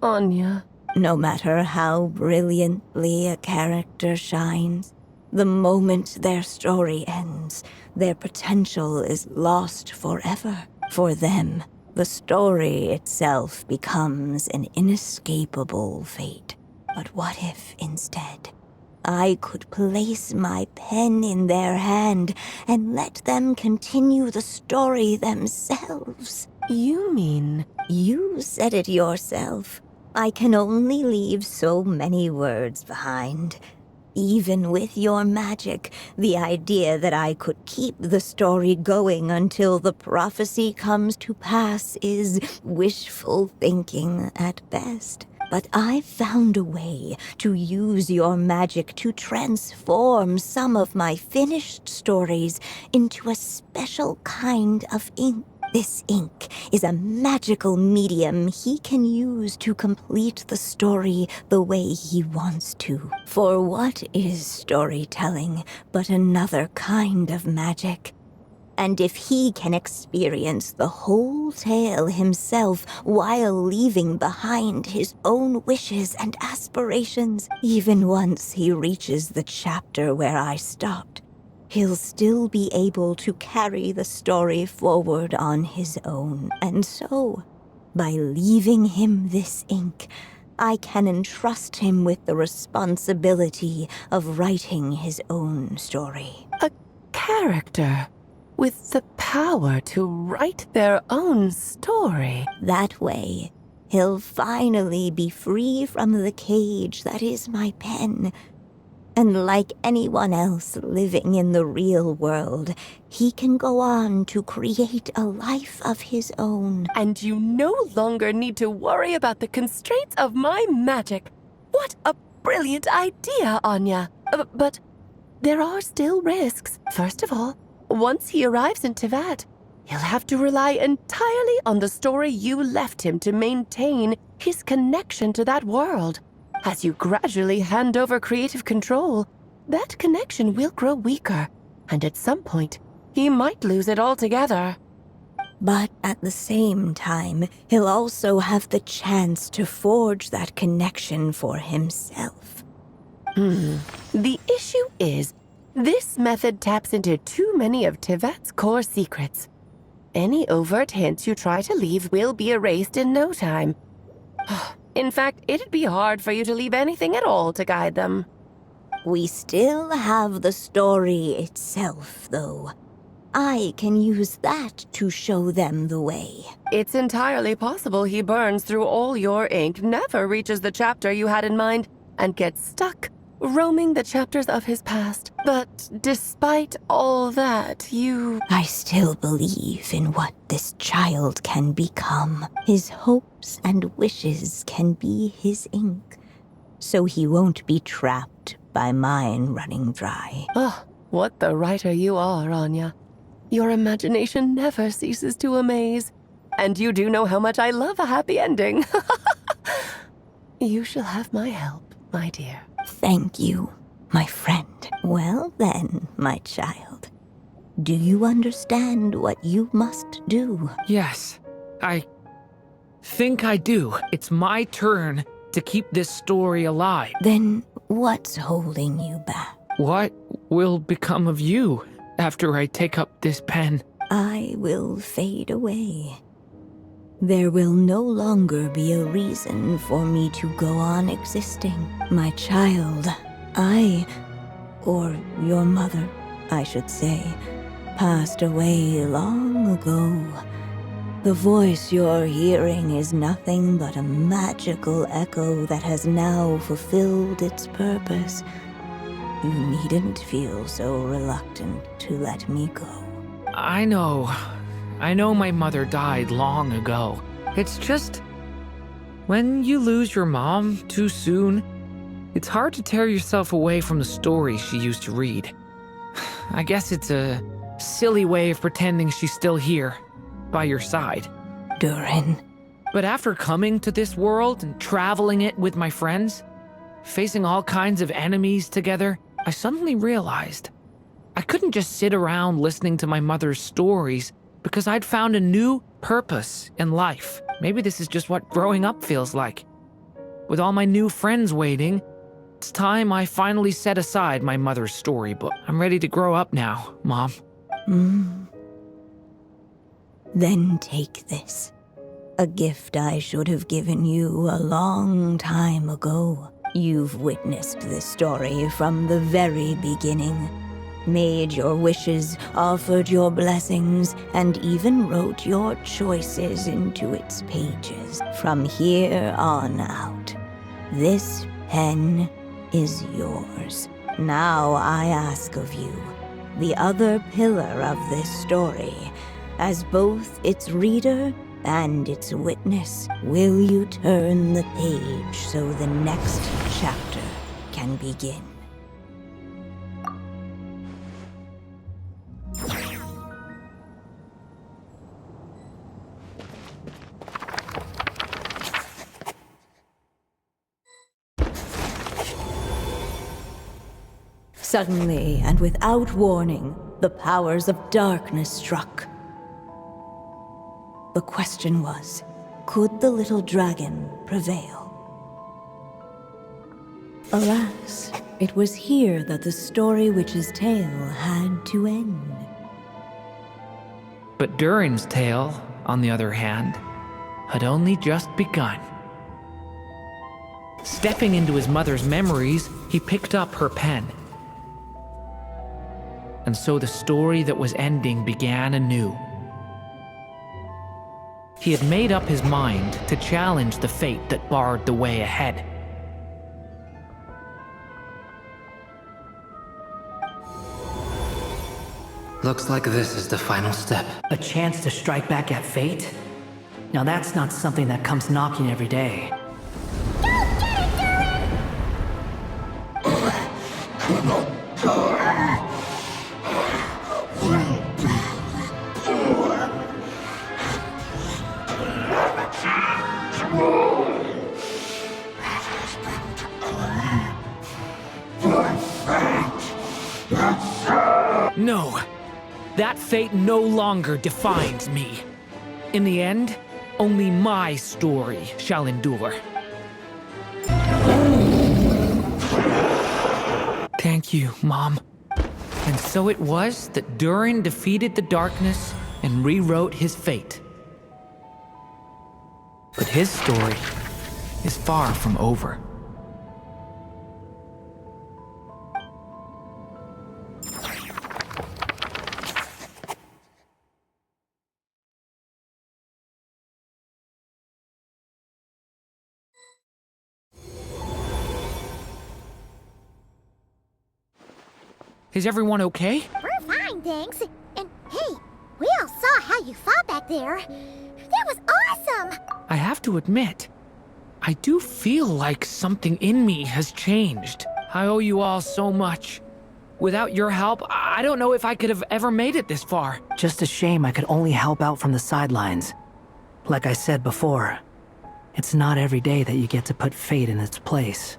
Anya. No matter how brilliantly a character shines, the moment their story ends, their potential is lost forever. For them, the story itself becomes an inescapable fate. But what if, instead, I could place my pen in their hand and let them continue the story themselves? You mean? You said it yourself. I can only leave so many words behind. Even with your magic, the idea that I could keep the story going until the prophecy comes to pass is wishful thinking at best. But I've found a way to use your magic to transform some of my finished stories into a special kind of ink. This ink is a magical medium he can use to complete the story the way he wants to. For what is storytelling but another kind of magic? And if he can experience the whole tale himself while leaving behind his own wishes and aspirations, even once he reaches the chapter where I stopped, he'll still be able to carry the story forward on his own. And so, by leaving him this ink, I can entrust him with the responsibility of writing his own story. A character with the power to write their own story. That way, he'll finally be free from the cage that is my pen. And like anyone else living in the real world, he can go on to create a life of his own. And you no longer need to worry about the constraints of my magic. What a brilliant idea, Anya. But there are still risks. First of all, once he arrives in Teyvat, he'll have to rely entirely on the story you left him to maintain his connection to that world. As you gradually hand over creative control, that connection will grow weaker, and at some point, he might lose it altogether. But at the same time, he'll also have the chance to forge that connection for himself. The issue is, this method taps into too many of Teyvat's core secrets. Any overt hints you try to leave will be erased in no time. In fact, it'd be hard for you to leave anything at all to guide them. We still have the story itself, though. I can use that to show them the way. It's entirely possible he burns through all your ink, never reaches the chapter you had in mind, and gets stuck, roaming the chapters of his past. But despite all that, I still believe in what this child can become. His hopes and wishes can be his ink, so he won't be trapped by mine running dry. Oh, what the writer you are, Anya. Your imagination never ceases to amaze. And you do know how much I love a happy ending. You shall have my help, my dear. Thank you, my friend. Well then, my child. Do you understand what you must do? Yes, I think I do. It's my turn to keep this story alive. Then what's holding you back? What will become of you after I take up this pen? I will fade away. There will no longer be a reason for me to go on existing. My child, or your mother, I should say, passed away long ago. The voice you're hearing is nothing but a magical echo that has now fulfilled its purpose. You needn't feel so reluctant to let me go. I know my mother died long ago. It's just, when you lose your mom too soon, it's hard to tear yourself away from the stories she used to read. I guess it's a silly way of pretending she's still here, by your side. Durin. But after coming to this world and traveling it with my friends, facing all kinds of enemies together, I suddenly realized I couldn't just sit around listening to my mother's stories because I'd found a new purpose in life. Maybe this is just what growing up feels like. With all my new friends waiting, it's time I finally set aside my mother's storybook. I'm ready to grow up now, Mom. Then take this. A gift I should have given you a long time ago. You've witnessed this story from the very beginning. Made your wishes, offered your blessings, and even wrote your choices into its pages. From here on out, this pen is yours. Now I ask of you, the other pillar of this story, as both its reader and its witness, will you turn the page so the next chapter can begin? Suddenly, and without warning, the powers of darkness struck. The question was, could the little dragon prevail? Alas, it was here that the story witch's tale had to end. But Durin's tale, on the other hand, had only just begun. Stepping into his mother's memories, he picked up her pen. And so the story that was ending began anew. He had made up his mind to challenge the fate that barred the way ahead. Looks like this is the final step. A chance to strike back at fate? Now that's not something that comes knocking every day. No, that fate no longer defines me. In the end, only my story shall endure. Thank you, Mom. And so it was that Durin defeated the darkness and rewrote his fate. But his story is far from over. Is everyone okay? We're fine, thanks. And hey, we all saw how you fought back there. That was awesome! I have to admit, I do feel like something in me has changed. I owe you all so much. Without your help, I don't know if I could have ever made it this far. Just a shame I could only help out from the sidelines. Like I said before, it's not every day that you get to put fate in its place.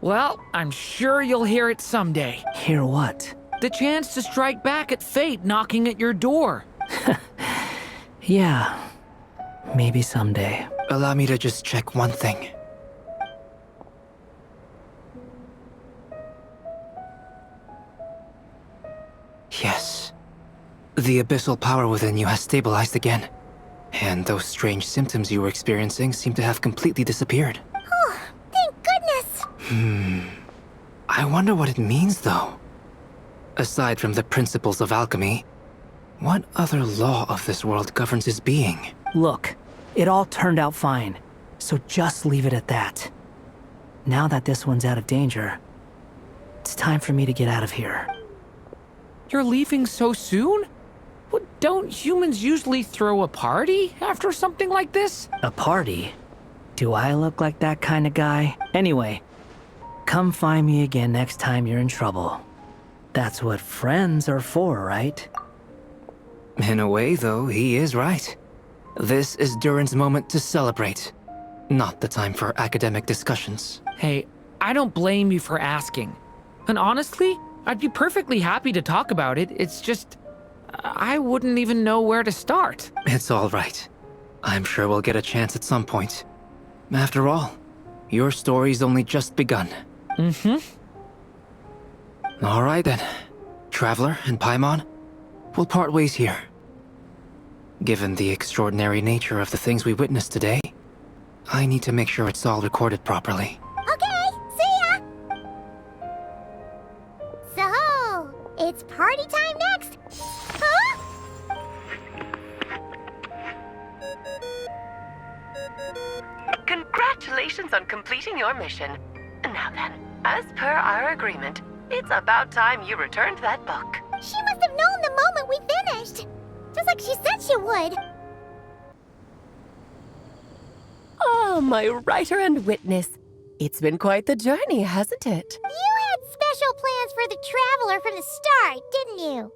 Well, I'm sure you'll hear it someday. Hear what? The chance to strike back at fate knocking at your door. Yeah, maybe someday. Allow me to just check one thing. Yes. The abyssal power within you has stabilized again. And those strange symptoms you were experiencing seem to have completely disappeared. Oh, thank goodness! I wonder what it means, though. Aside from the principles of alchemy, what other law of this world governs his being? Look, it all turned out fine, so just leave it at that. Now that this one's out of danger, it's time for me to get out of here. You're leaving so soon? Well, don't humans usually throw a party after something like this? A party? Do I look like that kind of guy? Anyway, come find me again next time you're in trouble. That's what friends are for, right? In a way, though, he is right. This is Durin's moment to celebrate, not the time for academic discussions. Hey, I don't blame you for asking. And honestly, I'd be perfectly happy to talk about it. It's just, I wouldn't even know where to start. It's all right. I'm sure we'll get a chance at some point. After all, your story's only just begun. All right then. Traveler and Paimon, we'll part ways here. Given the extraordinary nature of the things we witnessed today, I need to make sure it's all recorded properly. Okay, see ya! So, it's party time next! Huh? Congratulations on completing your mission. Now then, as per our agreement, it's about time you returned that book. She must have known the moment we finished! Just like she said she would! Oh, my writer and witness. It's been quite the journey, hasn't it? You had special plans for the Traveler from the start, didn't you?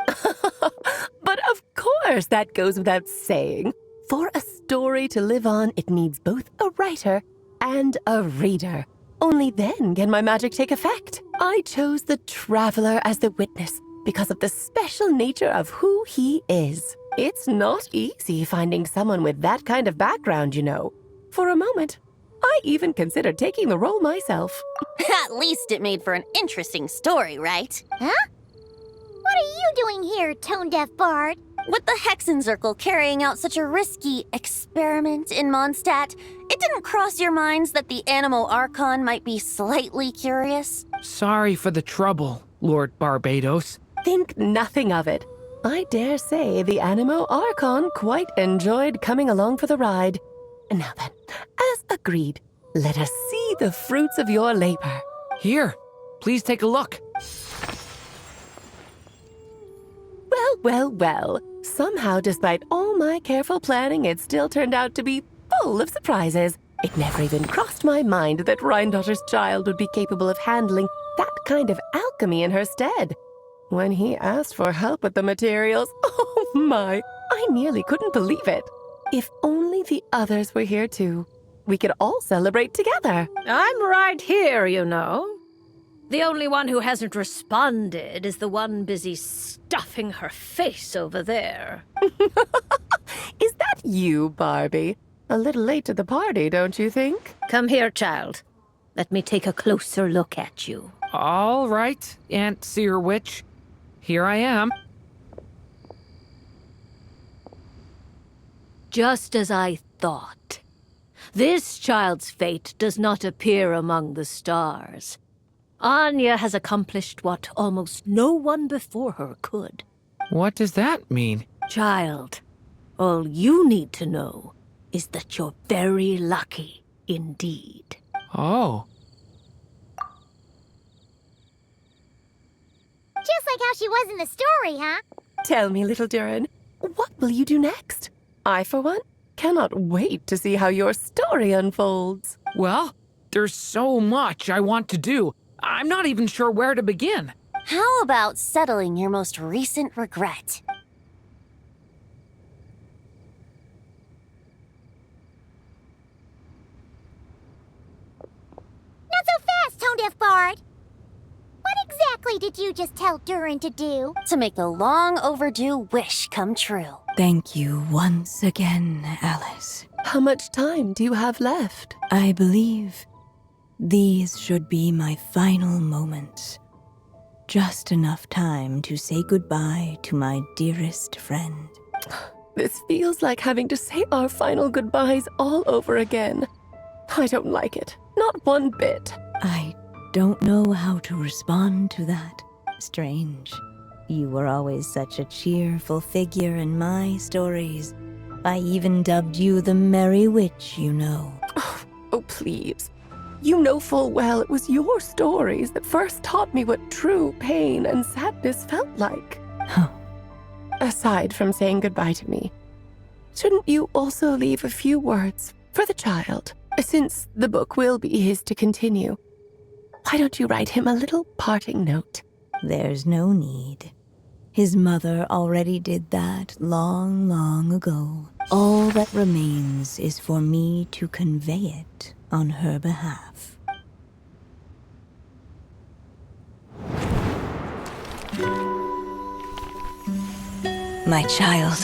But of course, that goes without saying. For a story to live on, it needs both a writer and a reader. Only then can my magic take effect. I chose the Traveler as the witness because of the special nature of who he is. It's not easy finding someone with that kind of background, you know. For a moment, I even considered taking the role myself. At least it made for an interesting story, right? Huh? What are you doing here, tone-deaf bard? With the Hexenzirkel carrying out such a risky experiment in Mondstadt, it didn't cross your minds that the Animo Archon might be slightly curious? Sorry for the trouble, Lord Barbados. Think nothing of it. I dare say the Animo Archon quite enjoyed coming along for the ride. Now then, as agreed, let us see the fruits of your labor. Here, please take a look. Well, well, well. Somehow, despite all my careful planning, it still turned out to be full of surprises. It never even crossed my mind that Rhindotter's child would be capable of handling that kind of alchemy in her stead. When he asked for help with the materials, oh my, I nearly couldn't believe it. If only the others were here too. We could all celebrate together. I'm right here, you know. The only one who hasn't responded is the one busy stuffing her face over there. Is that you, Barbie? A little late to the party, don't you think? Come here, child. Let me take a closer look at you. All right, Aunt Seer Witch. Here I am. Just as I thought. This child's fate does not appear among the stars. Anya has accomplished what almost no one before her could. What does that mean? Child, all you need to know is that you're very lucky indeed. Oh. Just like how she was in the story, huh? Tell me, little Durin, what will you do next? I, for one, cannot wait to see how your story unfolds. Well, there's so much I want to do. I'm not even sure where to begin. How about settling your most recent regret? Not so fast, Tone-Deaf Bard. What exactly did you just tell Durin to do? To make a long overdue wish come true. Thank you once again, Alice. How much time do you have left? I believe these should be my final moments. Just enough time to say goodbye to my dearest friend. This feels like having to say our final goodbyes all over again. I don't like it. Not one bit. I don't know how to respond to that. Strange. You were always such a cheerful figure in my stories. I even dubbed you the Merry Witch, you know. Oh, please. You know full well it was your stories that first taught me what true pain and sadness felt like. Aside from saying goodbye to me, shouldn't you also leave a few words for the child? Since the book will be his to continue, why don't you write him a little parting note? There's no need. His mother already did that long, long ago. All that remains is for me to convey it on her behalf. My child,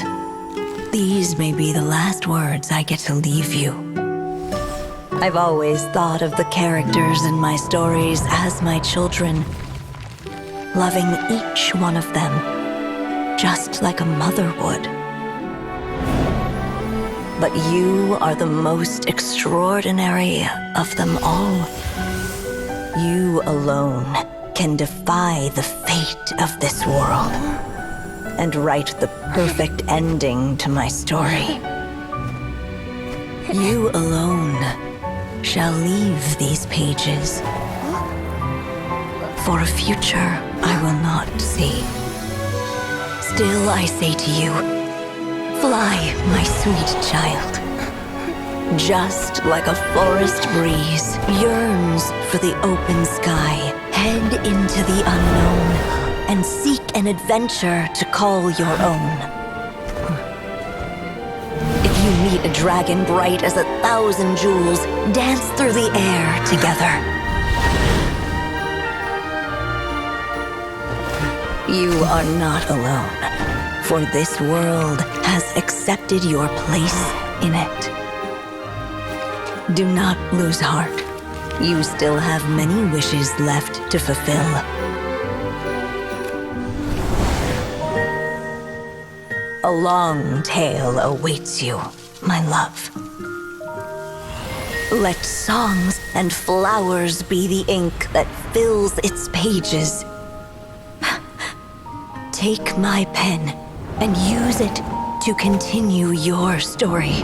these may be the last words I get to leave you. I've always thought of the characters in my stories as my children, loving each one of them, just like a mother would. But you are the most extraordinary of them all. You alone can defy the fate of this world and write the perfect ending to my story. You alone shall leave these pages for a future I will not see. Still I say to you, fly, my sweet child. Just like a forest breeze yearns for the open sky, head into the unknown and seek an adventure to call your own. If you meet a dragon bright as 1,000 jewels, dance through the air together. You are not alone, for this world has accepted your place in it. Do not lose heart. You still have many wishes left to fulfill. A long tale awaits you, my love. Let songs and flowers be the ink that fills its pages. Take my pen and use it to continue your story.